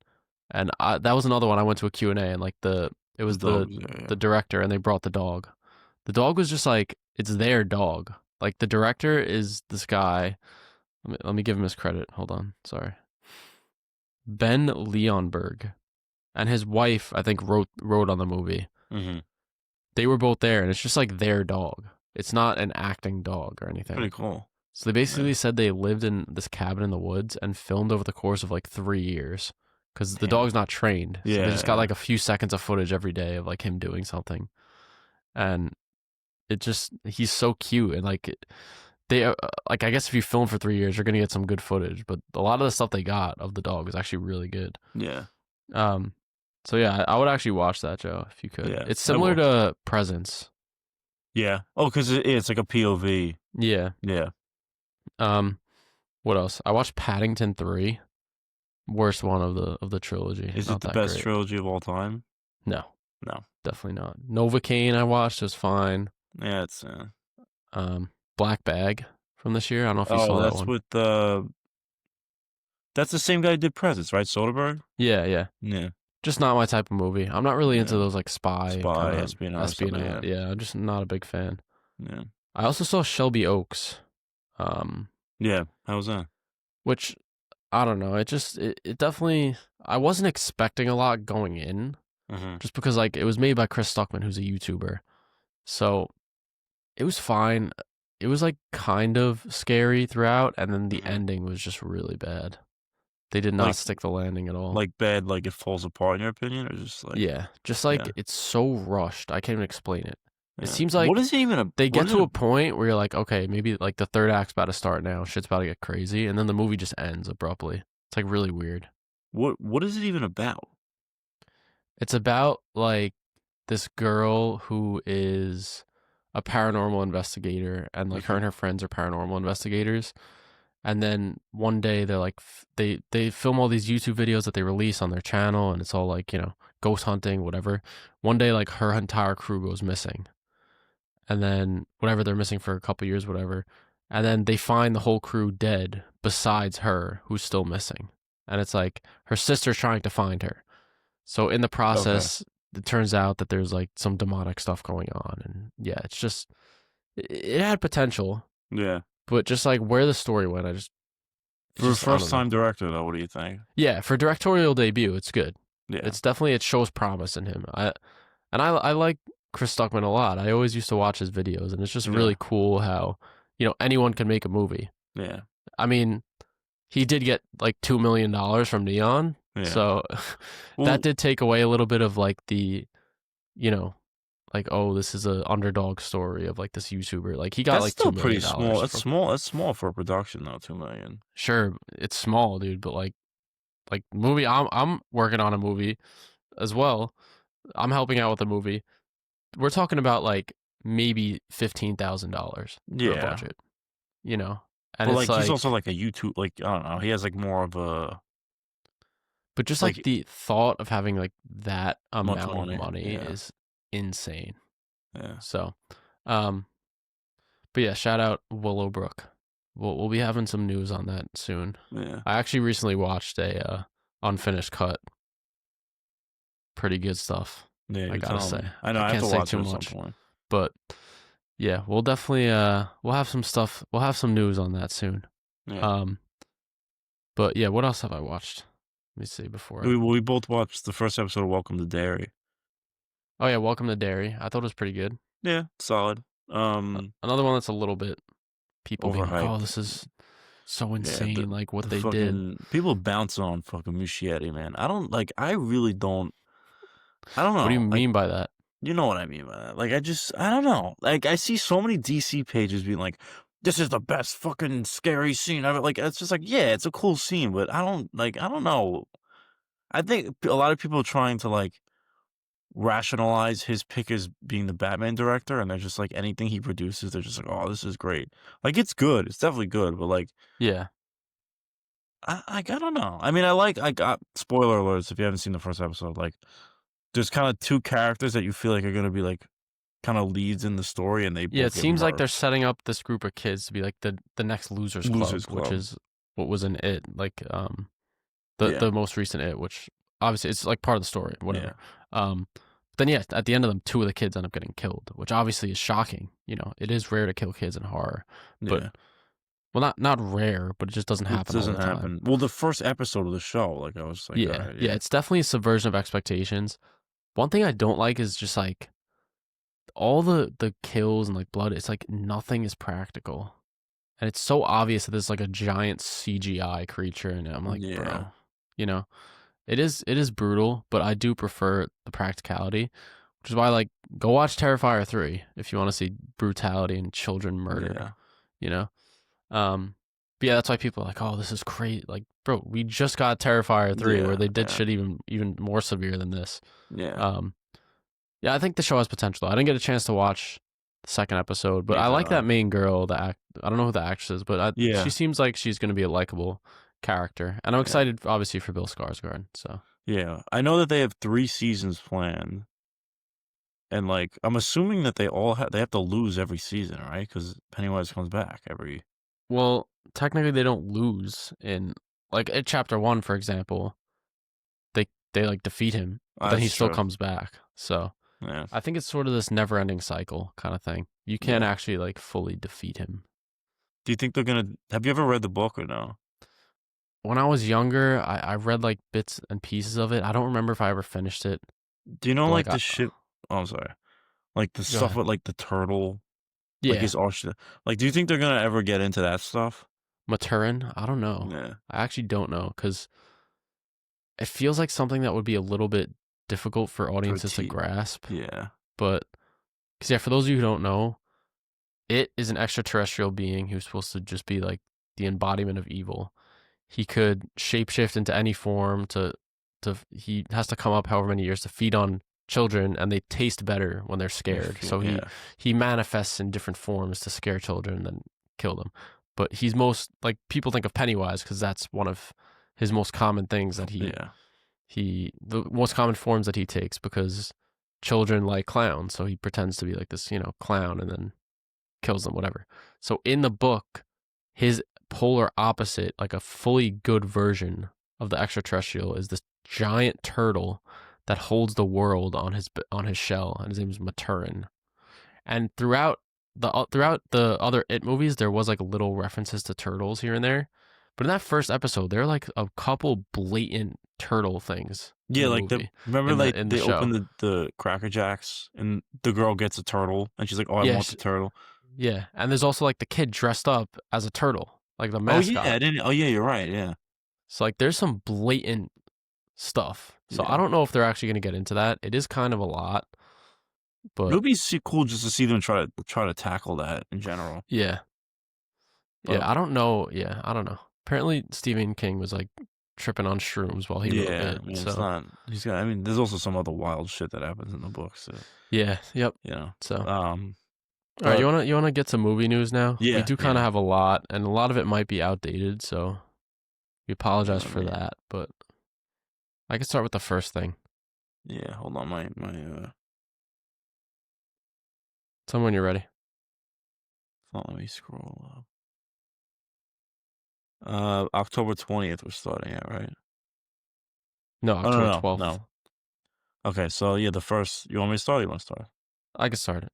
Speaker 2: And that was another one I went to a Q&A and like it
Speaker 1: The
Speaker 2: was
Speaker 1: dog was there,
Speaker 2: the
Speaker 1: yeah.
Speaker 2: director and they brought the dog. The dog was just like it's their dog. Like the director is this guy. Let me give him his credit. Hold on. Sorry. Ben Leonberg and his wife I think wrote on the movie.
Speaker 1: Mhm.
Speaker 2: They were both there and it's just like their dog. It's not an acting dog or anything.
Speaker 1: Pretty cool.
Speaker 2: So they
Speaker 1: Yeah.
Speaker 2: basically said they lived in this cabin in the woods and filmed over the course of like 3 years because the
Speaker 1: Damn.
Speaker 2: dog's not trained. So they
Speaker 1: Yeah,
Speaker 2: just got
Speaker 1: yeah.
Speaker 2: like a few seconds of footage every day of like him doing something. And he's so cute. And like like I guess if you film for 3 years, you're going to get some good footage. But a lot of the stuff they got of the dog is actually really good.
Speaker 1: Yeah.
Speaker 2: Um, so yeah, I would actually watch that, Joe, if you could.
Speaker 1: Yeah.
Speaker 2: It's
Speaker 1: I
Speaker 2: similar
Speaker 1: will.
Speaker 2: to Presence.
Speaker 1: Yeah. Oh, 'cause it's like a POV.
Speaker 2: Yeah.
Speaker 1: Yeah.
Speaker 2: Um, what else? I watched Paddington 3. Worst one of the trilogy.
Speaker 1: Is it
Speaker 2: Not
Speaker 1: the
Speaker 2: that
Speaker 1: best
Speaker 2: great.
Speaker 1: trilogy of all time?
Speaker 2: No,
Speaker 1: No.
Speaker 2: definitely not. Novocaine I watched was fine.
Speaker 1: Yeah, it's,
Speaker 2: Black Bag from this year. I don't know if you
Speaker 1: oh,
Speaker 2: saw that
Speaker 1: that's
Speaker 2: one.
Speaker 1: with, that's the same guy who did Presents, right? Soderbergh?
Speaker 2: Yeah, yeah.
Speaker 1: Yeah.
Speaker 2: Just not my type of movie. I'm not really into
Speaker 1: Yeah.
Speaker 2: those like spy
Speaker 1: Spy,
Speaker 2: kind of
Speaker 1: espionage, stuff like
Speaker 2: espionage.
Speaker 1: that.
Speaker 2: Yeah, I'm just not a big fan.
Speaker 1: Yeah.
Speaker 2: I also saw Shelby Oaks,
Speaker 1: Yeah. How was that?
Speaker 2: which I don't know. It definitely. I wasn't expecting a lot going in,
Speaker 1: Mhm.
Speaker 2: just because like it was made by Chris Stuckman, who's a YouTuber. So it was fine. It was like kind of scary throughout, and then the
Speaker 1: Mhm.
Speaker 2: ending was just really bad. They did not
Speaker 1: Like
Speaker 2: stick the landing at all.
Speaker 1: like bad, like it falls apart in your opinion, or just like
Speaker 2: Yeah, just like
Speaker 1: yeah,
Speaker 2: it's so rushed. I can't even explain it. It
Speaker 1: yeah.
Speaker 2: seems
Speaker 1: What
Speaker 2: like
Speaker 1: is it even a
Speaker 2: they
Speaker 1: what
Speaker 2: get
Speaker 1: is it
Speaker 2: to
Speaker 1: a
Speaker 2: a point where you're like, okay, maybe like the third act's about to start now. Shit's about to get crazy, and then the movie just ends abruptly. It's like really weird.
Speaker 1: what is it even about?
Speaker 2: It's about like this girl who is a paranormal investigator, and like her
Speaker 1: Okay.
Speaker 2: and her friends are paranormal investigators. And then one day they're like, they film all these YouTube videos that they release on their channel, and it's all like, you know, ghost hunting, whatever. One day, like her entire crew goes missing, and then whatever, they're missing for a couple years, whatever. And then they find the whole crew dead besides her, who's still missing. And it's like her sister's trying to find her. So in the
Speaker 1: Okay.
Speaker 2: process, it turns out that there's like some demonic stuff going on, and yeah, it's just it had potential,
Speaker 1: Yeah.
Speaker 2: but just like where the story went,
Speaker 1: For a
Speaker 2: I
Speaker 1: first
Speaker 2: don't know.
Speaker 1: time director though, what do you think?
Speaker 2: Yeah, for directorial debut, it's good.
Speaker 1: Yeah.
Speaker 2: It's definitely, it shows promise in him. I like Chris Stuckman a lot. I always used to watch his videos, and it's just
Speaker 1: Yeah.
Speaker 2: really cool how, you know, anyone can make a movie.
Speaker 1: Yeah.
Speaker 2: I mean, he did get like $2 million from Neon,
Speaker 1: Yeah.
Speaker 2: so that
Speaker 1: Well,
Speaker 2: did take away a little bit of like the, you know, like, oh, this is a underdog story of like this YouTuber. Like he got
Speaker 1: that's
Speaker 2: like two
Speaker 1: still pretty
Speaker 2: million
Speaker 1: small.
Speaker 2: dollars
Speaker 1: That's
Speaker 2: from.
Speaker 1: small. That's small for a production though, 2 million.
Speaker 2: Sure, it's small, dude, but like movie. I'm working on a movie as well. I'm helping out with a movie. We're talking about like maybe $15,000 for a
Speaker 1: Yeah.
Speaker 2: budget, you know, and
Speaker 1: But
Speaker 2: it's
Speaker 1: like he's
Speaker 2: like,
Speaker 1: also like a YouTube like I don't know, he has like more of a
Speaker 2: but just like
Speaker 1: like
Speaker 2: the thought of having like that
Speaker 1: much
Speaker 2: amount of
Speaker 1: money.
Speaker 2: money
Speaker 1: Yeah.
Speaker 2: is insane.
Speaker 1: Yeah.
Speaker 2: So, um, but yeah, shout out Willowbrook. We'll be having some news on that soon.
Speaker 1: Yeah.
Speaker 2: I actually recently watched a unfinished cut. Pretty good stuff,
Speaker 1: Yeah,
Speaker 2: I
Speaker 1: you're
Speaker 2: gotta
Speaker 1: telling
Speaker 2: say.
Speaker 1: me. I know
Speaker 2: I
Speaker 1: I have
Speaker 2: can't
Speaker 1: to
Speaker 2: say
Speaker 1: watch
Speaker 2: too
Speaker 1: it at some
Speaker 2: much,
Speaker 1: point.
Speaker 2: but yeah, we'll definitely we'll have some stuff. We'll have some news on that soon.
Speaker 1: Yeah.
Speaker 2: Um, but yeah, what else have I watched? Let me see before
Speaker 1: We both watched the first episode of Welcome to Derry.
Speaker 2: Oh yeah, Welcome to Derry. I thought it was pretty good.
Speaker 1: Yeah, solid.
Speaker 2: Another one that's a little bit people being like, "Oh,
Speaker 1: Overhyped.
Speaker 2: this is so
Speaker 1: Yeah,
Speaker 2: insane!" Like what
Speaker 1: the
Speaker 2: they did.
Speaker 1: fucking people bounce on fucking Muschietti, man. I don't like. I really don't. I don't
Speaker 2: What do you
Speaker 1: know. Like,
Speaker 2: mean by that?
Speaker 1: you know what I mean by that. Like, I don't know. Like, I see so many DC pages being like, "This is the best fucking scary scene ever." Like, it's just like, yeah, it's a cool scene, but I don't like. I don't know. I think a lot of people are trying to like rationalize his pick as being the Batman director, and they're just like anything he produces, they're just like, "Oh, this is great." Like, it's good. It's definitely good, but like.
Speaker 2: Yeah,
Speaker 1: I don't know. I mean, I got spoiler alerts if you haven't seen the first episode. Like, there's kind of two characters that you feel like are gonna be like kind of leads in the story, and they
Speaker 2: yeah.
Speaker 1: both
Speaker 2: It
Speaker 1: get
Speaker 2: seems like they're
Speaker 1: murked.
Speaker 2: setting up this group of kids to be like the next losers club,
Speaker 1: Losers
Speaker 2: which
Speaker 1: Club.
Speaker 2: is what was in It, like
Speaker 1: Yeah,
Speaker 2: the most recent It, which obviously it's like part of the story,
Speaker 1: yeah,
Speaker 2: whatever. Then yeah, at the end of them, two of the kids end up getting killed, which obviously is shocking. You know, it is rare to kill kids in horror, but
Speaker 1: yeah.
Speaker 2: well, not rare, but it just doesn't
Speaker 1: It
Speaker 2: happen all
Speaker 1: doesn't
Speaker 2: the time.
Speaker 1: happen. Well, the first episode of the show, like I was like, all
Speaker 2: Yeah,
Speaker 1: right,
Speaker 2: yeah,
Speaker 1: yeah,
Speaker 2: it's definitely a subversion of expectations. One thing I don't like is just like all the kills and like blood. It's like nothing is practical, and it's so obvious that there's like a giant CGI creature in it. I'm like,
Speaker 1: yeah,
Speaker 2: bro, you know, it is brutal, but I do prefer the practicality, which is why like go watch Terrifier 3 if you want to see brutality and children murdered.
Speaker 1: yeah,
Speaker 2: You know, but yeah, that's why people are like, oh, this is great. Like, bro, we just got Terrifier 3 where
Speaker 1: yeah,
Speaker 2: they did
Speaker 1: yeah,
Speaker 2: shit even more severe than this.
Speaker 1: yeah.
Speaker 2: Um, yeah, I think the show has potential. I didn't get a chance to watch the second episode, but I
Speaker 1: Neither.
Speaker 2: like that main girl. I don't know who the actress is, but she
Speaker 1: Yeah,
Speaker 2: seems like she's going to be a likable character, and I'm
Speaker 1: yeah,
Speaker 2: excited, obviously, for Bill Skarsgård. So
Speaker 1: yeah. I know that they have 3 seasons planned, and like I'm assuming that they have to lose every season, right? Because Pennywise comes back every.
Speaker 2: well, technically, they don't lose in like at chapter 1, for example. They like defeat him, but then he
Speaker 1: That's
Speaker 2: still
Speaker 1: true.
Speaker 2: comes back. So
Speaker 1: Yeah,
Speaker 2: I think it's sort of this never-ending cycle kind of thing. You can't
Speaker 1: yeah.
Speaker 2: actually like fully defeat him.
Speaker 1: Do you think they're gonna? Have you ever read the book or no?
Speaker 2: When I was younger, I read like bits and pieces of it. I don't remember if I ever finished it,
Speaker 1: Do you know
Speaker 2: but like
Speaker 1: like
Speaker 2: I
Speaker 1: the shit? Oh, I'm sorry. Like the
Speaker 2: go
Speaker 1: stuff
Speaker 2: ahead.
Speaker 1: with like the turtle, like
Speaker 2: Yeah.
Speaker 1: his arch. Like, do you think they're gonna ever get into that stuff?
Speaker 2: Maturin? I don't know.
Speaker 1: Yeah.
Speaker 2: I actually don't know because it feels like something that would be a little bit difficult for audiences to
Speaker 1: Petite.
Speaker 2: grasp.
Speaker 1: Yeah.
Speaker 2: But because yeah, for those of you who don't know, it is an extraterrestrial being who's supposed to just be like the embodiment of evil. He could shapeshift into any form to he has to come up however many years to feed on children, and they taste better when they're scared. So
Speaker 1: Yeah.
Speaker 2: he manifests in different forms to scare children and then kill them. But he's most like people think of Pennywise because that's one of his most common things that
Speaker 1: Yeah.
Speaker 2: the most common forms that he takes because children like clowns, so he pretends to be like this, clown and then kills them, whatever. So in the book, his polar opposite, like a fully good version of the extraterrestrial, is this giant turtle that holds the world on his shell, and his name is Maturin. And throughout the other It movies, there was like little references to turtles here and there, but in that first episode, there are like a couple blatant turtle things in
Speaker 1: Yeah,
Speaker 2: the
Speaker 1: like
Speaker 2: movie
Speaker 1: remember like
Speaker 2: in the
Speaker 1: they
Speaker 2: show.
Speaker 1: open the Cracker Jacks and the girl gets a turtle and she's like, "Oh, I
Speaker 2: Yeah,
Speaker 1: want the turtle."
Speaker 2: yeah, and there's also like the kid dressed up as a turtle, like the
Speaker 1: Oh yeah,
Speaker 2: mascot.
Speaker 1: I didn't. Oh yeah, you're right. Yeah,
Speaker 2: So like there's some blatant stuff. So I
Speaker 1: yeah.
Speaker 2: don't know if they're actually going to get into that. It is kind of a lot,
Speaker 1: It
Speaker 2: but
Speaker 1: would be cool just to see them try to tackle that in general.
Speaker 2: yeah.
Speaker 1: But
Speaker 2: Yeah, I don't know. Yeah, I don't know. Apparently Stephen King was like tripping on shrooms while he wrote
Speaker 1: yeah,
Speaker 2: it.
Speaker 1: I mean, it's
Speaker 2: So,
Speaker 1: not. He's got. I mean, there's also some other wild shit that happens in the books. So,
Speaker 2: yeah, yep.
Speaker 1: you know.
Speaker 2: So, all right,
Speaker 1: But
Speaker 2: you want to get some movie news now? We
Speaker 1: yeah,
Speaker 2: do kind of
Speaker 1: yeah.
Speaker 2: have a lot, and a lot of it might be outdated, so we apologize
Speaker 1: Let
Speaker 2: for
Speaker 1: me.
Speaker 2: that, but I can start with the first thing.
Speaker 1: Yeah, hold on. My.
Speaker 2: Tell me when you're ready.
Speaker 1: Let me scroll up. October 20th we're starting at, right?
Speaker 2: No,
Speaker 1: Oh no
Speaker 2: October
Speaker 1: no
Speaker 2: 12th.
Speaker 1: no. Okay, so yeah, the first. You want me to start? Or you want to start?
Speaker 2: I can start it.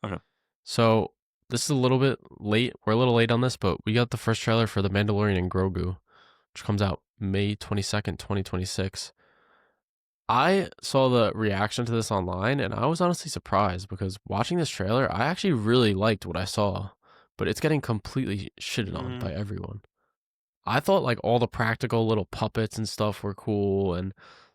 Speaker 1: Okay.
Speaker 2: So this is a little bit late. We're a little late on this, but we got the first trailer for The Mandalorian Grogu, which comes out May 22nd, 2026. I saw the reaction to this online and I was honestly surprised because watching this trailer, I actually really liked what I saw, but it's getting completely shitted on
Speaker 1: Mm,
Speaker 2: by everyone. I thought like all the practical little puppets and stuff were cool, and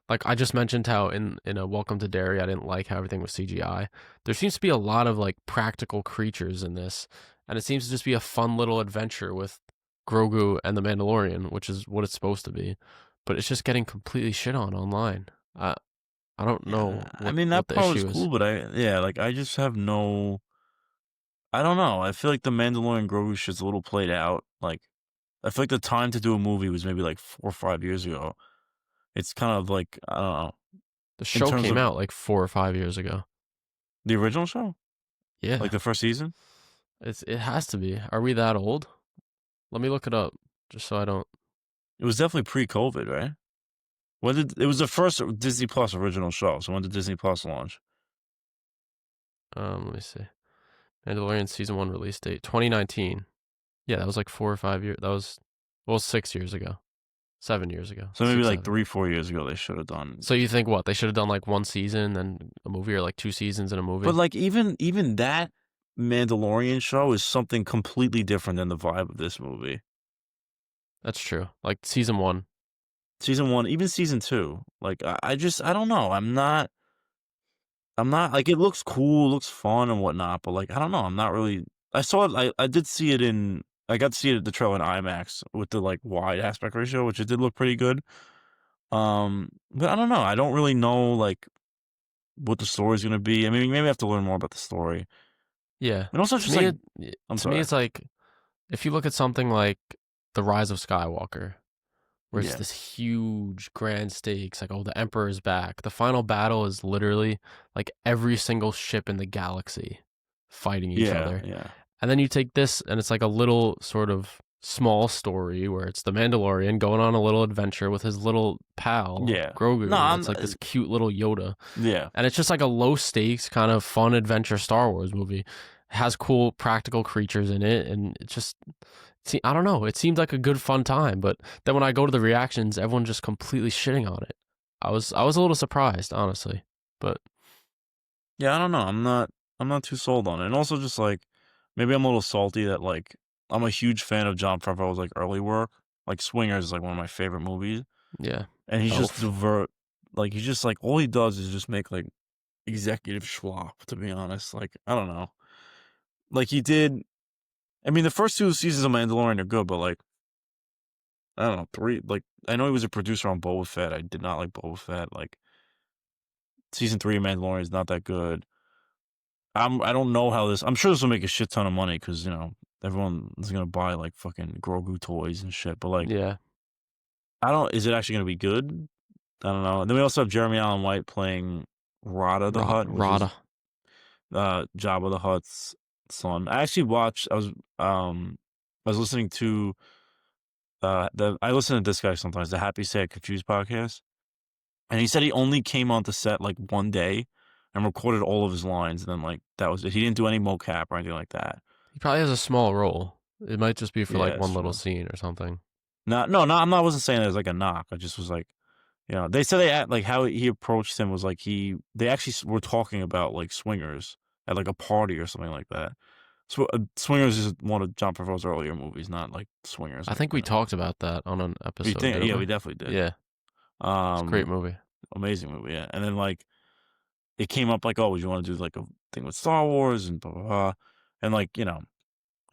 Speaker 2: like I just mentioned how in a Welcome to Derry I didn't like how everything was CGI. There seems to be a lot of like practical creatures in this, and it seems to just be a fun little adventure with Grogu and the Mandalorian, which is what it's supposed to be. But it's just getting completely shit on online. I I don't
Speaker 1: yeah,
Speaker 2: know
Speaker 1: I mean
Speaker 2: what
Speaker 1: that
Speaker 2: the
Speaker 1: part was
Speaker 2: issue is.
Speaker 1: cool, but like I just have no. I don't know. I feel like the Mandalorian Grogu shit's a little played out. Like I feel like the time to do a movie was maybe like 4 or 5 years ago. It's kind of like I don't know
Speaker 2: The
Speaker 1: in
Speaker 2: show
Speaker 1: terms
Speaker 2: came
Speaker 1: of
Speaker 2: out like 4 or 5 years ago.
Speaker 1: the original show, like
Speaker 2: Yeah,
Speaker 1: the first season.
Speaker 2: it has to be. Are we that old? Let me look it up just so I don't.
Speaker 1: It was definitely pre-COVID, right? When did it was the first Disney Plus original show? So when did Disney Plus launch?
Speaker 2: Let me see. Mandalorian season 1 release date 2019. Yeah, that was like 4 or 5 years. That was, well, 6 years ago, 7 years ago,
Speaker 1: So maybe
Speaker 2: six,
Speaker 1: like
Speaker 2: 7.
Speaker 1: 3 4 years ago they should have done.
Speaker 2: So you think what they should have done like one season and a movie, or like 2 seasons and a
Speaker 1: But
Speaker 2: movie?
Speaker 1: like even that Mandalorian show is something completely different than the vibe of this movie.
Speaker 2: That's true. Like season 1.
Speaker 1: Season one, even season two. Like I just I don't know. I'm not like it looks cool, looks fun and whatnot, but like I don't know. I'm not really. I saw it. I did see it in. I got to see it at the trailer in IMAX with the like wide aspect ratio, which it did look pretty good. But I don't know. I don't really know like what the story's gonna be. I mean, maybe I have to learn more about the story.
Speaker 2: Yeah.
Speaker 1: And also
Speaker 2: To
Speaker 1: just
Speaker 2: me,
Speaker 1: like I'm
Speaker 2: to me,
Speaker 1: sorry.
Speaker 2: it's like if you look at something like The Rise of Skywalker, where it's
Speaker 1: Yeah.
Speaker 2: this huge grand stakes, like, oh, the Emperor's back. The final battle is literally like every single ship in the galaxy fighting each
Speaker 1: Yeah.
Speaker 2: other.
Speaker 1: Yeah.
Speaker 2: And then you take this and it's like a little sort of small story where it's the Mandalorian going on a little adventure with his little pal,
Speaker 1: Yeah. No,
Speaker 2: Grogu,
Speaker 1: I'm.
Speaker 2: that's like this cute little Yoda.
Speaker 1: Yeah.
Speaker 2: And it's just like a low stakes kind of fun adventure Star Wars movie. It has cool practical creatures in it, and it just see, I don't know, it seemed like a good fun time, but then when I go to the reactions, everyone's just completely shitting on it. I was a little surprised, honestly. But
Speaker 1: Yeah. I don't know. I'm not. I'm not too sold on it. And also just like maybe I'm a little salty that like I'm a huge fan of Jon Favreau's like early work. Like Swingers is like one of my favorite movies,
Speaker 2: Yeah.
Speaker 1: and he's just
Speaker 2: Elf.
Speaker 1: divert. Like he's just like all he does is just make like executive schlock. To be honest, like I don't know. Like he did. I mean, the first 2 seasons of Mandalorian are good, but like I don't know, 3. Like I know he was a producer on Boba Fett. I did not like Boba Fett. Like season 3 of Mandalorian is not that good. I don't know how this. I'm sure this will make a shit ton of money because everyone is gonna buy like fucking Grogu toys and shit. But like,
Speaker 2: Yeah.
Speaker 1: I don't. Is it actually gonna be good? I don't know. And then we also have Jeremy Allen White playing Rada the Hutt, which is
Speaker 2: Rada.
Speaker 1: Jabba the Hutt's son. I actually watched. I was listening to I listen to this guy sometimes, the Happy Sad Confused podcast, and he said he only came onto set like one day and recorded all of his lines, and then like that was it. He didn't do any mocap or anything like that.
Speaker 2: He probably has a small role. It might just be for like
Speaker 1: Yeah,
Speaker 2: one
Speaker 1: it's
Speaker 2: little
Speaker 1: true.
Speaker 2: scene or something.
Speaker 1: No, I wasn't saying it as like a knock. I just was like, they said like how he approached him was like they actually were talking about like Swingers at like a party or something like that. So Swingers is one of John Favreau's earlier movies, not like Swingers.
Speaker 2: I
Speaker 1: Like,
Speaker 2: think we talked about that on an
Speaker 1: you
Speaker 2: episode,
Speaker 1: think?
Speaker 2: didn't
Speaker 1: Yeah, we
Speaker 2: we?
Speaker 1: definitely did.
Speaker 2: Yeah. It's a great movie.
Speaker 1: Amazing movie. Yeah, and then like it came up like, oh, would you want to do like a thing with Star Wars and blah blah blah, and like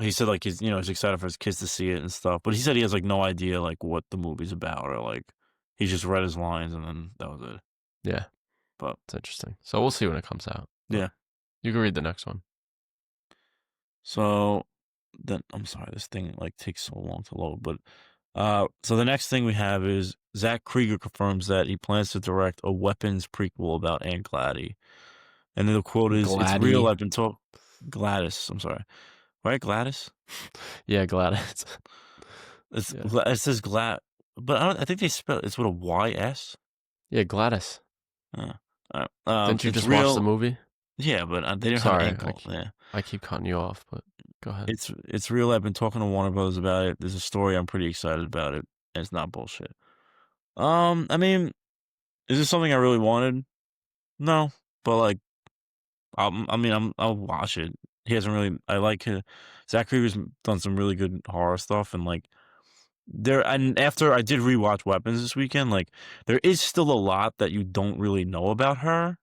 Speaker 1: he said like he's excited for his kids to see it and stuff, but he said he has like no idea like what the movie's about or like he just read his lines and then that was it.
Speaker 2: Yeah.
Speaker 1: But
Speaker 2: It's interesting. So we'll see when it comes out.
Speaker 1: yeah,
Speaker 2: You can read the next one.
Speaker 1: so then I'm sorry, this thing like takes so long to load, but so the next thing we have is Zach Krieger confirms that he plans to direct a weapons prequel about Aunt Gladys. And then the quote is, "It's real.
Speaker 2: Gladdy.
Speaker 1: I've been told." Gladys. I'm sorry. Right, Gladys.
Speaker 2: Yeah, Gladys.
Speaker 1: It's
Speaker 2: Yeah.
Speaker 1: it says Glad, but I think they spell it's with a Y-S.
Speaker 2: Yeah, Gladys.
Speaker 1: Uh,
Speaker 2: Didn't you
Speaker 1: it's
Speaker 2: just watch the
Speaker 1: real.
Speaker 2: movie?
Speaker 1: Yeah, but they didn't have an
Speaker 2: Sorry,
Speaker 1: ankle. Yeah,
Speaker 2: I keep cutting you off, but go ahead.
Speaker 1: it's real. I've been talking to Warner Brothers about it. There's a story. I'm pretty excited about it. And it's not bullshit. I mean, is this something I really wanted? No, but like, I'll watch it. He hasn't really. I like Zach Krieger's done some really good horror stuff, and like and after I did rewatch Weapons this weekend, like there is still a lot that you don't really know about her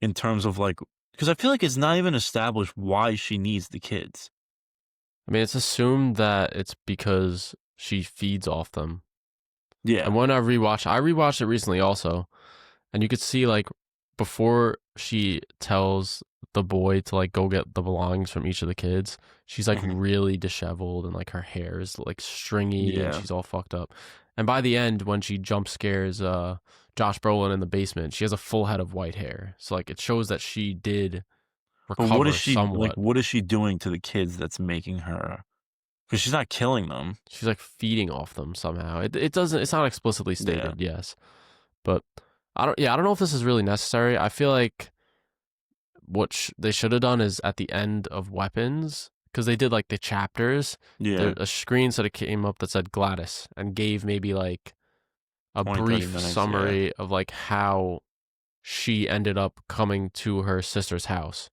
Speaker 1: in terms of like because I feel like it's not even established why she needs the kids.
Speaker 2: I mean, it's assumed that it's because she feeds off them.
Speaker 1: Yeah,
Speaker 2: And when I rewatched it recently also, and you could see like before she tells the boy to like go get the belongings from each of the kids, she's like really disheveled and like her hair is like stringy and
Speaker 1: Yeah.
Speaker 2: she's all fucked up. And by the end, when she jump scares Josh Brolin in the basement, she has a full head of white hair. So like it shows that she did
Speaker 1: But what
Speaker 2: recover
Speaker 1: is she like?
Speaker 2: somewhat.
Speaker 1: What is she doing to the kids that's making her? Because she's not killing them.
Speaker 2: She's like feeding off them somehow. It doesn't. It's not explicitly stated. Yes, but I don't know if this is really necessary. I feel like what they should have done is at the end of Weapons, because they did like the chapters.
Speaker 1: Yeah,
Speaker 2: A screen sort of came up that said Gladys and gave maybe like a
Speaker 1: 20, 30
Speaker 2: brief
Speaker 1: minutes.
Speaker 2: summary of like how she ended up coming to her sister's house,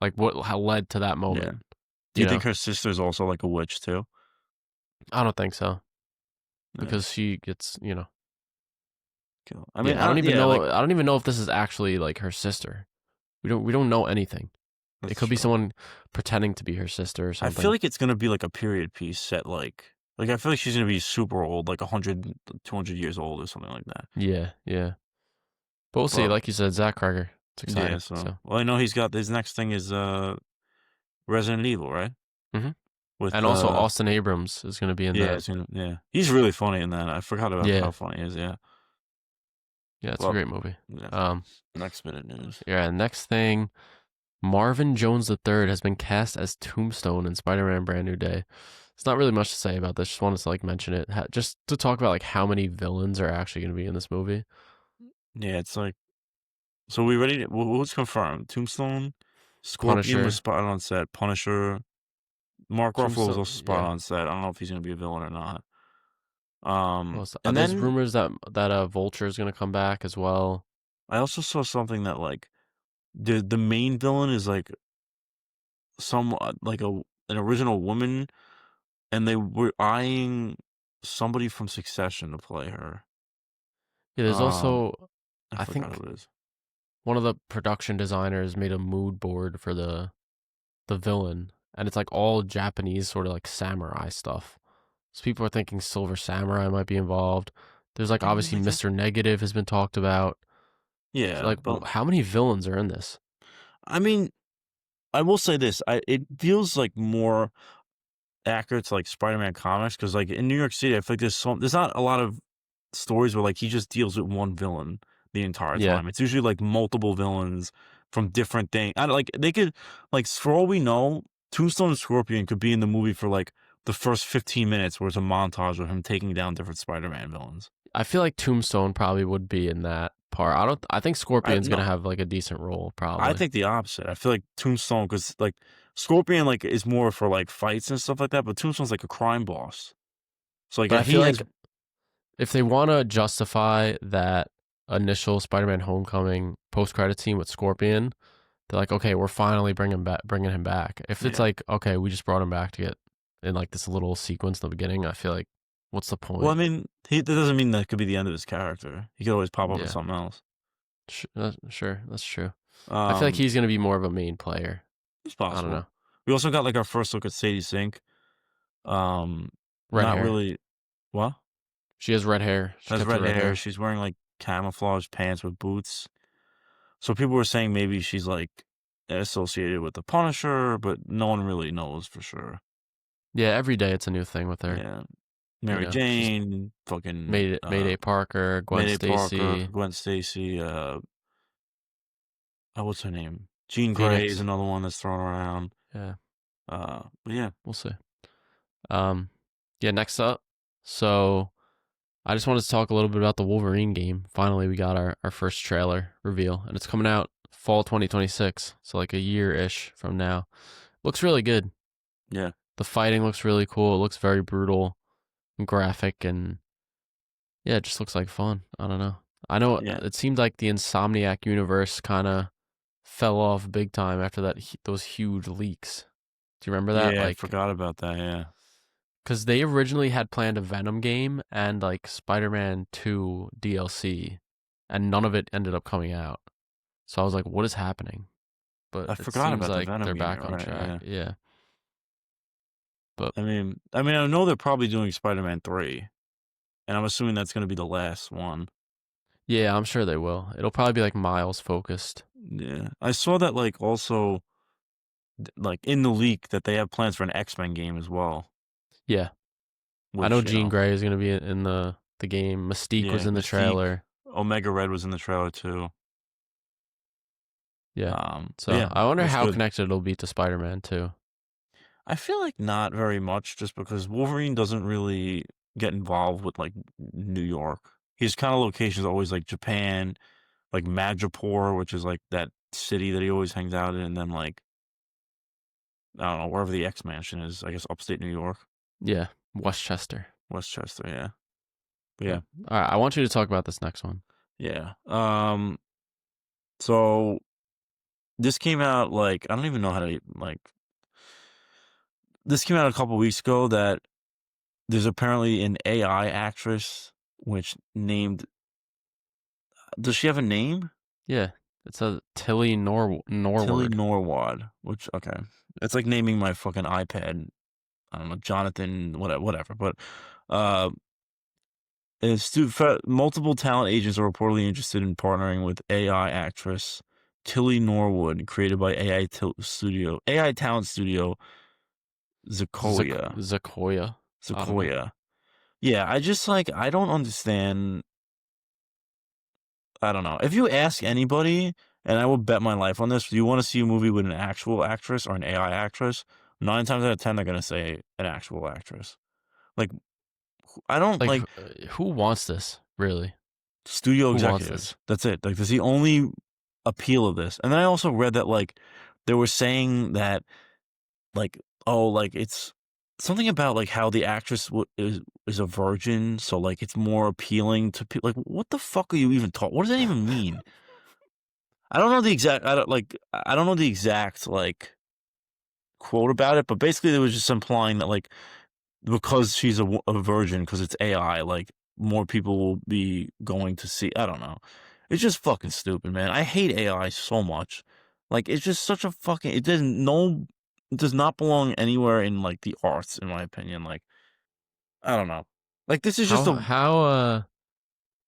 Speaker 2: like how led to that moment.
Speaker 1: Yeah. Do you think her sister's also like a witch too?
Speaker 2: I don't think so,
Speaker 1: Yeah.
Speaker 2: because she gets
Speaker 1: Cool. I mean,
Speaker 2: I don't even know.
Speaker 1: Like,
Speaker 2: I don't even know if this is actually like her sister. We don't know anything. It could be someone pretending to be her sister or something.
Speaker 1: I feel like it's gonna be like a period piece set like I feel like she's gonna be super old, like 100, 200 years old or something like that.
Speaker 2: Yeah. But we'll see. Like you said, Zach Krieger. It's exciting.
Speaker 1: Yeah. So. Well, I know he's got his next thing is Resident Evil, right?
Speaker 2: Mm-hmm.
Speaker 1: With
Speaker 2: and also Austin Abrams is going to be in that.
Speaker 1: Yeah, he's really funny in that. I forgot about how funny he is. Yeah.
Speaker 2: Yeah, it's a great movie.
Speaker 1: Yeah. Next minute news.
Speaker 2: Yeah, next thing, Marvin Jones III has been cast as Tombstone in Spider-Man Brand New Day. It's not really much to say about this. Just wanted to like mention it, just to talk about like how many villains are actually going to be in this movie.
Speaker 1: Yeah, it's like, so we ready to, what's confirmed? Tombstone, Scorpion
Speaker 2: Punisher.
Speaker 1: was spotted on set, Punisher, Mark Ruffalo was also spotted
Speaker 2: yeah.
Speaker 1: on set. I don't know if he's going to be a villain or not.
Speaker 2: And there's rumors that Vulture is going to come back as well.
Speaker 1: I also saw something that like the main villain is like some like an original woman and they were eyeing somebody from Succession to play her.
Speaker 2: Yeah, there's
Speaker 1: Um,
Speaker 2: also,
Speaker 1: I
Speaker 2: I
Speaker 1: forgot
Speaker 2: think
Speaker 1: who it is.
Speaker 2: one of the production designers made a mood board for the villain, and it's like all Japanese sort of like samurai stuff. So people are thinking Silver Samurai might be involved. There's like
Speaker 1: I
Speaker 2: obviously
Speaker 1: really think,
Speaker 2: Mr. Negative has been talked about. So
Speaker 1: yeah,
Speaker 2: like,
Speaker 1: but
Speaker 2: how many villains are in this?
Speaker 1: I mean, I will say this: it feels like more accurate to like Spider-Man comics because like in New York City, I feel like there's not a lot of stories where like he just deals with one villain the entire
Speaker 2: Yeah,
Speaker 1: time. It's usually like multiple villains from different things. I don't, like they could like for all we know, Tombstone and Scorpion could be in the movie for like the first 15 minutes where it's a montage of him taking down different Spider-Man villains.
Speaker 2: I feel like Tombstone probably would be in that part. I don't. I think
Speaker 1: I
Speaker 2: Scorpion's gonna
Speaker 1: no,
Speaker 2: have like a decent role
Speaker 1: I
Speaker 2: probably.
Speaker 1: think the opposite. I feel like Tombstone because like Scorpion like is more for like fights and stuff like that, but Tombstone's like a crime boss. So like
Speaker 2: But I
Speaker 1: he
Speaker 2: feel
Speaker 1: has
Speaker 2: like if they want to justify that initial Spider-Man Homecoming post-credit scene with Scorpion, they're like, okay, we're finally bringing him back. If it's
Speaker 1: yeah.
Speaker 2: like, okay, we just brought him back to get in like this little sequence in the beginning, I feel like, what's the
Speaker 1: Well, I
Speaker 2: point?
Speaker 1: mean, that doesn't mean that could be the end of his character. He could always pop up in
Speaker 2: Yeah,
Speaker 1: something else.
Speaker 2: sure, that's true. I feel like
Speaker 1: Um,
Speaker 2: he's gonna be more of a main player.
Speaker 1: it's
Speaker 2: I don't
Speaker 1: possible.
Speaker 2: know.
Speaker 1: We also got like our first look at Sadie Sink.
Speaker 2: Red
Speaker 1: Not
Speaker 2: hair.
Speaker 1: really. What?
Speaker 2: She has red hair. She
Speaker 1: Has
Speaker 2: kept her
Speaker 1: red
Speaker 2: red
Speaker 1: hair.
Speaker 2: hair.
Speaker 1: She's wearing like camouflage pants with boots. So people were saying maybe she's like associated with the Punisher, but no one really knows for sure.
Speaker 2: Yeah, every day it's a new thing with her.
Speaker 1: Yeah.
Speaker 2: You
Speaker 1: Mary
Speaker 2: know, she's
Speaker 1: Jane, fucking
Speaker 2: Mayday Parker, Gwen
Speaker 1: Mayday Parker,
Speaker 2: Stacy,
Speaker 1: Gwen Stacy, what's her name? Jean Grey is
Speaker 2: Phoenix.
Speaker 1: another one that's thrown around.
Speaker 2: Yeah,
Speaker 1: But yeah.
Speaker 2: we'll see. Um, yeah, next up. So I just wanted to talk a little bit about the Wolverine game. Finally, we got our first trailer reveal, and it's coming out fall 2026. So like a year-ish from now. Looks really good.
Speaker 1: Yeah.
Speaker 2: The fighting looks really cool. It looks very brutal and graphic, and yeah, it just looks like fun. I don't know. I know
Speaker 1: Yeah.
Speaker 2: it seemed like the Insomniac universe kind of fell off big time after those huge leaks. Do you remember that?
Speaker 1: Yeah, I
Speaker 2: Like,
Speaker 1: forgot about that, yeah.
Speaker 2: because they originally had planned a Venom game and like Spider-Man 2 DLC, and none of it ended up coming out. So I was like, what is happening? But
Speaker 1: I
Speaker 2: it
Speaker 1: forgot
Speaker 2: seems
Speaker 1: about the
Speaker 2: like
Speaker 1: Venom
Speaker 2: they're
Speaker 1: game,
Speaker 2: back
Speaker 1: you're
Speaker 2: on
Speaker 1: right,
Speaker 2: track.
Speaker 1: yeah.
Speaker 2: Yeah. But
Speaker 1: I know they're probably doing Spider-Man 3, and I'm assuming that's gonna be the last one.
Speaker 2: yeah, I'm sure they will. It'll probably be like Miles focused.
Speaker 1: Yeah. I saw that, like, also, like, in the leak that they have plans for an X-Men game as well,
Speaker 2: Yeah. I know
Speaker 1: which,
Speaker 2: Jean Grey is going to be in the game. Mystique was
Speaker 1: yeah,
Speaker 2: in the
Speaker 1: Mystique,
Speaker 2: trailer.
Speaker 1: Omega Red was in the trailer too.
Speaker 2: Yeah.
Speaker 1: But
Speaker 2: So
Speaker 1: yeah,
Speaker 2: I wonder
Speaker 1: looks
Speaker 2: how
Speaker 1: good.
Speaker 2: connected it'll be to Spider-Man too.
Speaker 1: I feel like not very much just because Wolverine doesn't really get involved with, like, New York. His kinda locations are always, like, Japan, like, Madripoor, which is, like, that city that he always hangs out in, and then, like, I don't know, wherever the X-Mansion is, I guess upstate New York,
Speaker 2: Yeah. Westchester.
Speaker 1: Westchester, yeah. But
Speaker 2: Yeah.
Speaker 1: yeah,
Speaker 2: All right. I want you to talk about this next one.
Speaker 1: yeah. So this came out, like, I don't even know how to, like, this came out a couple weeks ago that there's apparently an AI actress which named, does she have a name?
Speaker 2: Yeah. It's a Tilly
Speaker 1: Tilly
Speaker 2: Norwood.
Speaker 1: Norwood, which, okay. It's like naming my fucking iPad, I don't know, Jonathan, whatever. But uh, multiple talent agents are reportedly interested in partnering with AI actress Tilly Norwood, created by AI talent studio Zakoya.
Speaker 2: Zakoya. I don't know.
Speaker 1: Zakoya. Yeah, I just like I don't understand. I don't know. If you ask anybody, and I will bet my life on this, do you want to see a movie with an actual actress or an AI actress? 9 times out of 10, they're gonna say an actual actress. Like, I don't
Speaker 2: Like,
Speaker 1: like
Speaker 2: who wants this? Really?
Speaker 1: studio
Speaker 2: Who wants this?
Speaker 1: executives. That's it. Like, that's the only appeal of this. And then I also read that, like, they were saying that, like, oh, like, it's something about, like, how the actress is a virgin, so, like, it's more appealing to people. Like, what the fuck are you even talking? What does that even mean? I don't know the exact. I don't know the exact, like, quote about it, but basically, it was just implying that, like, because she's a virgin, because it's AI, like, more people will be going to see. I don't know. It's just fucking stupid, man. I hate AI so much. Like, it's just such a fucking. It does not belong anywhere in like the arts, in my opinion. Like, I don't know. Like, this is just
Speaker 2: How
Speaker 1: a
Speaker 2: how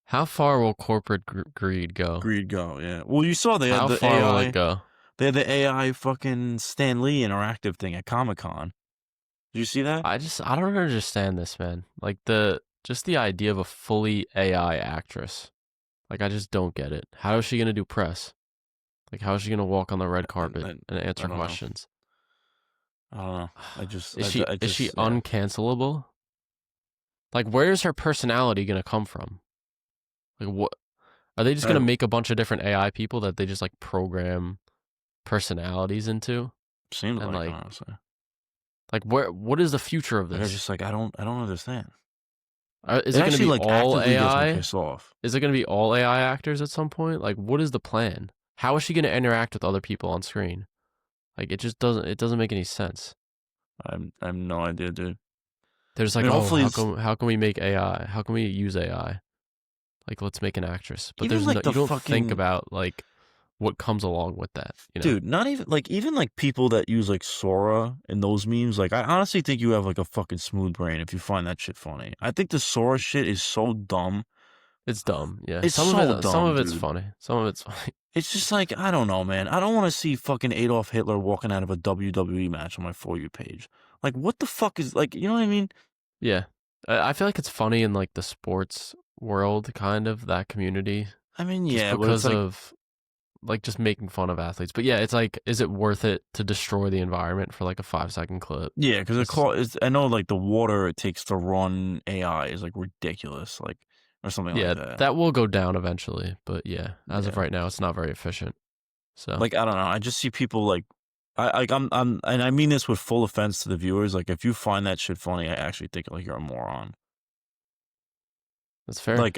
Speaker 2: how far will corporate greed go?
Speaker 1: greed go. Yeah. Well, you saw they had
Speaker 2: How
Speaker 1: the
Speaker 2: far will it
Speaker 1: AI.
Speaker 2: go?
Speaker 1: They had the AI fucking Stan Lee interactive thing at Comic-Con. Did you see that?
Speaker 2: I don't understand this, man. Like just the idea of a fully AI actress. Like I just don't get it. How is she gonna do press? Like how is she gonna walk on the red
Speaker 1: I,
Speaker 2: carpet
Speaker 1: I,
Speaker 2: and
Speaker 1: I
Speaker 2: answer
Speaker 1: don't know.
Speaker 2: questions?
Speaker 1: I don't know. I just, I
Speaker 2: Is she
Speaker 1: just, yeah.
Speaker 2: uncancelable? Like where's her personality gonna come from? Like what are they just gonna
Speaker 1: I
Speaker 2: make a bunch of different AI people that they just like program personalities into?
Speaker 1: seems
Speaker 2: And
Speaker 1: like, honestly.
Speaker 2: what is the future of
Speaker 1: Like, I
Speaker 2: this?
Speaker 1: just, like, I don't understand.
Speaker 2: Is
Speaker 1: It
Speaker 2: it gonna
Speaker 1: actually,
Speaker 2: be
Speaker 1: like,
Speaker 2: all
Speaker 1: actively gets me
Speaker 2: AI?
Speaker 1: pissed off.
Speaker 2: Is it going to be all AI actors at some point? Like, what is the plan? How is she going to interact with other people on screen? Like, it doesn't make any sense.
Speaker 1: I have no idea, dude.
Speaker 2: They're just
Speaker 1: I
Speaker 2: like,
Speaker 1: mean,
Speaker 2: oh,
Speaker 1: hopefully it's
Speaker 2: how can we make AI? How can we use AI? Like, let's make an actress. But
Speaker 1: even like
Speaker 2: you
Speaker 1: the
Speaker 2: don't think
Speaker 1: fucking
Speaker 2: about like what comes along with that, you know?
Speaker 1: dude, not even like people that use like Sora and those memes. Like, I honestly think you have like a fucking smooth brain if you find that shit funny. I think the Sora shit is so dumb.
Speaker 2: It's dumb. Yeah.
Speaker 1: It's so
Speaker 2: Some
Speaker 1: dumb,
Speaker 2: of it's
Speaker 1: dude.
Speaker 2: funny. Some of it's funny.
Speaker 1: It's just like, I don't know, man. I don't want to see fucking Adolf Hitler walking out of a WWE match on my For You page. Like, what the fuck is, like, you know what I mean?
Speaker 2: Yeah. I feel like it's funny in like the sports world, kind of that community,
Speaker 1: I mean,
Speaker 2: just
Speaker 1: yeah, but it's
Speaker 2: because
Speaker 1: like,
Speaker 2: of like just making fun of athletes. But yeah, it's like, is it worth it to destroy the environment for like a 5-second clip?
Speaker 1: yeah, because
Speaker 2: It's
Speaker 1: I know like the water it takes to run AI is like ridiculous, like, or something like
Speaker 2: yeah,
Speaker 1: that.
Speaker 2: that will go down eventually. But yeah, as of
Speaker 1: Yeah.
Speaker 2: right now, it's not very efficient. So
Speaker 1: Like, I don't know. I just see people like, and I mean this with full offense to the viewers. Like, if you find that shit funny, I actually think like you're a moron.
Speaker 2: that's fair.
Speaker 1: Like,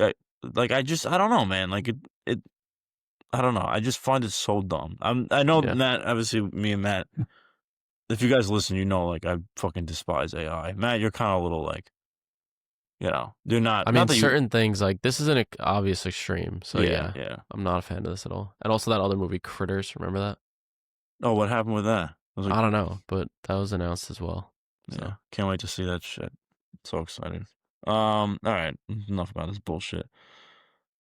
Speaker 1: I just, I don't know, man. Like, I don't know. I just find it so dumb. I know
Speaker 2: Yeah.
Speaker 1: Matt, obviously, me and Matt, if you guys listen, you know, like, I fucking despise AI. Matt, you're kind of a little like, you're
Speaker 2: I
Speaker 1: not
Speaker 2: mean,
Speaker 1: that you,
Speaker 2: certain things like this is an obvious extreme. So
Speaker 1: yeah,
Speaker 2: yeah,
Speaker 1: yeah.
Speaker 2: I'm not a fan of this at all. And also that other movie, Critters. Remember that?
Speaker 1: Oh, what happened with that? I was like,
Speaker 2: I don't know, but that was announced as well.
Speaker 1: yeah,
Speaker 2: So
Speaker 1: can't wait to see that shit. So excited. All right, enough about this bullshit.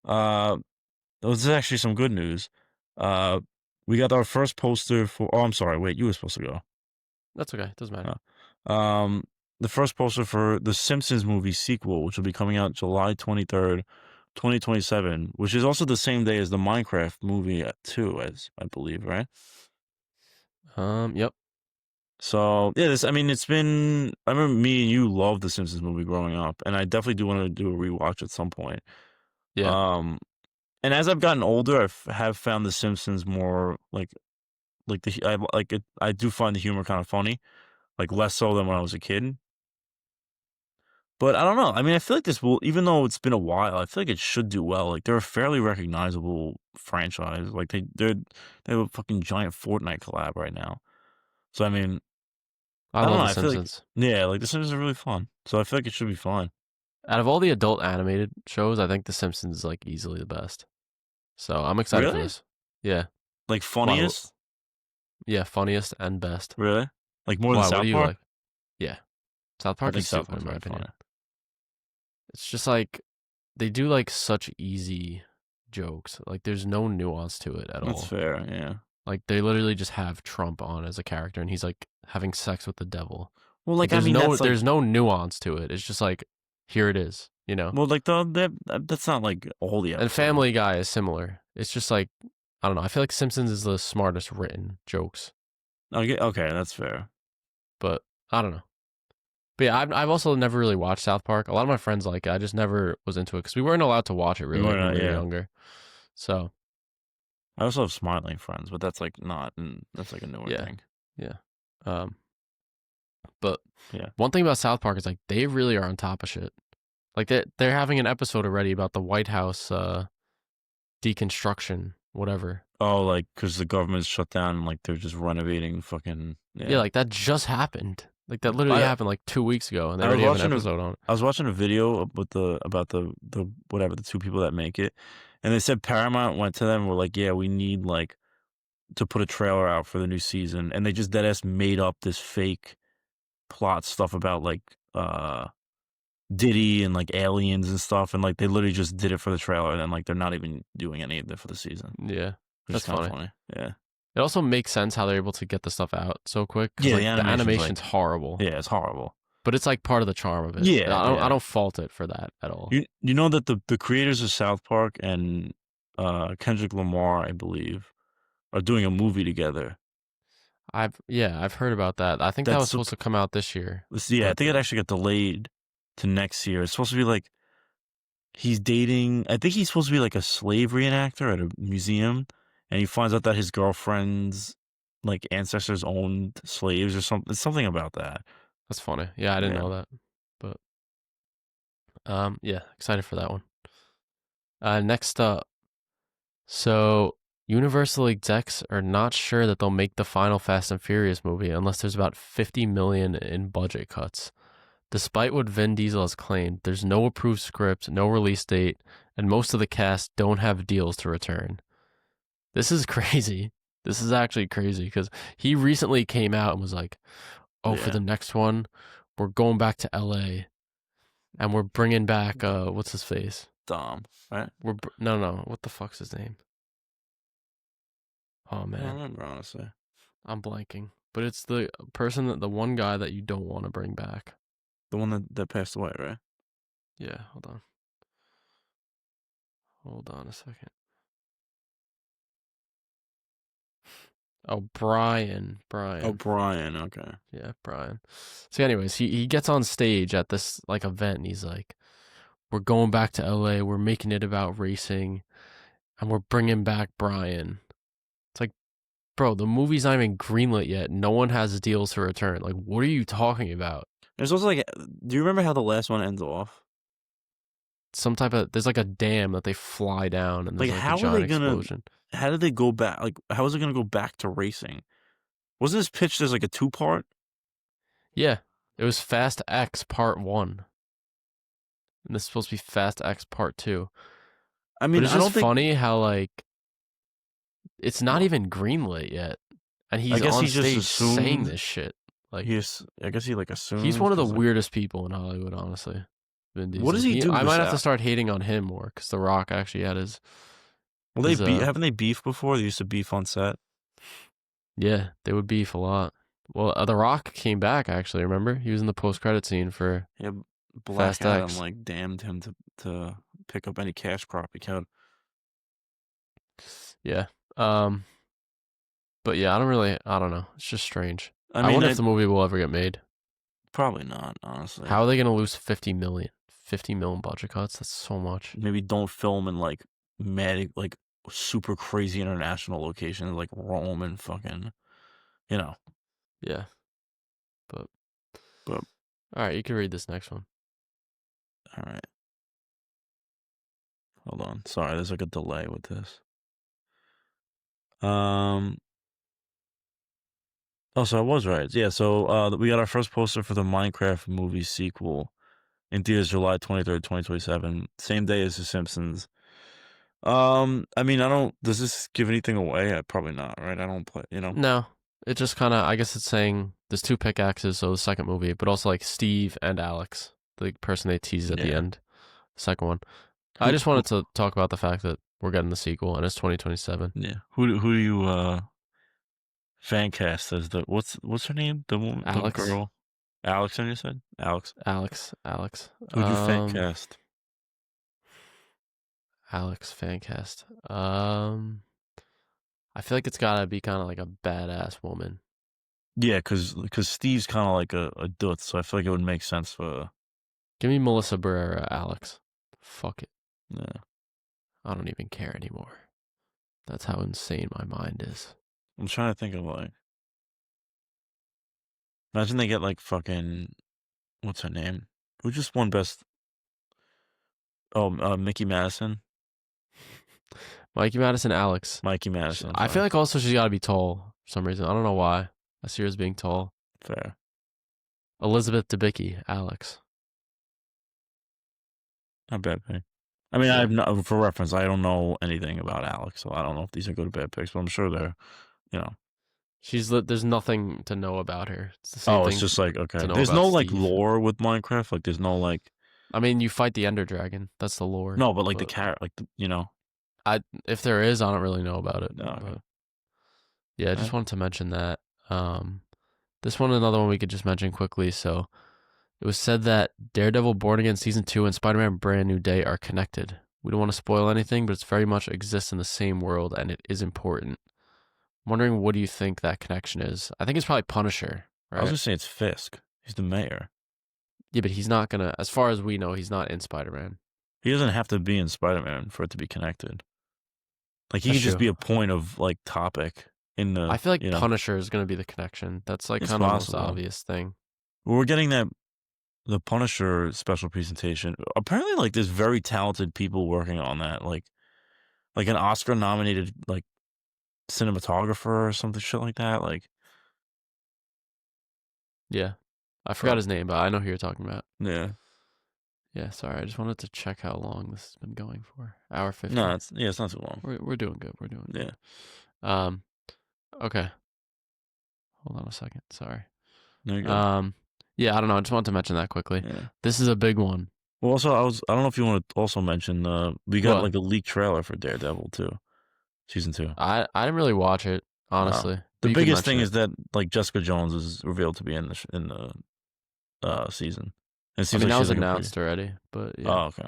Speaker 1: Uh, this is actually some good news. Uh, we got our first poster for. Oh, I'm sorry. Wait, you were supposed to go.
Speaker 2: that's okay. Doesn't matter.
Speaker 1: Um, the first poster for the Simpsons movie sequel, which will be coming out July 23rd, 2027, which is also the same day as the Minecraft movie at 2, as I believe, right?
Speaker 2: Yep.
Speaker 1: So yeah, I mean, it's been. I remember me and you loved the Simpsons movie growing up, and I definitely do want to do a rewatch at some point.
Speaker 2: Yeah.
Speaker 1: Um, and as I've gotten older, have found the Simpsons more like I like it. I do find the humor kind of funny, like less so than when I was a kid. But I don't know. I mean, I feel like this will, even though it's been a while, I feel like it should do well. Like, they're a fairly recognizable franchise. Like, they have a fucking giant Fortnite collab right now. So I mean,
Speaker 2: I
Speaker 1: I don't
Speaker 2: love
Speaker 1: know.
Speaker 2: The
Speaker 1: I feel like,
Speaker 2: Simpsons.
Speaker 1: yeah, like the Sims are really fun. So I feel like it should be fun.
Speaker 2: Out of all the adult animated shows, I think The Simpsons is like easily the best. So I'm excited for
Speaker 1: Really?
Speaker 2: this. Yeah.
Speaker 1: Like
Speaker 2: Why?
Speaker 1: funniest?
Speaker 2: Yeah, funniest and best.
Speaker 1: Really? Like more than
Speaker 2: Why? What do
Speaker 1: South
Speaker 2: you
Speaker 1: Park?
Speaker 2: like? Yeah, South
Speaker 1: I
Speaker 2: Park is
Speaker 1: think South
Speaker 2: stupid in
Speaker 1: Park's
Speaker 2: my
Speaker 1: very funny.
Speaker 2: opinion. It's just like they do like such easy jokes. Like there's no nuance to it at
Speaker 1: That's
Speaker 2: all.
Speaker 1: fair. Yeah.
Speaker 2: Like they literally just have Trump on as a character, and he's like having sex with the devil.
Speaker 1: Well,
Speaker 2: Like
Speaker 1: like I mean, that's like,
Speaker 2: there's no nuance to it. It's just like here it is, you know.
Speaker 1: well, like that's not like all the
Speaker 2: And
Speaker 1: episodes.
Speaker 2: Family Guy is similar. It's just like I don't know. I feel like Simpsons is the smartest written jokes,
Speaker 1: Okay, okay, that's fair.
Speaker 2: but I don't know. But yeah, I've also never really watched South Park. A lot of my friends like it. I just never was into it because we weren't allowed to watch it
Speaker 1: You
Speaker 2: really
Speaker 1: might
Speaker 2: when
Speaker 1: not,
Speaker 2: we were
Speaker 1: yeah.
Speaker 2: younger. So
Speaker 1: I also have Smiling Friends, but that's like not, that's like a newer
Speaker 2: yeah,
Speaker 1: thing.
Speaker 2: yeah. Um, but
Speaker 1: Yeah.
Speaker 2: one thing about South Park is like they really are on top of shit. Like they're having an episode already about the White House deconstruction, whatever.
Speaker 1: Oh, like because the government's shut down, like they're just renovating fucking,
Speaker 2: Yeah,
Speaker 1: yeah.
Speaker 2: like that just happened. Like that literally
Speaker 1: I
Speaker 2: happened like 2 weeks ago, and they
Speaker 1: I was
Speaker 2: already have an
Speaker 1: watching a
Speaker 2: episode on it.
Speaker 1: I was watching a video with about the whatever, the two people that make it, and they said Paramount went to them and were like, "Yeah, we need, like, to put a trailer out for the new season," and they just deadass made up this fake plot stuff about, like, Diddy and, like, aliens and stuff, and, like, they literally just did it for the trailer, and then, like, they're not even doing any of it for the season,
Speaker 2: Yeah,
Speaker 1: which is
Speaker 2: that's
Speaker 1: kinda
Speaker 2: funny.
Speaker 1: funny. Yeah.
Speaker 2: It also makes sense how they're able to get the stuff out so quick because
Speaker 1: Yeah, the
Speaker 2: like the
Speaker 1: animation's,
Speaker 2: animation's
Speaker 1: like
Speaker 2: horrible,
Speaker 1: yeah, it's horrible.
Speaker 2: but it's like part of the charm of it.
Speaker 1: Yeah,
Speaker 2: I
Speaker 1: yeah.
Speaker 2: don't fault it for that at all.
Speaker 1: You know that the creators of South Park and, Kendrick Lamar, I believe, are doing a movie together.
Speaker 2: I've heard about that. I think that
Speaker 1: That's
Speaker 2: was
Speaker 1: sup
Speaker 2: supposed to come out this year,
Speaker 1: yeah, I
Speaker 2: but
Speaker 1: think it actually got delayed to next year. It's supposed to be, like, he's dating I think he's supposed to be, like, a slave reenactor at a museum, and he finds out that his girlfriend's, like, ancestors owned slaves or something. It's something about that.
Speaker 2: that's funny. Yeah, I didn't
Speaker 1: Yeah.
Speaker 2: know that, but yeah, excited for that one. Next up, so Universal execs are not sure that they'll make the final Fast and Furious movie unless there's about 50 million in budget cuts. Despite what Vin Diesel has claimed, there's no approved script, no release date, and most of the cast don't have deals to return. This is crazy. This is actually crazy because he recently came out and was like, "Oh, for
Speaker 1: Yeah.
Speaker 2: the next one, we're going back to LA and we're bringing back what's his face?
Speaker 1: Dom, right?
Speaker 2: No, what the fuck's his name? Oh
Speaker 1: I don't
Speaker 2: man,
Speaker 1: remember, honestly.
Speaker 2: I'm blanking. But it's the person the one guy that you don't want to bring back.
Speaker 1: The one that passed away, right?
Speaker 2: Yeah, hold on. Hold on a second. Oh, Brian.
Speaker 1: Oh, Brian, okay.
Speaker 2: Yeah, Brian. So anyways, he gets on stage at this like event and he's like, "We're going back to LA. We're making it about racing and we're bringing back Brian." It's like, "Bro, the movie's not even greenlit yet. No one has deals to return. Like, what are you talking about?"
Speaker 1: There's also, like, do you remember how the last one ends off?
Speaker 2: There's like a dam that they fly down and
Speaker 1: Like,
Speaker 2: there's like a
Speaker 1: how are
Speaker 2: giant
Speaker 1: they gonna
Speaker 2: explosion.
Speaker 1: how did they go back? Like, how is it gonna go back to racing? Wasn't this pitched as, like, a two-part?
Speaker 2: Yeah, it was Fast X Part 1. And this is supposed to be Fast X Part 2.
Speaker 1: I
Speaker 2: But
Speaker 1: mean,
Speaker 2: it's
Speaker 1: I
Speaker 2: just
Speaker 1: don't think
Speaker 2: funny how like it's not
Speaker 1: well,
Speaker 2: even greenlit yet, and
Speaker 1: I
Speaker 2: he's
Speaker 1: guess
Speaker 2: on
Speaker 1: he just
Speaker 2: stage saying
Speaker 1: assumed
Speaker 2: this shit. Like
Speaker 1: I guess he, like,
Speaker 2: he's
Speaker 1: assumed
Speaker 2: one of the
Speaker 1: 'cause, like
Speaker 2: weirdest people in Hollywood, honestly. Vin
Speaker 1: what does
Speaker 2: Diesel.
Speaker 1: he do
Speaker 2: I might have to
Speaker 1: besides
Speaker 2: start hating on him more because The Rock actually had
Speaker 1: well,
Speaker 2: his
Speaker 1: haven't they beefed before? They used to beef on set?
Speaker 2: yeah, they would beef a lot. Well, The Rock came back actually. Remember, he was in the post-credit scene for
Speaker 1: Yeah, Black
Speaker 2: Fast
Speaker 1: Adam,
Speaker 2: X.
Speaker 1: like, damned him to pick up any cash crop he could.
Speaker 2: Yeah. But yeah, I don't know. It's just strange.
Speaker 1: I
Speaker 2: I
Speaker 1: mean,
Speaker 2: wonder if the movie will ever get made.
Speaker 1: probably not, honestly.
Speaker 2: How are they gonna lose 50 million? 50 million budget cuts? That's so much.
Speaker 1: Maybe don't film in, like, mad like, super crazy international locations like Rome and fucking, you know,
Speaker 2: Yeah. But
Speaker 1: but
Speaker 2: all right, you can read this next one.
Speaker 1: alright. Hold on. Sorry, there's, like, a delay with this. Um Oh, so I was right. Yeah, so, we got our first poster for the Minecraft movie sequel in theaters July 23rd, 2027, same day as The Simpsons. I mean, I don't does this give anything away? Probably not, right? I don't play, you know?
Speaker 2: No, it just kind of. I guess it's saying there's two pickaxes, so the second movie, but also like Steve and Alex, the person they teased at the
Speaker 1: Yeah.
Speaker 2: end, the second one. I
Speaker 1: Who
Speaker 2: just
Speaker 1: who
Speaker 2: wanted to talk about the fact that we're getting the sequel and it's 2027.
Speaker 1: yeah. Who do you, fan cast as what's her name? The
Speaker 2: Alex,
Speaker 1: girl? Alex, you said? Alex.
Speaker 2: Alex.
Speaker 1: Who'd you fan cast?
Speaker 2: Alex fancast. I feel like it's gotta be kind of like a badass woman.
Speaker 1: Yeah, cause Steve's kinda like a dutz, so I feel like it would make sense for
Speaker 2: Give me Melissa Barrera, Alex. Fuck it.
Speaker 1: yeah.
Speaker 2: I don't even care anymore. That's how insane my mind is.
Speaker 1: I'm trying to think of, like imagine they get, like, fucking what's her name? Who just won best oh, Mickey Madison?
Speaker 2: Mikey Madison, Alex.
Speaker 1: Mikey Madison, I'm
Speaker 2: I
Speaker 1: sorry.
Speaker 2: feel like also she's got to be tall for some reason. I don't know why. I see her as being tall.
Speaker 1: Fair.
Speaker 2: Elizabeth Debicki, Alex.
Speaker 1: Not bad pick. I mean, I
Speaker 2: Yeah.
Speaker 1: have no, for reference, I don't know anything about Alex, so I don't know if these are good or bad picks, but I'm sure they're, you know.
Speaker 2: There's nothing to know about her. It's the same
Speaker 1: Oh, it's
Speaker 2: thing
Speaker 1: just like,
Speaker 2: to
Speaker 1: okay.
Speaker 2: know
Speaker 1: There's
Speaker 2: about
Speaker 1: no like
Speaker 2: Steve.
Speaker 1: lore with Minecraft. Like, there's no like,
Speaker 2: I mean, you fight the Ender Dragon. That's the lore.
Speaker 1: no, but like the
Speaker 2: But
Speaker 1: character, like,
Speaker 2: if there is, I don't really know about it.
Speaker 1: no, okay.
Speaker 2: But yeah, I just wanted to mention that. Um, this one, another one we could just mention quickly. So it was said that Daredevil Born Again Season 2 and Spider-Man Brand New Day are connected. We don't want to spoil anything, but it's very much exists in the same world and it is important. I'm wondering, what do you think that connection is? I think it's probably Punisher,
Speaker 1: I was
Speaker 2: right?
Speaker 1: gonna say it's Fisk. He's the mayor.
Speaker 2: Yeah, but he's not gonna, as far as we know, he's not in Spider-Man.
Speaker 1: He doesn't have to be in Spider-Man for it to be connected. Like, he
Speaker 2: That's
Speaker 1: could just
Speaker 2: true.
Speaker 1: be a point of like topic in
Speaker 2: I
Speaker 1: the,
Speaker 2: feel like Punisher is gonna be the connection. That's like
Speaker 1: it's
Speaker 2: kind of the most
Speaker 1: possible.
Speaker 2: obvious thing.
Speaker 1: We're getting the Punisher special presentation. Apparently, like, there's very talented people working on that. Like an Oscar nominated like cinematographer or something shit like that. Like,
Speaker 2: Yeah. I forgot
Speaker 1: so
Speaker 2: his name, but I know who you're talking about.
Speaker 1: yeah.
Speaker 2: Yeah, sorry. I just wanted to check how long this has been going for. Hour
Speaker 1: No,
Speaker 2: 50.
Speaker 1: it's not too long.
Speaker 2: We're doing good. We're doing
Speaker 1: Yeah.
Speaker 2: good. Okay. Hold on a second. Sorry.
Speaker 1: No, you're good.
Speaker 2: Yeah, I don't know. I just wanted to mention that quickly.
Speaker 1: Yeah.
Speaker 2: This is a big one.
Speaker 1: Well, also, I don't know if you want to also mention, we got
Speaker 2: What?
Speaker 1: like a leaked trailer for Daredevil too, season 2.
Speaker 2: I didn't really watch it, honestly.
Speaker 1: The
Speaker 2: But you could
Speaker 1: biggest
Speaker 2: mention
Speaker 1: thing
Speaker 2: it.
Speaker 1: is that like Jessica Jones is revealed to be in the season. And it
Speaker 2: I
Speaker 1: seems
Speaker 2: mean,
Speaker 1: like
Speaker 2: that
Speaker 1: she's
Speaker 2: was
Speaker 1: like a pretty.
Speaker 2: announced already, but yeah.
Speaker 1: Oh, okay.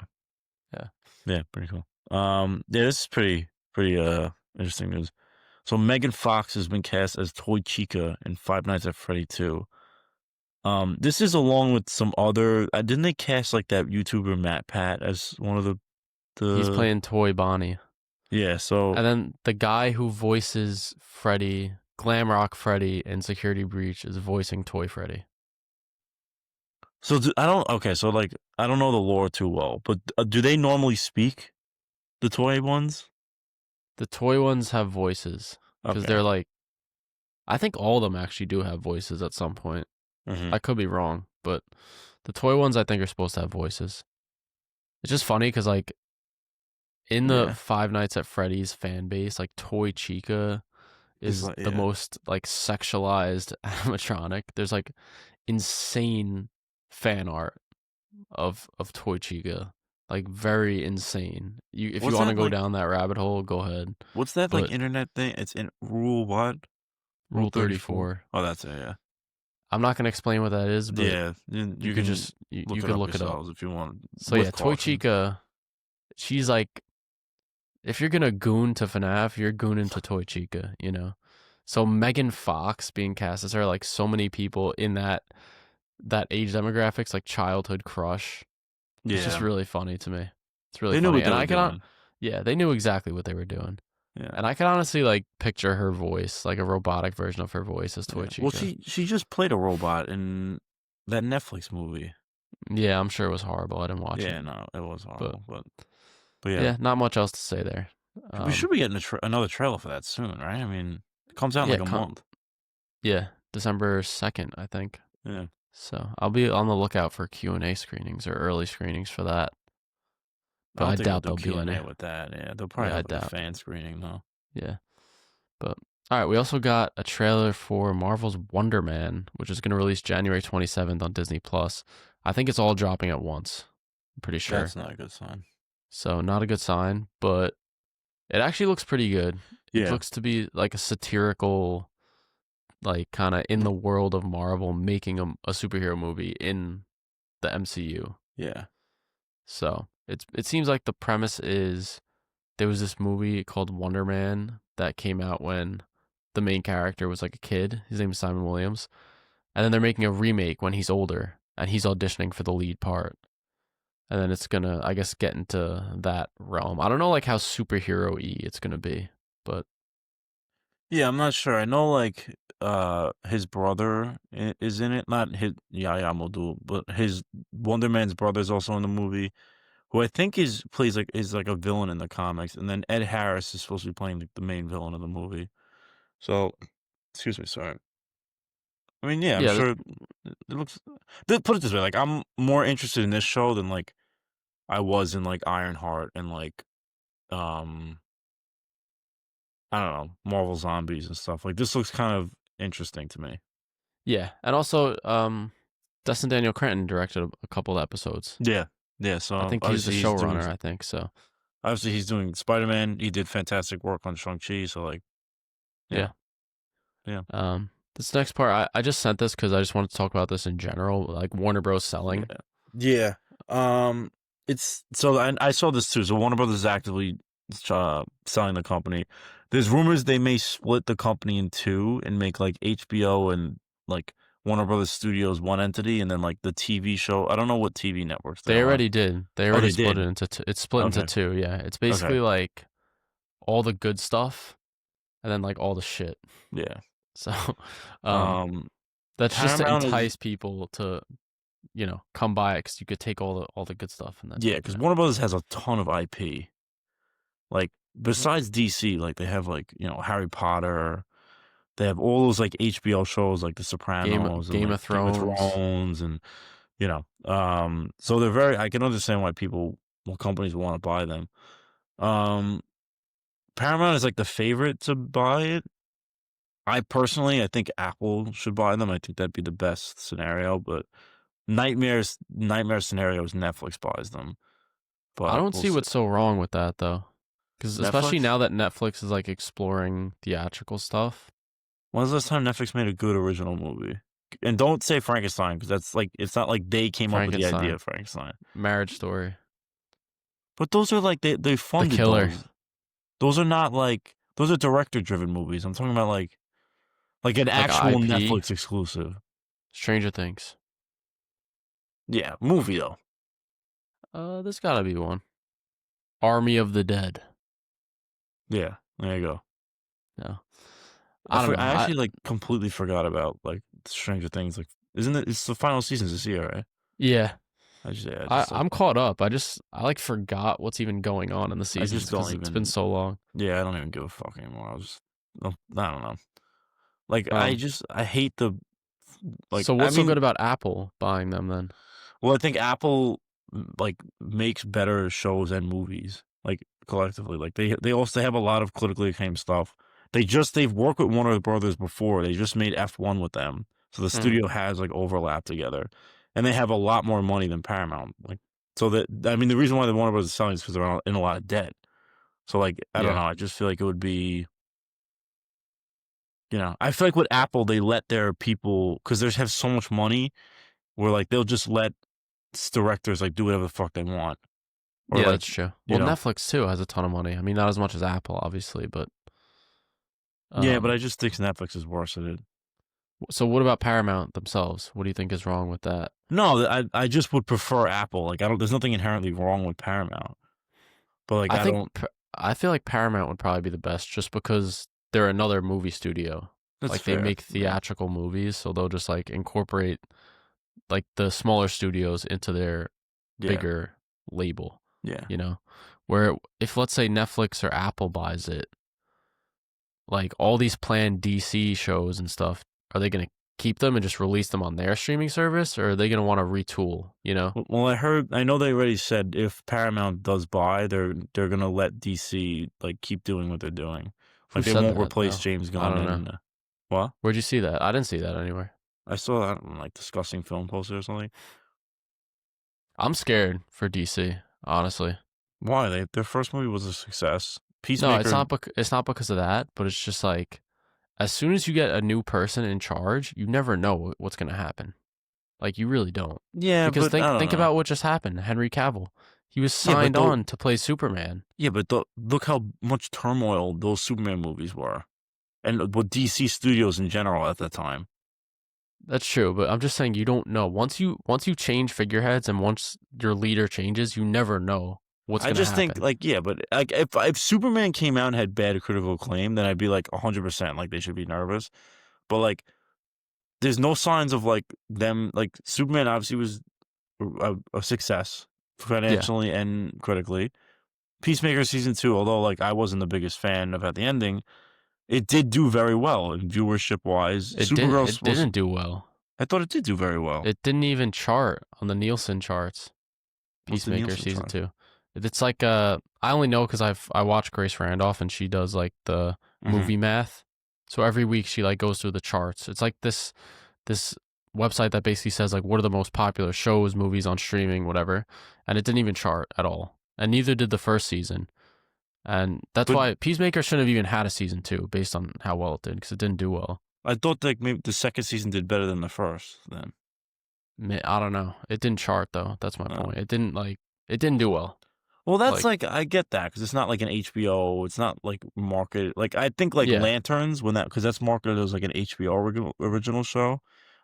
Speaker 2: Yeah.
Speaker 1: Yeah, pretty cool. Yeah, this is pretty interesting news. So Megan Fox has been cast as Toy Chica in Five Nights at Freddy 2. This is along with some other. Didn't they cast like that YouTuber Matt Pat as one of
Speaker 2: He's
Speaker 1: the?
Speaker 2: playing Toy Bonnie.
Speaker 1: Yeah. So
Speaker 2: And then the guy who voices Freddy, Glamrock Freddy in Security Breach, is voicing Toy Freddy.
Speaker 1: I don't. Okay. So like I don't know the lore too well, but do they normally speak the toy ones?
Speaker 2: The toy ones have voices because
Speaker 1: Okay.
Speaker 2: they're like, I think all of them actually do have voices at some point.
Speaker 1: Hmm.
Speaker 2: I could be wrong, but the toy ones I think are supposed to have voices. It's just funny because like in the
Speaker 1: Yeah.
Speaker 2: Five Nights at Freddy's fan base, like Toy Chica
Speaker 1: It's
Speaker 2: is
Speaker 1: like
Speaker 2: the
Speaker 1: yeah.
Speaker 2: most like sexualized animatronic. There's like insane fan art of Toy Chica, like very insane. If you
Speaker 1: What's
Speaker 2: want to
Speaker 1: that
Speaker 2: go
Speaker 1: like?
Speaker 2: down that rabbit hole, go ahead.
Speaker 1: What's that like
Speaker 2: But
Speaker 1: internet thing? It's in Rule what? Rule
Speaker 2: Rule
Speaker 1: 34.
Speaker 2: 34.
Speaker 1: Oh, that's it. Yeah.
Speaker 2: I'm not gonna explain what that is, but
Speaker 1: Yeah. You
Speaker 2: you could
Speaker 1: can
Speaker 2: just you
Speaker 1: look it
Speaker 2: could
Speaker 1: up
Speaker 2: look it up.
Speaker 1: yourselves if you want,
Speaker 2: So yeah,
Speaker 1: with
Speaker 2: Toy
Speaker 1: caution.
Speaker 2: Chica, she's like, if you're gonna goon to FNAF, you're gooning to Toy Chica, you know. So Megan Fox being cast as her, like so many people in that age demographics, like childhood crush. It's just
Speaker 1: Yeah.
Speaker 2: really funny to me. It's really
Speaker 1: They knew
Speaker 2: funny,
Speaker 1: what they
Speaker 2: and
Speaker 1: were
Speaker 2: I can,
Speaker 1: doing.
Speaker 2: yeah, they knew exactly what they were doing,
Speaker 1: Yeah.
Speaker 2: and I can honestly like picture her voice, like a robotic version of her voice as Toy
Speaker 1: Yeah. Well,
Speaker 2: Chica.
Speaker 1: she just played a robot in that Netflix movie.
Speaker 2: Yeah, I'm sure it was horrible. I didn't watch it,
Speaker 1: Yeah, no, it was
Speaker 2: but
Speaker 1: horrible, but yeah,
Speaker 2: yeah, not much else to say there.
Speaker 1: we should be getting another trailer for that soon, right? I mean, it comes out in
Speaker 2: Yeah,
Speaker 1: like a month.
Speaker 2: yeah, December 2nd, I think.
Speaker 1: Yeah,
Speaker 2: So I'll be on the lookout for Q&A screenings or early screenings for that.
Speaker 1: I
Speaker 2: But
Speaker 1: don't
Speaker 2: I
Speaker 1: think they'll
Speaker 2: doubt
Speaker 1: do
Speaker 2: there'll be
Speaker 1: Q and
Speaker 2: any.
Speaker 1: A with that. Yeah, they'll probably
Speaker 2: Yeah, I
Speaker 1: have like a
Speaker 2: doubt.
Speaker 1: fan screening though.
Speaker 2: Yeah. But all right, we also got a trailer for Marvel's Wonder Man, which is going to release January 27th on Disney Plus. I think it's all dropping at once. I'm pretty sure.
Speaker 1: That's not a good sign.
Speaker 2: So not a good sign, but it actually looks pretty good. It
Speaker 1: Yeah,
Speaker 2: looks to be like a satirical, like kind of in the world of Marvel, making a superhero movie in the MCU.
Speaker 1: yeah,
Speaker 2: So it seems like the premise is there was this movie called Wonder Man that came out when the main character was like a kid. His name is Simon Williams. And then they're making a remake when he's older and he's auditioning for the lead part. And then it's gonna, I guess, get into that realm. I don't know like how superhero y it's gonna be, but
Speaker 1: yeah. I'm not sure. I know like his brother is in it. Not his Yaya Moldul, but his Wonder Man's brother is also in the movie. Who I think plays like is like a villain in the comics, and then Ed Harris is supposed to be playing the main villain of the movie. So, excuse me, sorry. I mean, yeah, I'm
Speaker 2: Yeah,
Speaker 1: sure it looks. Put it this way, like I'm more interested in this show than like I was in like Ironheart and like um I don't know, Marvel Zombies and stuff. Like this looks kind of interesting to me.
Speaker 2: yeah, and also, Dustin Daniel Cretton directed a couple of episodes.
Speaker 1: Yeah, yeah.
Speaker 2: I
Speaker 1: So
Speaker 2: think he's the
Speaker 1: obviously he's doing.
Speaker 2: showrunner, I think, so,
Speaker 1: Obviously he's doing Spider-Man. He did fantastic work on Shang-Chi. So like, yeah,
Speaker 2: yeah.
Speaker 1: yeah,
Speaker 2: This next part, I just sent this because I just wanted to talk about this in general, like Warner Bros.
Speaker 1: yeah,
Speaker 2: selling.
Speaker 1: yeah. It's so I saw this too. So Warner Brothers is actively selling the company. There's rumors they may split the company in two and make like HBO and like Warner Brothers Studios one entity, and then like the TV show. I don't know what TV networks they're
Speaker 2: They
Speaker 1: on.
Speaker 2: already did. They
Speaker 1: Oh,
Speaker 2: already
Speaker 1: they
Speaker 2: split
Speaker 1: did.
Speaker 2: it into it's split into
Speaker 1: Okay.
Speaker 2: two, yeah. It's
Speaker 1: Okay.
Speaker 2: basically like all the good stuff and then like all the shit.
Speaker 1: Yeah.
Speaker 2: So, um,
Speaker 1: Um,
Speaker 2: that's just to
Speaker 1: Paramount is
Speaker 2: entice people to, come by it because you could take all the good stuff and then,
Speaker 1: yeah, because Warner Brothers has a ton of IP. Like besides DC, like they have like Harry Potter. They have all those like HBO shows like The Sopranos and
Speaker 2: Game
Speaker 1: like
Speaker 2: of
Speaker 1: Game of
Speaker 2: Thrones.
Speaker 1: Thrones and so they're very. I can understand why companies want to buy them. Um, Paramount is like the favorite to buy it. I think Apple should buy them. I think that'd be the best scenario, but nightmare scenario is Netflix buys them.
Speaker 2: I
Speaker 1: But
Speaker 2: don't
Speaker 1: we'll
Speaker 2: see
Speaker 1: see.
Speaker 2: what's so wrong with that though. Because especially
Speaker 1: Netflix?
Speaker 2: now that Netflix is like exploring theatrical stuff.
Speaker 1: When's the last time Netflix made a good original movie? And don't say Frankenstein because that's like it's not like they came up with the idea
Speaker 2: Frankenstein,
Speaker 1: of Frankenstein.
Speaker 2: Marriage Story,
Speaker 1: But those are like they
Speaker 2: The
Speaker 1: funded
Speaker 2: Killer,
Speaker 1: those. Those are not like those are director driven movies. I'm talking about like an
Speaker 2: like
Speaker 1: actual
Speaker 2: IP,
Speaker 1: Netflix exclusive.
Speaker 2: Stranger Things.
Speaker 1: Yeah, movie though.
Speaker 2: There's gotta be one. Army of the Dead.
Speaker 1: Yeah, there you go.
Speaker 2: No, I don't know.
Speaker 1: I actually like completely forgot about like Stranger Things. Like, isn't it? It's the final season this year, right?
Speaker 2: Yeah,
Speaker 1: I
Speaker 2: I
Speaker 1: just like
Speaker 2: I'm caught up. I like forgot what's even going on in the
Speaker 1: I
Speaker 2: seasons
Speaker 1: just don't
Speaker 2: because it's been
Speaker 1: even.
Speaker 2: so long.
Speaker 1: Yeah, I don't even give a fuck anymore. I don't know. Like
Speaker 2: Um,
Speaker 1: I hate the like
Speaker 2: so
Speaker 1: I
Speaker 2: what's so
Speaker 1: mean
Speaker 2: good about Apple buying them then?
Speaker 1: well I think Apple like makes better shows and movies like collectively like they also have a lot of critically acclaimed stuff. They've worked with Warner Brothers before. They just made F1 with them. So the
Speaker 2: Mm,
Speaker 1: studio has like overlap together. And they have a lot more money than Paramount. Like so that I mean the reason why the Warner Brothers is selling is because they're in a lot of debt. So like I don't
Speaker 2: yeah,
Speaker 1: know, I just feel like it would be I feel like with Apple they let their people because they have so much money where like they'll just let directors like do whatever the fuck they want or
Speaker 2: yeah,
Speaker 1: like
Speaker 2: that's true.
Speaker 1: you
Speaker 2: Well,
Speaker 1: know
Speaker 2: Netflix too has a ton of money. I mean, not as much as Apple, obviously, but
Speaker 1: yeah, but
Speaker 2: um,
Speaker 1: I just think Netflix is worse at it.
Speaker 2: so what about Paramount themselves? What do you think is wrong with that?
Speaker 1: No, I just would prefer Apple. Like I don't. There's nothing inherently wrong with Paramount, but like
Speaker 2: I
Speaker 1: I
Speaker 2: think
Speaker 1: don't.
Speaker 2: I feel like Paramount would probably be the best just because they're another movie studio.
Speaker 1: That's
Speaker 2: Like they
Speaker 1: fair.
Speaker 2: make
Speaker 1: Yeah,
Speaker 2: theatrical movies, so they'll just like incorporate like the smaller studios into their
Speaker 1: yeah,
Speaker 2: bigger label,
Speaker 1: yeah.
Speaker 2: you know? Where if let's say Netflix or Apple buys it, like all these planned DC shows and stuff, are they going to keep them and just release them on their streaming service or are they going to want to retool, you know?
Speaker 1: Well, I know they already said if Paramount does buy, they're gonna let DC like keep doing what they're doing.
Speaker 2: Who
Speaker 1: Like they
Speaker 2: said
Speaker 1: won't
Speaker 2: that
Speaker 1: replace
Speaker 2: though?
Speaker 1: James
Speaker 2: I
Speaker 1: Gunn
Speaker 2: don't know.
Speaker 1: and what?
Speaker 2: Where'd you see that? I didn't see that anywhere.
Speaker 1: I saw that on like discussing film poster or something.
Speaker 2: I'm scared for DC, honestly.
Speaker 1: Why their first movie was a success.
Speaker 2: No, it's
Speaker 1: Peacemaker.
Speaker 2: not it's not because of that, but it's just like as soon as you get a new person in charge, you never know what's going to happen. Like you really don't.
Speaker 1: Yeah,
Speaker 2: Because
Speaker 1: but I don't
Speaker 2: think
Speaker 1: know.
Speaker 2: about what just happened. Henry Cavill. He was
Speaker 1: Yeah, but
Speaker 2: signed on to play Superman.
Speaker 1: look how much turmoil those Superman movies were, and what DC Studios in general at that time.
Speaker 2: That's true, but I'm just saying you don't know. Once you change figureheads and once your leader changes, you never know what's
Speaker 1: I
Speaker 2: going to
Speaker 1: just think
Speaker 2: happen.
Speaker 1: like yeah, but like if Superman came out and had bad critical acclaim, then I'd be like 100% like they should be nervous. But like, there's no signs of like them like Superman obviously was a success
Speaker 2: Yeah.
Speaker 1: financially and critically. Peacemaker season 2, although like I wasn't the biggest fan about the ending, It did do very well in viewership wise. Supergirl's
Speaker 2: It didn't do well.
Speaker 1: I thought it did do very well.
Speaker 2: It didn't even chart on the Nielsen charts.
Speaker 1: What's the
Speaker 2: Peacemaker
Speaker 1: Nielsen
Speaker 2: season
Speaker 1: chart?
Speaker 2: 2. It's like I only know because I watch Grace Randolph and she does like the movie math. So every week she like goes through the charts. It's like this website that basically says like what are the most popular shows, movies on streaming, whatever. And it didn't even chart at all. And neither did the first season. And that's
Speaker 1: But
Speaker 2: why Peacemaker shouldn't have even had a season 2 based on how well it did because it didn't do well.
Speaker 1: I thought like maybe the second season did better than the first. Then
Speaker 2: I don't know. It didn't chart though. That's my
Speaker 1: Oh.
Speaker 2: point. It didn't do well.
Speaker 1: Well, that's like I get that because it's not like an HBO. It's not like marketed. Like I think like
Speaker 2: Yeah.
Speaker 1: Lanterns when that because that's marketed as like an HBO original show.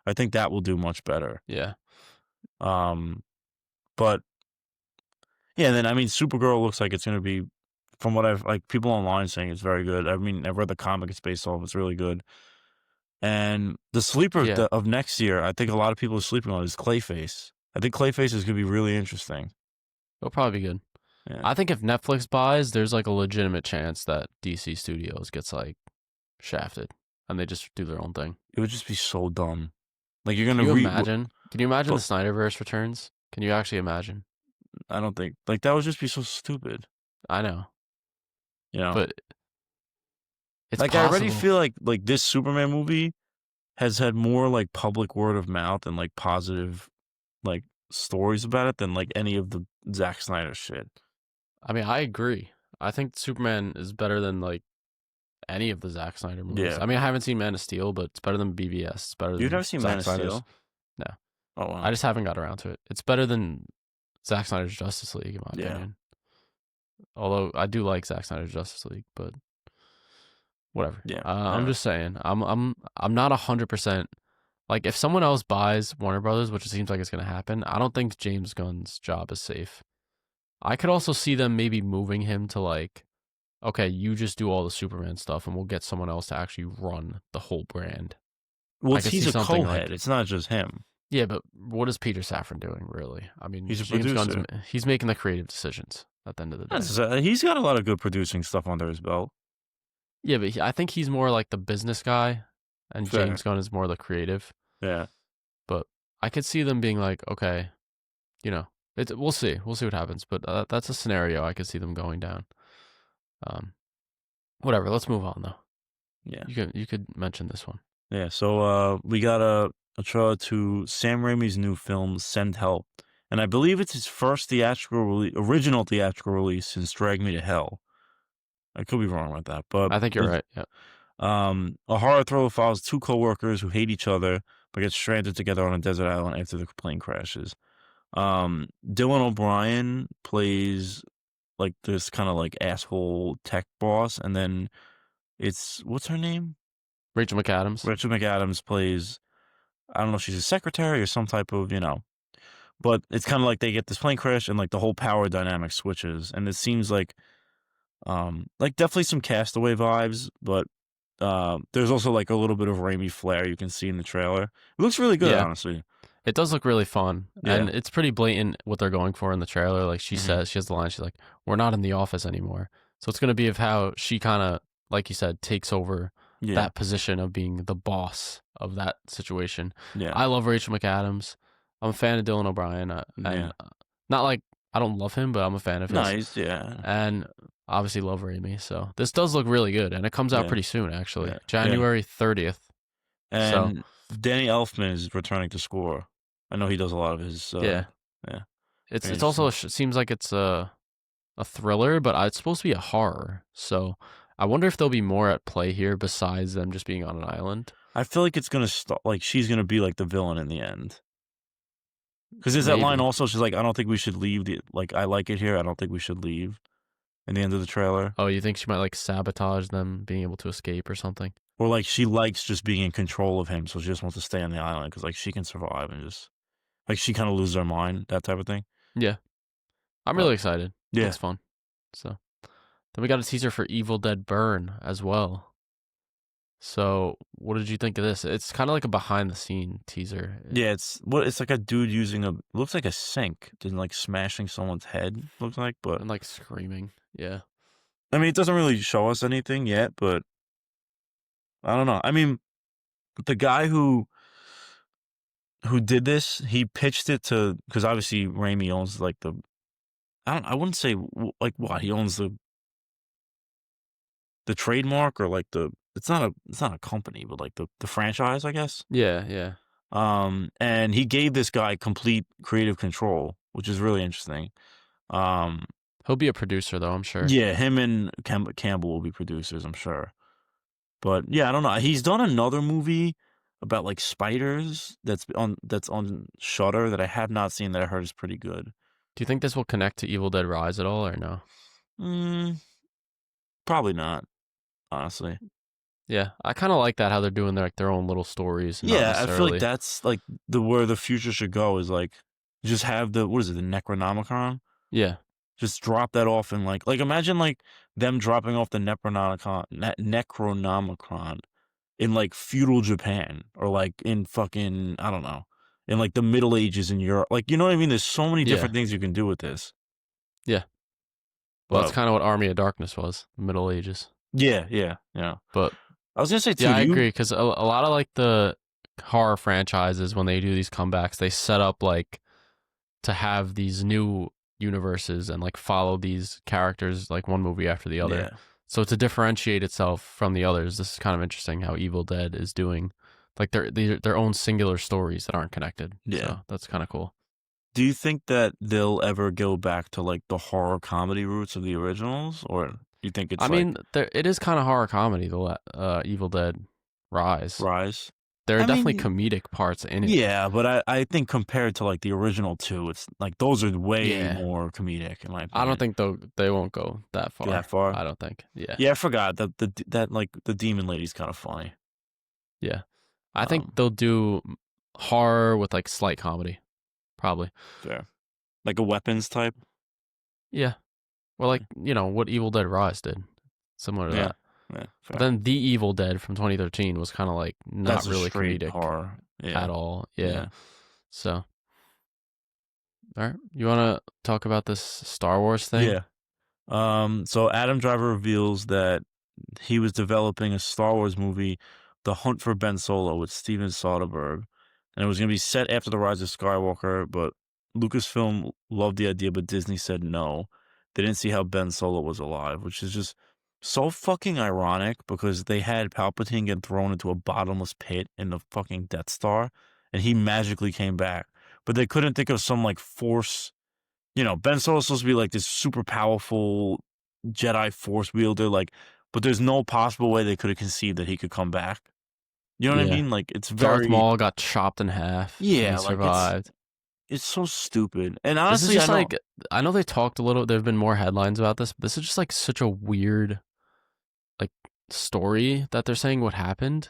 Speaker 1: I think that will do much better.
Speaker 2: Yeah.
Speaker 1: But yeah, then I mean, Supergirl looks like it's gonna be, from what I've like people online saying it's very good. I mean, I've read the comic it's based off. It's really good. And the sleeper
Speaker 2: Yeah.
Speaker 1: of next year, I think a lot of people are sleeping on is Clayface. I think Clayface is gonna be really interesting.
Speaker 2: It'll probably be good.
Speaker 1: Yeah.
Speaker 2: I think if Netflix buys, there's like a legitimate chance that DC Studios gets like shafted and they just do their own thing.
Speaker 1: It would just be so dumb. Like you're gonna
Speaker 2: Can you imagine? Can you imagine the Snyderverse returns? Can you actually imagine?
Speaker 1: I don't think like that would just be so stupid.
Speaker 2: I know.
Speaker 1: You know,
Speaker 2: but it's
Speaker 1: like
Speaker 2: possible.
Speaker 1: I already feel like this Superman movie has had more like public word of mouth and like positive like stories about it than like any of the Zack Snyder shit.
Speaker 2: I mean, I agree. I think Superman is better than like any of the Zack Snyder movies.
Speaker 1: Yeah.
Speaker 2: I mean, I haven't seen Man of Steel, but it's better than BVS. It's better than
Speaker 1: You've never seen Man of
Speaker 2: Snyder's.
Speaker 1: Steel?
Speaker 2: No.
Speaker 1: Oh, wow.
Speaker 2: I just haven't got around to it. It's better than Zack Snyder's Justice League, in my
Speaker 1: Yeah.
Speaker 2: opinion. Although I do like Zack Snyder's Justice League, but whatever.
Speaker 1: Yeah.
Speaker 2: I'm just saying. I'm not 100%. Like, if someone else buys Warner Brothers, which it seems like it's going to happen, I don't think James Gunn's job is safe. I could also see them maybe moving him to like, okay, you just do all the Superman stuff, and we'll get someone else to actually run the whole brand.
Speaker 1: Well,
Speaker 2: I could
Speaker 1: he's
Speaker 2: see
Speaker 1: a
Speaker 2: something
Speaker 1: co-head.
Speaker 2: like-
Speaker 1: It's not just him.
Speaker 2: Yeah, but what is Peter Safran doing, really? I mean,
Speaker 1: He's a
Speaker 2: James Gunn's
Speaker 1: producer.
Speaker 2: he's making the creative decisions at the end of the day.
Speaker 1: He's got a lot of good producing stuff under his belt.
Speaker 2: Yeah, but I think he's more like the business guy, and
Speaker 1: Fair.
Speaker 2: James Gunn is more the creative.
Speaker 1: Yeah.
Speaker 2: But I could see them being like, okay, you know, we'll see what happens. But that's a scenario I could see them going down. Whatever. Let's move on though.
Speaker 1: Yeah.
Speaker 2: You could mention this one.
Speaker 1: Yeah. So we got a trailer to Sam Raimi's new film Send Help, and I believe it's his first original theatrical release since Drag Me to Hell. I could be wrong about that, but
Speaker 2: I think you're right. Yeah.
Speaker 1: A horror thriller follows two coworkers who hate each other but get stranded together on a desert island after the plane crashes. Dylan O'Brien plays like this kind of like asshole tech boss, and then what's her name?
Speaker 2: Rachel McAdams.
Speaker 1: Rachel McAdams plays, I don't know if she's a secretary or some type of, but it's kind of like they get this plane crash and like the whole power dynamic switches, and it seems like definitely some Castaway vibes, but there's also like a little bit of Raimi flair you can see in the trailer. It looks really good, honestly.
Speaker 2: It does look really fun,
Speaker 1: Yeah.
Speaker 2: and it's pretty blatant what they're going for in the trailer. Like she says, she has the line, she's like, "We're not in the office anymore." So it's going to be of how she kind of, like you said, takes over that position of being the boss of that situation.
Speaker 1: Yeah.
Speaker 2: I love Rachel McAdams. I'm a fan of Dylan O'Brien. Not like I don't love him, but I'm a fan of his.
Speaker 1: Nice,
Speaker 2: And obviously love Raimi. So this does look really good, and it comes out pretty soon, actually, January 30th.
Speaker 1: And Danny Elfman is returning to score. I know he does a lot of his.
Speaker 2: It's also seems like it's a thriller, but it's supposed to be a horror. So I wonder if there'll be more at play here besides them just being on an island.
Speaker 1: I feel like it's gonna start. Like she's gonna be like the villain in the end. Because there's that line also. She's like, "I don't think we should leave. I like it here. I don't think we should leave." In the end of the trailer.
Speaker 2: Oh, you think she might like sabotage them being able to escape or something?
Speaker 1: Or like she likes just being in control of him, so she just wants to stay on the island because like she can survive and just like she kind of loses her mind, that type of thing.
Speaker 2: Yeah, I'm really excited.
Speaker 1: Yeah,
Speaker 2: it's fun. So then we got a teaser for Evil Dead Burn as well. So what did you think of this? It's kind of like a behind the scene teaser.
Speaker 1: Yeah, it's like a dude using looks like a sink, and like smashing someone's head. Looks like, but
Speaker 2: and like screaming. Yeah.
Speaker 1: I mean, it doesn't really show us anything yet, but I don't know. I mean, the guy who did this, he pitched it to because obviously Raimi owns like the I wouldn't say like what he owns the trademark or like the it's not a company but like the franchise I guess.
Speaker 2: Yeah, yeah.
Speaker 1: And he gave this guy complete creative control, which is really interesting. Um,
Speaker 2: He'll be a producer though, I'm sure.
Speaker 1: yeah, him and Campbell will be producers, I'm sure. But yeah, I don't know. He's done another movie about like spiders that's on Shutter that I have not seen that I heard is pretty good.
Speaker 2: Do you think this will connect to Evil Dead Rise at all or no?
Speaker 1: Mm, probably not, honestly.
Speaker 2: Yeah, I kind of like that how they're doing their own little stories, not
Speaker 1: Yeah, I feel like
Speaker 2: necessarily.
Speaker 1: that's like the where the future should go is like just have the what is it, the Necronomicon?
Speaker 2: Yeah,
Speaker 1: Just drop that off and like imagine like them dropping off the Necronomicon in like feudal Japan or like in fucking I don't know in like the Middle Ages in Europe. Like you know what I mean? There's so many
Speaker 2: yeah,
Speaker 1: different things you can do with this.
Speaker 2: yeah. Well, that's
Speaker 1: But
Speaker 2: kind of what Army of Darkness was, the Middle Ages.
Speaker 1: yeah.
Speaker 2: But
Speaker 1: I was gonna say
Speaker 2: yeah,
Speaker 1: too.
Speaker 2: I
Speaker 1: Do you?
Speaker 2: agree because a lot of like the horror franchises when they do these comebacks, they set up like to have these new universes and like follow these characters like one movie after the other.
Speaker 1: Yeah,
Speaker 2: So to differentiate itself from the others, this is kind of interesting how Evil Dead is doing like their own singular stories that aren't connected.
Speaker 1: yeah.
Speaker 2: So that's kind of cool.
Speaker 1: Do you think that they'll ever go back to like the horror comedy roots of the originals, or you think
Speaker 2: I
Speaker 1: it's like
Speaker 2: mean, it is kind of horror comedy. Evil Dead Rise.
Speaker 1: Rise?
Speaker 2: There are
Speaker 1: I
Speaker 2: definitely
Speaker 1: mean,
Speaker 2: comedic parts in it.
Speaker 1: yeah, but I think compared to like the original two, it's like those are way
Speaker 2: Yeah,
Speaker 1: more comedic in my
Speaker 2: I don't
Speaker 1: opinion.
Speaker 2: think they won't go that
Speaker 1: That
Speaker 2: far.
Speaker 1: far?
Speaker 2: I don't think. Yeah,
Speaker 1: Yeah, I forgot that like the demon lady's kind of funny.
Speaker 2: yeah. I think
Speaker 1: Um,
Speaker 2: they'll do horror with like slight comedy, probably.
Speaker 1: fair. Like a weapons type.
Speaker 2: Yeah, or like what Evil Dead Rise did, similar to
Speaker 1: Yeah,
Speaker 2: that.
Speaker 1: yeah,
Speaker 2: But
Speaker 1: fair.
Speaker 2: then The Evil Dead from 2013 was kind of like not
Speaker 1: That's a
Speaker 2: really
Speaker 1: straight
Speaker 2: comedic
Speaker 1: horror.
Speaker 2: at
Speaker 1: Yeah,
Speaker 2: all. Yeah.
Speaker 1: yeah,
Speaker 2: So, all right, you want to talk about this Star Wars thing?
Speaker 1: yeah. So Adam Driver reveals that he was developing a Star Wars movie, The Hunt for Ben Solo, with Steven Soderbergh, and it was going to be set after the Rise of Skywalker. But Lucasfilm loved the idea, but Disney said no. They didn't see how Ben Solo was alive, which is just so fucking ironic because they had Palpatine get thrown into a bottomless pit in the fucking Death Star, and he magically came back. But they couldn't think of some like force. Ben Solo's supposed to be like this super powerful Jedi Force wielder, like, but there's no possible way they could have conceived that he could come back. You know what I
Speaker 2: Yeah.
Speaker 1: mean? Like, it's
Speaker 2: Darth
Speaker 1: very,
Speaker 2: Maul got chopped in half and he
Speaker 1: yeah, like
Speaker 2: survived.
Speaker 1: it's so stupid. And
Speaker 2: This is
Speaker 1: honestly, I
Speaker 2: just
Speaker 1: know,
Speaker 2: like I know they talked a little. There've been more headlines about this, but this is just like such a weird like story that they're saying what happened.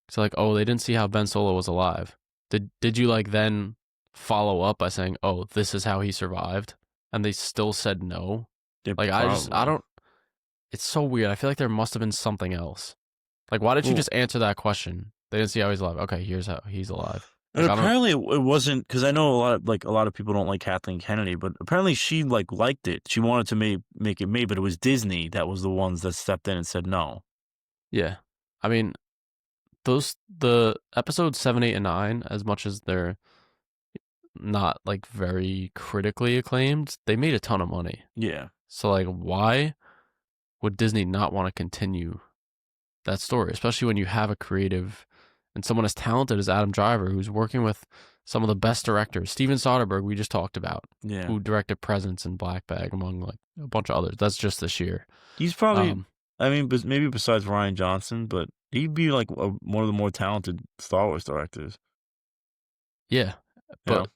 Speaker 2: So like, oh, they didn't see how Ben Solo was alive. Did you like then follow up by saying, oh, this is how he survived, and they still said no?
Speaker 1: they
Speaker 2: Like I
Speaker 1: probably,
Speaker 2: don't. It's so weird. I feel like there must have been something else. Like, why did you
Speaker 1: well,
Speaker 2: just answer that question? They didn't see how he's alive. Okay, here's how he's alive.
Speaker 1: and
Speaker 2: Like I don't.
Speaker 1: apparently it wasn't because I know a lot of people don't like Kathleen Kennedy, but apparently she like liked it. She wanted to make it made, but it was Disney that was the ones that stepped in and said no.
Speaker 2: Yeah, I mean the episodes 7, 8, and 9, as much as they're not like very critically acclaimed, they made a ton of money.
Speaker 1: Yeah,
Speaker 2: So like, why would Disney not want to continue that story, especially when you have a creative and someone as talented as Adam Driver, who's working with some of the best directors, Steven Soderbergh, we just talked about,
Speaker 1: yeah.
Speaker 2: who directed Presence and Black Bag, among like a bunch of others. That's just this year.
Speaker 1: He's probably,
Speaker 2: Um,
Speaker 1: I mean, maybe besides Ryan Johnson, but he'd be like one of the more talented Star Wars directors.
Speaker 2: yeah,
Speaker 1: You know,
Speaker 2: but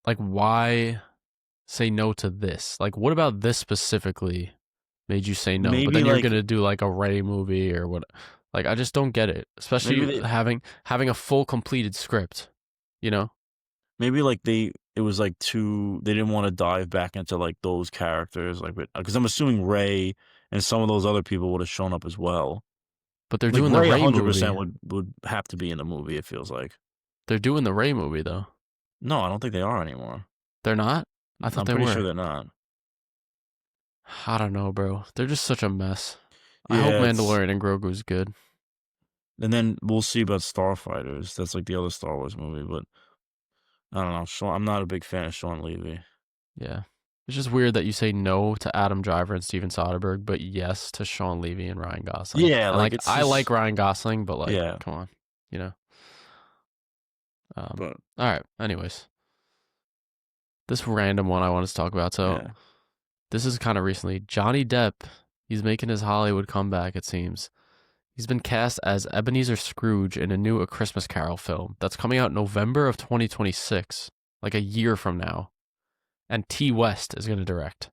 Speaker 2: like, why say no to this? Like, what about this specifically made you say no? But
Speaker 1: maybe
Speaker 2: then you're
Speaker 1: like
Speaker 2: gonna do like a Ray movie or what? Like, I just don't get it.
Speaker 1: maybe
Speaker 2: Especially
Speaker 1: they
Speaker 2: having a full completed script. You know?
Speaker 1: maybe like it was like too they didn't want to dive back into like those characters like because I'm assuming Ray and some of those other people would have shown up as well.
Speaker 2: But they're
Speaker 1: Like
Speaker 2: doing the
Speaker 1: Ray
Speaker 2: Ray
Speaker 1: 100%
Speaker 2: movie.
Speaker 1: would have to be in the movie. It feels like
Speaker 2: They're doing the Ray movie though.
Speaker 1: no, I don't think they are anymore.
Speaker 2: They're not. I thought
Speaker 1: I'm
Speaker 2: they
Speaker 1: pretty sure
Speaker 2: were.
Speaker 1: they're not.
Speaker 2: I don't know, bro. They're just such a mess. I hope
Speaker 1: Yeah, it's
Speaker 2: Mandalorian and Grogu's good.
Speaker 1: And then we'll see about Starfighters. That's like the other Star Wars movie, but I don't know. I'm not a big fan of Sean Levy.
Speaker 2: Yeah. It's just weird that you say no to Adam Driver and Steven Soderbergh, but yes to Sean Levy and Ryan Gosling.
Speaker 1: Yeah,
Speaker 2: And
Speaker 1: like
Speaker 2: like
Speaker 1: it's
Speaker 2: I like
Speaker 1: just
Speaker 2: Ryan Gosling, but like,
Speaker 1: yeah,
Speaker 2: come on, you know.
Speaker 1: but
Speaker 2: All right. Anyways, this random one I wanted to talk about. So
Speaker 1: yeah.
Speaker 2: this is kind of recently. Johnny Depp, he's making his Hollywood comeback. It seems he's been cast as Ebenezer Scrooge in a new A Christmas Carol film that's coming out November of 2026, like a year from now. And T. West is going to direct.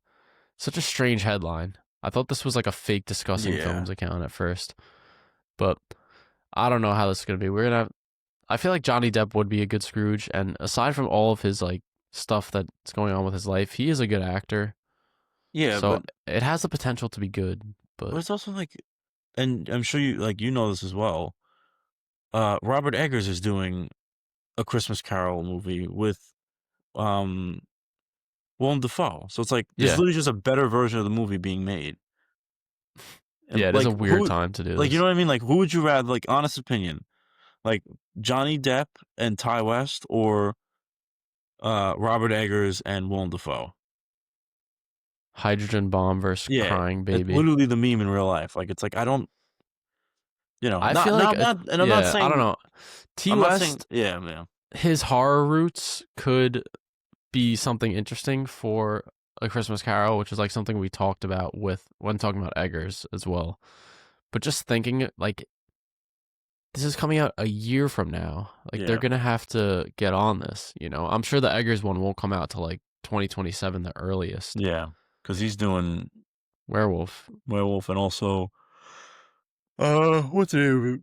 Speaker 2: Such a strange headline. I thought this was like a fake Discussing
Speaker 1: Yeah.
Speaker 2: Films account at first, but I don't know how this is going to be. We're gonna have, I feel like Johnny Depp would be a good Scrooge, and aside from all of his like stuff that's going on with his life, he is a good actor.
Speaker 1: Yeah,
Speaker 2: So it has the potential to be good, but
Speaker 1: but it's also like, and I'm sure you know this as well. Robert Eggers is doing a Christmas Carol movie with um Willem Dafoe. So it's like there's
Speaker 2: yeah,
Speaker 1: literally just a better version of the movie being made. And
Speaker 2: yeah, it is a
Speaker 1: like
Speaker 2: weird
Speaker 1: who,
Speaker 2: time to do
Speaker 1: like you know
Speaker 2: this.
Speaker 1: what I mean? Like who would you rather? Like honest opinion, like Johnny Depp and Ty West, or Robert Eggers and Willem Dafoe?
Speaker 2: Hydrogen bomb versus
Speaker 1: Yeah,
Speaker 2: crying
Speaker 1: it's
Speaker 2: baby.
Speaker 1: literally the meme in real life. Like it's like I don't,
Speaker 2: I
Speaker 1: not
Speaker 2: feel like,
Speaker 1: and I'm not
Speaker 2: yeah, I don't
Speaker 1: saying
Speaker 2: know. T. West,
Speaker 1: yeah, yeah,
Speaker 2: his horror roots could be something interesting for A Christmas Carol, which is like something we talked about with when talking about Eggers as well. But just thinking like this is coming out a year from now. Like they're
Speaker 1: yeah,
Speaker 2: gonna have to get on this, I'm sure the Eggers one won't come out till like 2027, the earliest.
Speaker 1: yeah, because he's doing
Speaker 2: Werewolf.
Speaker 1: Werewolf and also what's the name of it?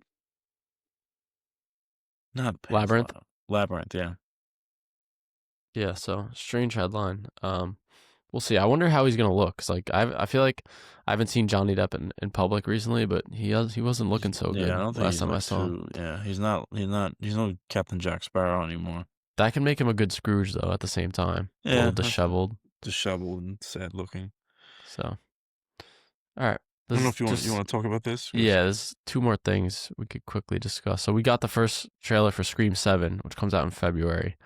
Speaker 1: Not Pan's
Speaker 2: Labyrinth.
Speaker 1: Labyrinth, yeah.
Speaker 2: Yeah, so strange headline. We'll see. I wonder how he's gonna look. 'Cause like I feel like I haven't seen Johnny Depp in public recently, but he wasn't looking so
Speaker 1: Yeah, I
Speaker 2: good
Speaker 1: don't think
Speaker 2: last
Speaker 1: he's
Speaker 2: time I
Speaker 1: like
Speaker 2: saw him.
Speaker 1: too. Yeah, he's no Captain Jack Sparrow anymore.
Speaker 2: That can make him a good Scrooge though. At the same time, a
Speaker 1: Yeah,
Speaker 2: little
Speaker 1: that's true.
Speaker 2: disheveled.
Speaker 1: Disheveled and sad looking.
Speaker 2: So all right,
Speaker 1: I don't
Speaker 2: this
Speaker 1: know
Speaker 2: is
Speaker 1: if you
Speaker 2: just
Speaker 1: want to talk about this. 'Cause-
Speaker 2: yeah. There's two more things we could quickly discuss. So we got the first trailer for Scream 7, which comes out in February.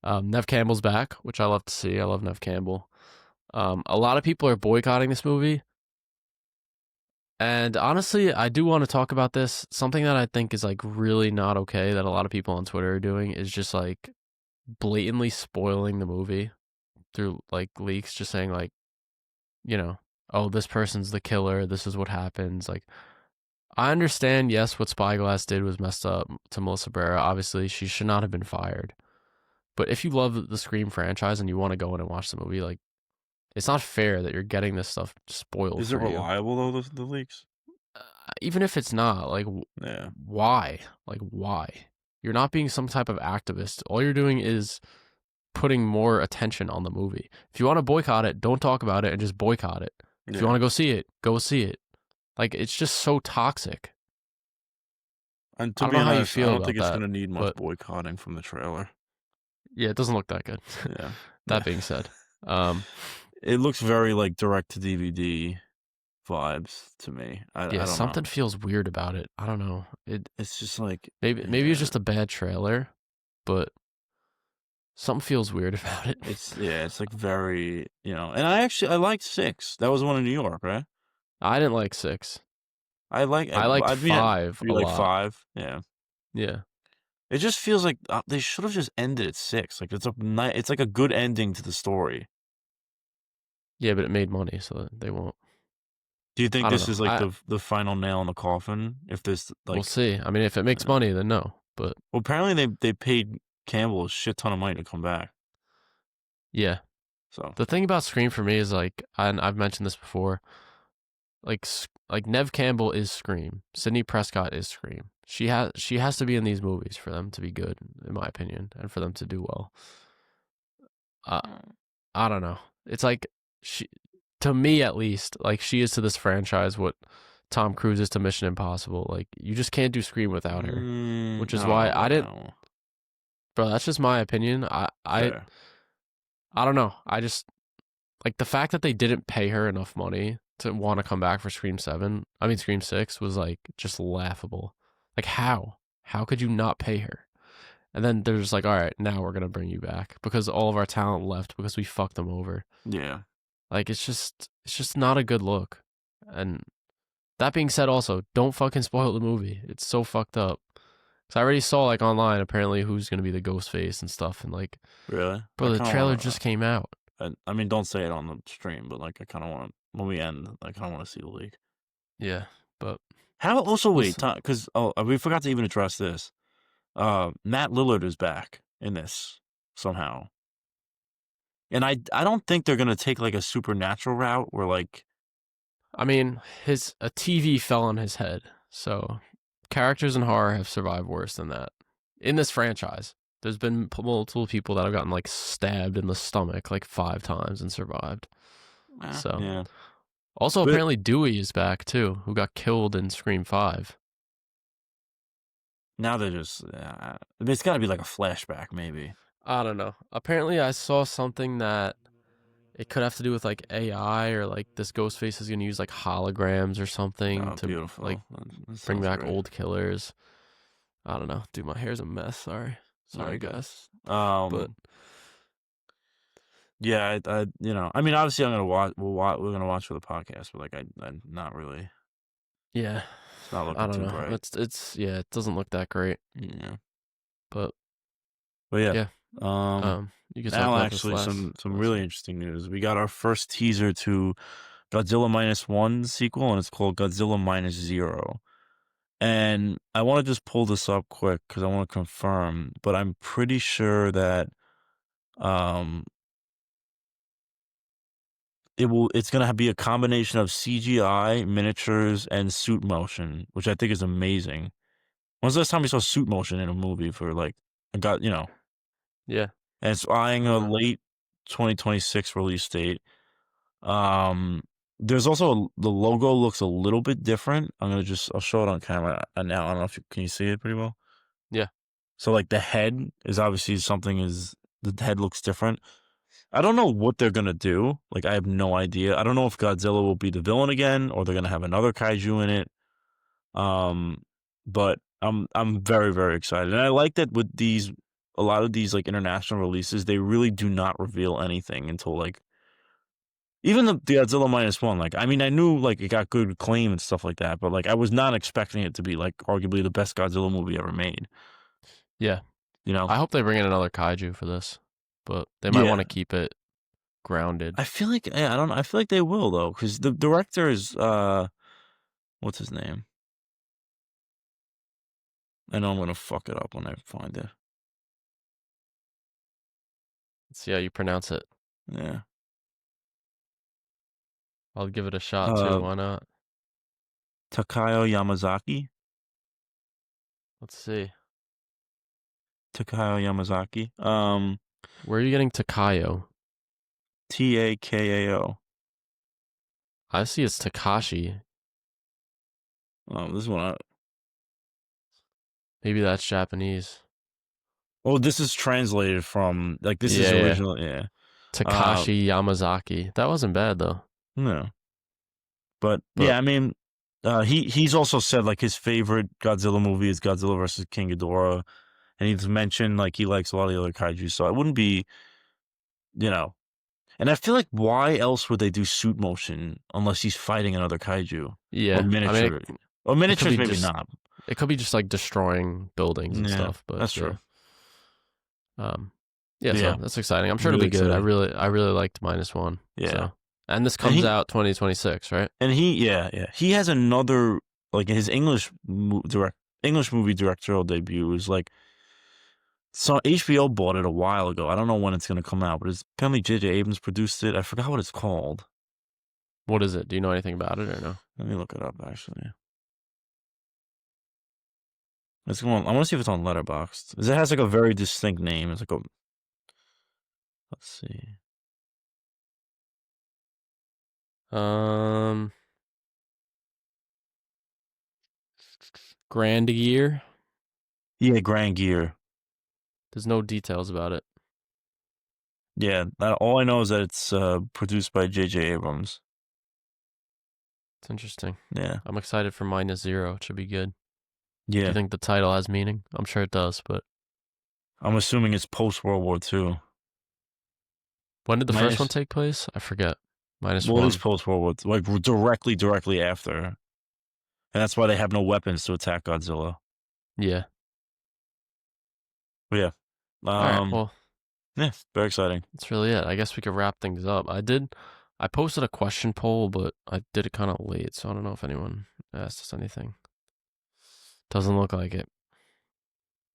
Speaker 2: Nev Campbell's back, which I love to see. I love Nev Campbell. A lot of people are boycotting this movie. And honestly, I do want to talk about this. Something that I think is like really not okay that a lot of people on Twitter are doing is just like blatantly spoiling the movie through like leaks, just saying like, oh, this person's the killer. This is what happens. Like, I understand, yes, what Spyglass did was messed up to Melissa Barrera. Obviously, she should not have been fired. But if you love the Scream franchise and you want to go in and watch the movie, like, it's not fair that you're getting this stuff spoiled
Speaker 1: Is it
Speaker 2: for you.
Speaker 1: reliable though? The leaks?
Speaker 2: Even if it's not, like,
Speaker 1: Yeah,
Speaker 2: why? Like, why? You're not being some type of activist. All you're doing is putting more attention on the movie. If you want to boycott it, don't talk about it and just boycott it. If you want to go see it, go see it. Like, it's just so toxic.
Speaker 1: and
Speaker 2: I
Speaker 1: to
Speaker 2: don't
Speaker 1: be
Speaker 2: know how you
Speaker 1: honest, I
Speaker 2: feel
Speaker 1: don't
Speaker 2: about
Speaker 1: think it's
Speaker 2: that,
Speaker 1: gonna need much
Speaker 2: but
Speaker 1: boycotting from the trailer.
Speaker 2: yeah, it doesn't look that good.
Speaker 1: Yeah,
Speaker 2: That
Speaker 1: yeah.
Speaker 2: being said,
Speaker 1: It looks very like direct to DVD vibes to me. I
Speaker 2: yeah,
Speaker 1: don't know.
Speaker 2: something feels weird about it. I don't know.
Speaker 1: It's just like
Speaker 2: Maybe it's
Speaker 1: yeah.
Speaker 2: just a bad trailer, but something feels weird about it.
Speaker 1: It's like very, and I liked 6. That was the one in New York, right?
Speaker 2: I didn't like 6.
Speaker 1: I like
Speaker 2: I liked
Speaker 1: I mean,
Speaker 2: 5
Speaker 1: you
Speaker 2: a
Speaker 1: like
Speaker 2: lot.
Speaker 1: 5? Yeah.
Speaker 2: Yeah.
Speaker 1: It just feels like they should have just ended at 6. Like it's like a good ending to the story.
Speaker 2: Yeah, but it made money, so they won't.
Speaker 1: Do you think
Speaker 2: I don't
Speaker 1: this
Speaker 2: know.
Speaker 1: is like the final nail in the coffin? If this
Speaker 2: We'll
Speaker 1: like
Speaker 2: see. I mean, if it makes money, then no. But
Speaker 1: well, apparently they paid Campbell a shit ton of money to come back.
Speaker 2: yeah,
Speaker 1: So,
Speaker 2: the thing about Scream for me is like, and I've mentioned this before, like Nev Campbell is Scream. Sidney Prescott is Scream. She has to be in these movies for them to be good, in my opinion, and for them to do well. I don't know. It's like she, to me at least, like she is to this franchise what Tom Cruise is to Mission Impossible. Like you just can't do Scream without her, which
Speaker 1: I
Speaker 2: is
Speaker 1: don't
Speaker 2: why
Speaker 1: know
Speaker 2: I
Speaker 1: about
Speaker 2: didn't.
Speaker 1: that one.
Speaker 2: Bro, that's just my opinion.
Speaker 1: Fair.
Speaker 2: I don't know. I just like the fact that they didn't pay her enough money to want to come back for Scream 7. I mean Scream 6 was like just laughable. Like, how? How could you not pay her? And then they're just like, all right, now we're gonna bring you back because all of our talent left because we fucked them over.
Speaker 1: Yeah.
Speaker 2: Like, it's just not a good look. And that being said, also, don't fucking spoil the movie. It's so fucked up. Cause I already saw like online apparently who's gonna be the ghost face and stuff, and like,
Speaker 1: Really? I
Speaker 2: bro, the
Speaker 1: kind of
Speaker 2: trailer
Speaker 1: want
Speaker 2: just came out.
Speaker 1: to. I mean, don't say it on the stream, but like, I kind of want when we end. I kind of want to see the leak.
Speaker 2: Yeah, but
Speaker 1: How also
Speaker 2: we'll
Speaker 1: wait,
Speaker 2: see.
Speaker 1: because we forgot to even address this. Matt Lillard is back in this somehow, and I don't think they're gonna take like a supernatural route where like
Speaker 2: I mean, a TV fell on his head, so characters in horror have survived worse than that. In this franchise, there's been multiple people that have gotten like stabbed in the stomach like 5 times and survived. So,
Speaker 1: yeah,
Speaker 2: also
Speaker 1: but
Speaker 2: apparently Dewey is back too, who got killed in Scream 5.
Speaker 1: now they're just it's got to be like a flashback maybe.
Speaker 2: I don't know. Apparently, I saw something that it could have to do with like AI or like this Ghostface is gonna use like holograms or something
Speaker 1: Oh,
Speaker 2: to like
Speaker 1: beautiful. That
Speaker 2: bring
Speaker 1: sounds
Speaker 2: back
Speaker 1: great.
Speaker 2: old killers. I don't know. Dude, my hair's a mess. Sorry.
Speaker 1: No, I
Speaker 2: Sorry,
Speaker 1: guess.
Speaker 2: guys. But
Speaker 1: Yeah, I mean, obviously, I'm gonna watch. We're gonna watch for the podcast, but like, I'm not really.
Speaker 2: yeah,
Speaker 1: It's not
Speaker 2: I
Speaker 1: looking
Speaker 2: don't
Speaker 1: too
Speaker 2: know.
Speaker 1: bright.
Speaker 2: It's yeah, it doesn't look that great.
Speaker 1: Yeah,
Speaker 2: But
Speaker 1: but yeah.
Speaker 2: yeah,
Speaker 1: Um,
Speaker 2: you can talk
Speaker 1: Now
Speaker 2: about this
Speaker 1: actually,
Speaker 2: last.
Speaker 1: some really interesting news. We got our first teaser to Godzilla Minus One sequel, and it's called Godzilla Minus Zero. And I want to just pull this up quick because I want to confirm, but I'm pretty sure that um it's gonna be a combination of CGI, miniatures, and suit motion, which I think is amazing. When's the last time we saw suit motion in a movie for like
Speaker 2: Yeah.
Speaker 1: and it's eyeing a
Speaker 2: Uh,
Speaker 1: late 2026 release date. Um there's also the logo looks a little bit different. I'll show it on camera now. I don't know if can you see it pretty well?
Speaker 2: yeah.
Speaker 1: So like the head is obviously the head looks different. I don't know what they're gonna do. Like I have no idea. I don't know if Godzilla will be the villain again or they're gonna have another kaiju in it. Um, but I'm very very excited, and I like that with a lot of these like international releases, they really do not reveal anything until like even the Godzilla Minus One. Like I mean, I knew like it got good acclaim and stuff like that, but like I was not expecting it to be like arguably the best Godzilla movie ever made.
Speaker 2: Yeah.
Speaker 1: You know?
Speaker 2: I hope they bring in another kaiju for this, but they might want
Speaker 1: Yeah.
Speaker 2: to keep it grounded.
Speaker 1: I feel like I don't know. I feel like they will though, because the director is what's his name? I know I'm gonna fuck it up when I find it.
Speaker 2: Let's see how you pronounce it.
Speaker 1: Yeah.
Speaker 2: I'll give it a shot too.
Speaker 1: Uh,
Speaker 2: Why not?
Speaker 1: Takayo Yamazaki.
Speaker 2: Let's see.
Speaker 1: Takayo Yamazaki.
Speaker 2: Where are you getting Takayo?
Speaker 1: Takao.
Speaker 2: I see it's Takashi.
Speaker 1: This one.
Speaker 2: Maybe that's Japanese.
Speaker 1: Oh, this is translated from like this is
Speaker 2: Yeah, yeah.
Speaker 1: original. Yeah. Uh,
Speaker 2: Takashi Yamazaki. That wasn't bad though.
Speaker 1: no. But
Speaker 2: But
Speaker 1: yeah, I mean, he's also said like his favorite Godzilla movie is Godzilla versus King Ghidorah, and he's mentioned like he likes a lot of the other kaiju. So I wouldn't be, you know, and I feel like why else would they do suit motion unless he's fighting another kaiju or
Speaker 2: yeah, I mean,
Speaker 1: miniature or
Speaker 2: it could
Speaker 1: miniatures
Speaker 2: be
Speaker 1: maybe
Speaker 2: just
Speaker 1: not.
Speaker 2: it could be just like destroying buildings and
Speaker 1: Yeah,
Speaker 2: stuff. But
Speaker 1: that's
Speaker 2: yeah,
Speaker 1: true.
Speaker 2: um, yeah. So
Speaker 1: Yeah,
Speaker 2: that's exciting. I'm sure it'll
Speaker 1: really
Speaker 2: be good.
Speaker 1: excited.
Speaker 2: I really liked Minus One.
Speaker 1: Yeah,
Speaker 2: So, and this
Speaker 1: and
Speaker 2: comes out 2026, right?
Speaker 1: he has another like his English movie directorial debut is like so HBO bought it a while ago. I don't know when it's gonna come out, but it's apparently J.J. Abrams produced it. I forgot what it's called.
Speaker 2: What is it? Do you know anything about it or no?
Speaker 1: Let me look it up actually. It's going. I want to see if it's on Letterboxd. It has like a very distinct name. It's like a. Let's see.
Speaker 2: Um, Grand Year.
Speaker 1: Yeah, Grand Gear.
Speaker 2: There's no details about it.
Speaker 1: Yeah, all I know is that it's produced by J.J. Abrams.
Speaker 2: It's interesting.
Speaker 1: Yeah,
Speaker 2: I'm excited for Minus Zero. It should be good. Do you
Speaker 1: Yeah.
Speaker 2: think the title has meaning? I'm sure it does, but
Speaker 1: I'm assuming it's post World War II.
Speaker 2: when did the first one
Speaker 1: Minus,
Speaker 2: take place? I forget. Minus
Speaker 1: well, it is
Speaker 2: one.
Speaker 1: post World War II, like directly after, and that's why they have no weapons to attack Godzilla.
Speaker 2: Yeah.
Speaker 1: But yeah,
Speaker 2: All right.
Speaker 1: um,
Speaker 2: Well,
Speaker 1: yeah, very exciting.
Speaker 2: that's really it. I guess we could wrap things up. I posted a question poll, but I did it kind of late, so I don't know if anyone asked us anything. Doesn't look like it.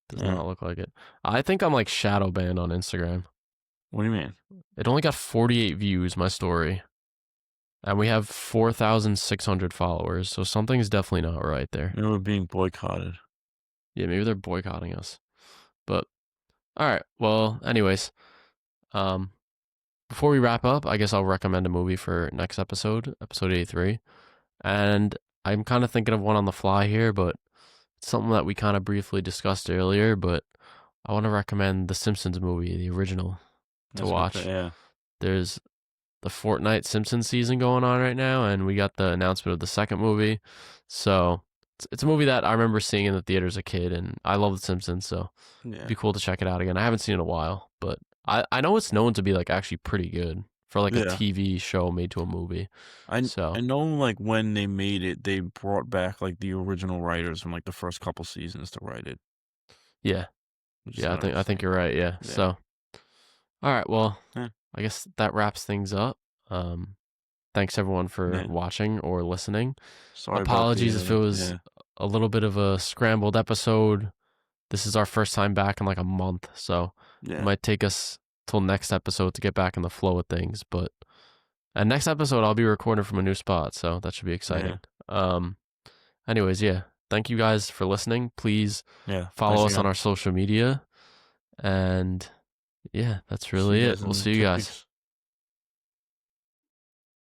Speaker 2: Does
Speaker 1: Yeah.
Speaker 2: not look like it. I think I'm like shadow banned on Instagram.
Speaker 1: What do you mean?
Speaker 2: It only got 48 views, my story. And we have 4,600 followers, so something's definitely not right there.
Speaker 1: Maybe we're being boycotted.
Speaker 2: Yeah, maybe they're boycotting us. But all right. Well, anyways, before we wrap up, I guess I'll recommend a movie for next episode, episode 83. And I'm kind of thinking of one on the fly here, but it's something that we kind of briefly discussed earlier, but I want to recommend the Simpsons movie, the original, to watch.
Speaker 1: Yeah.
Speaker 2: There's the Fortnite Simpsons season going on right now, and we got the announcement of the second movie. So it's a movie that I remember seeing in the theater as a kid, and I love the Simpsons, so it'd
Speaker 1: Yeah.
Speaker 2: be cool to check it out again. I haven't seen it in a while, but I know it's known to be like actually pretty good for like a
Speaker 1: Yeah.
Speaker 2: TV show made to a movie.
Speaker 1: I
Speaker 2: So
Speaker 1: know, like, when they made it, they brought back like the original writers from like the first couple seasons to write it.
Speaker 2: yeah,
Speaker 1: Which is
Speaker 2: I think
Speaker 1: interesting.
Speaker 2: you're right. Yeah.
Speaker 1: Yeah.
Speaker 2: So all right, well,
Speaker 1: Yeah.
Speaker 2: I guess that wraps things up. Thanks everyone for
Speaker 1: Yeah.
Speaker 2: watching or listening.
Speaker 1: Sorry
Speaker 2: Apologies
Speaker 1: about
Speaker 2: if it was
Speaker 1: yeah.
Speaker 2: a little bit of a scrambled episode. This is our first time back in like a month, so it
Speaker 1: Yeah.
Speaker 2: might take us till next episode to get back in the flow of things. But and next episode I'll be recording from a new spot, so that should be exciting. Anyways, yeah. Thank you guys for listening. Please
Speaker 1: Yeah.
Speaker 2: follow
Speaker 1: Thanks
Speaker 2: us on
Speaker 1: again.
Speaker 2: our social media. And yeah, that's
Speaker 1: See
Speaker 2: really
Speaker 1: you
Speaker 2: it.
Speaker 1: guys
Speaker 2: We'll
Speaker 1: in
Speaker 2: see you
Speaker 1: 2
Speaker 2: guys.
Speaker 1: weeks.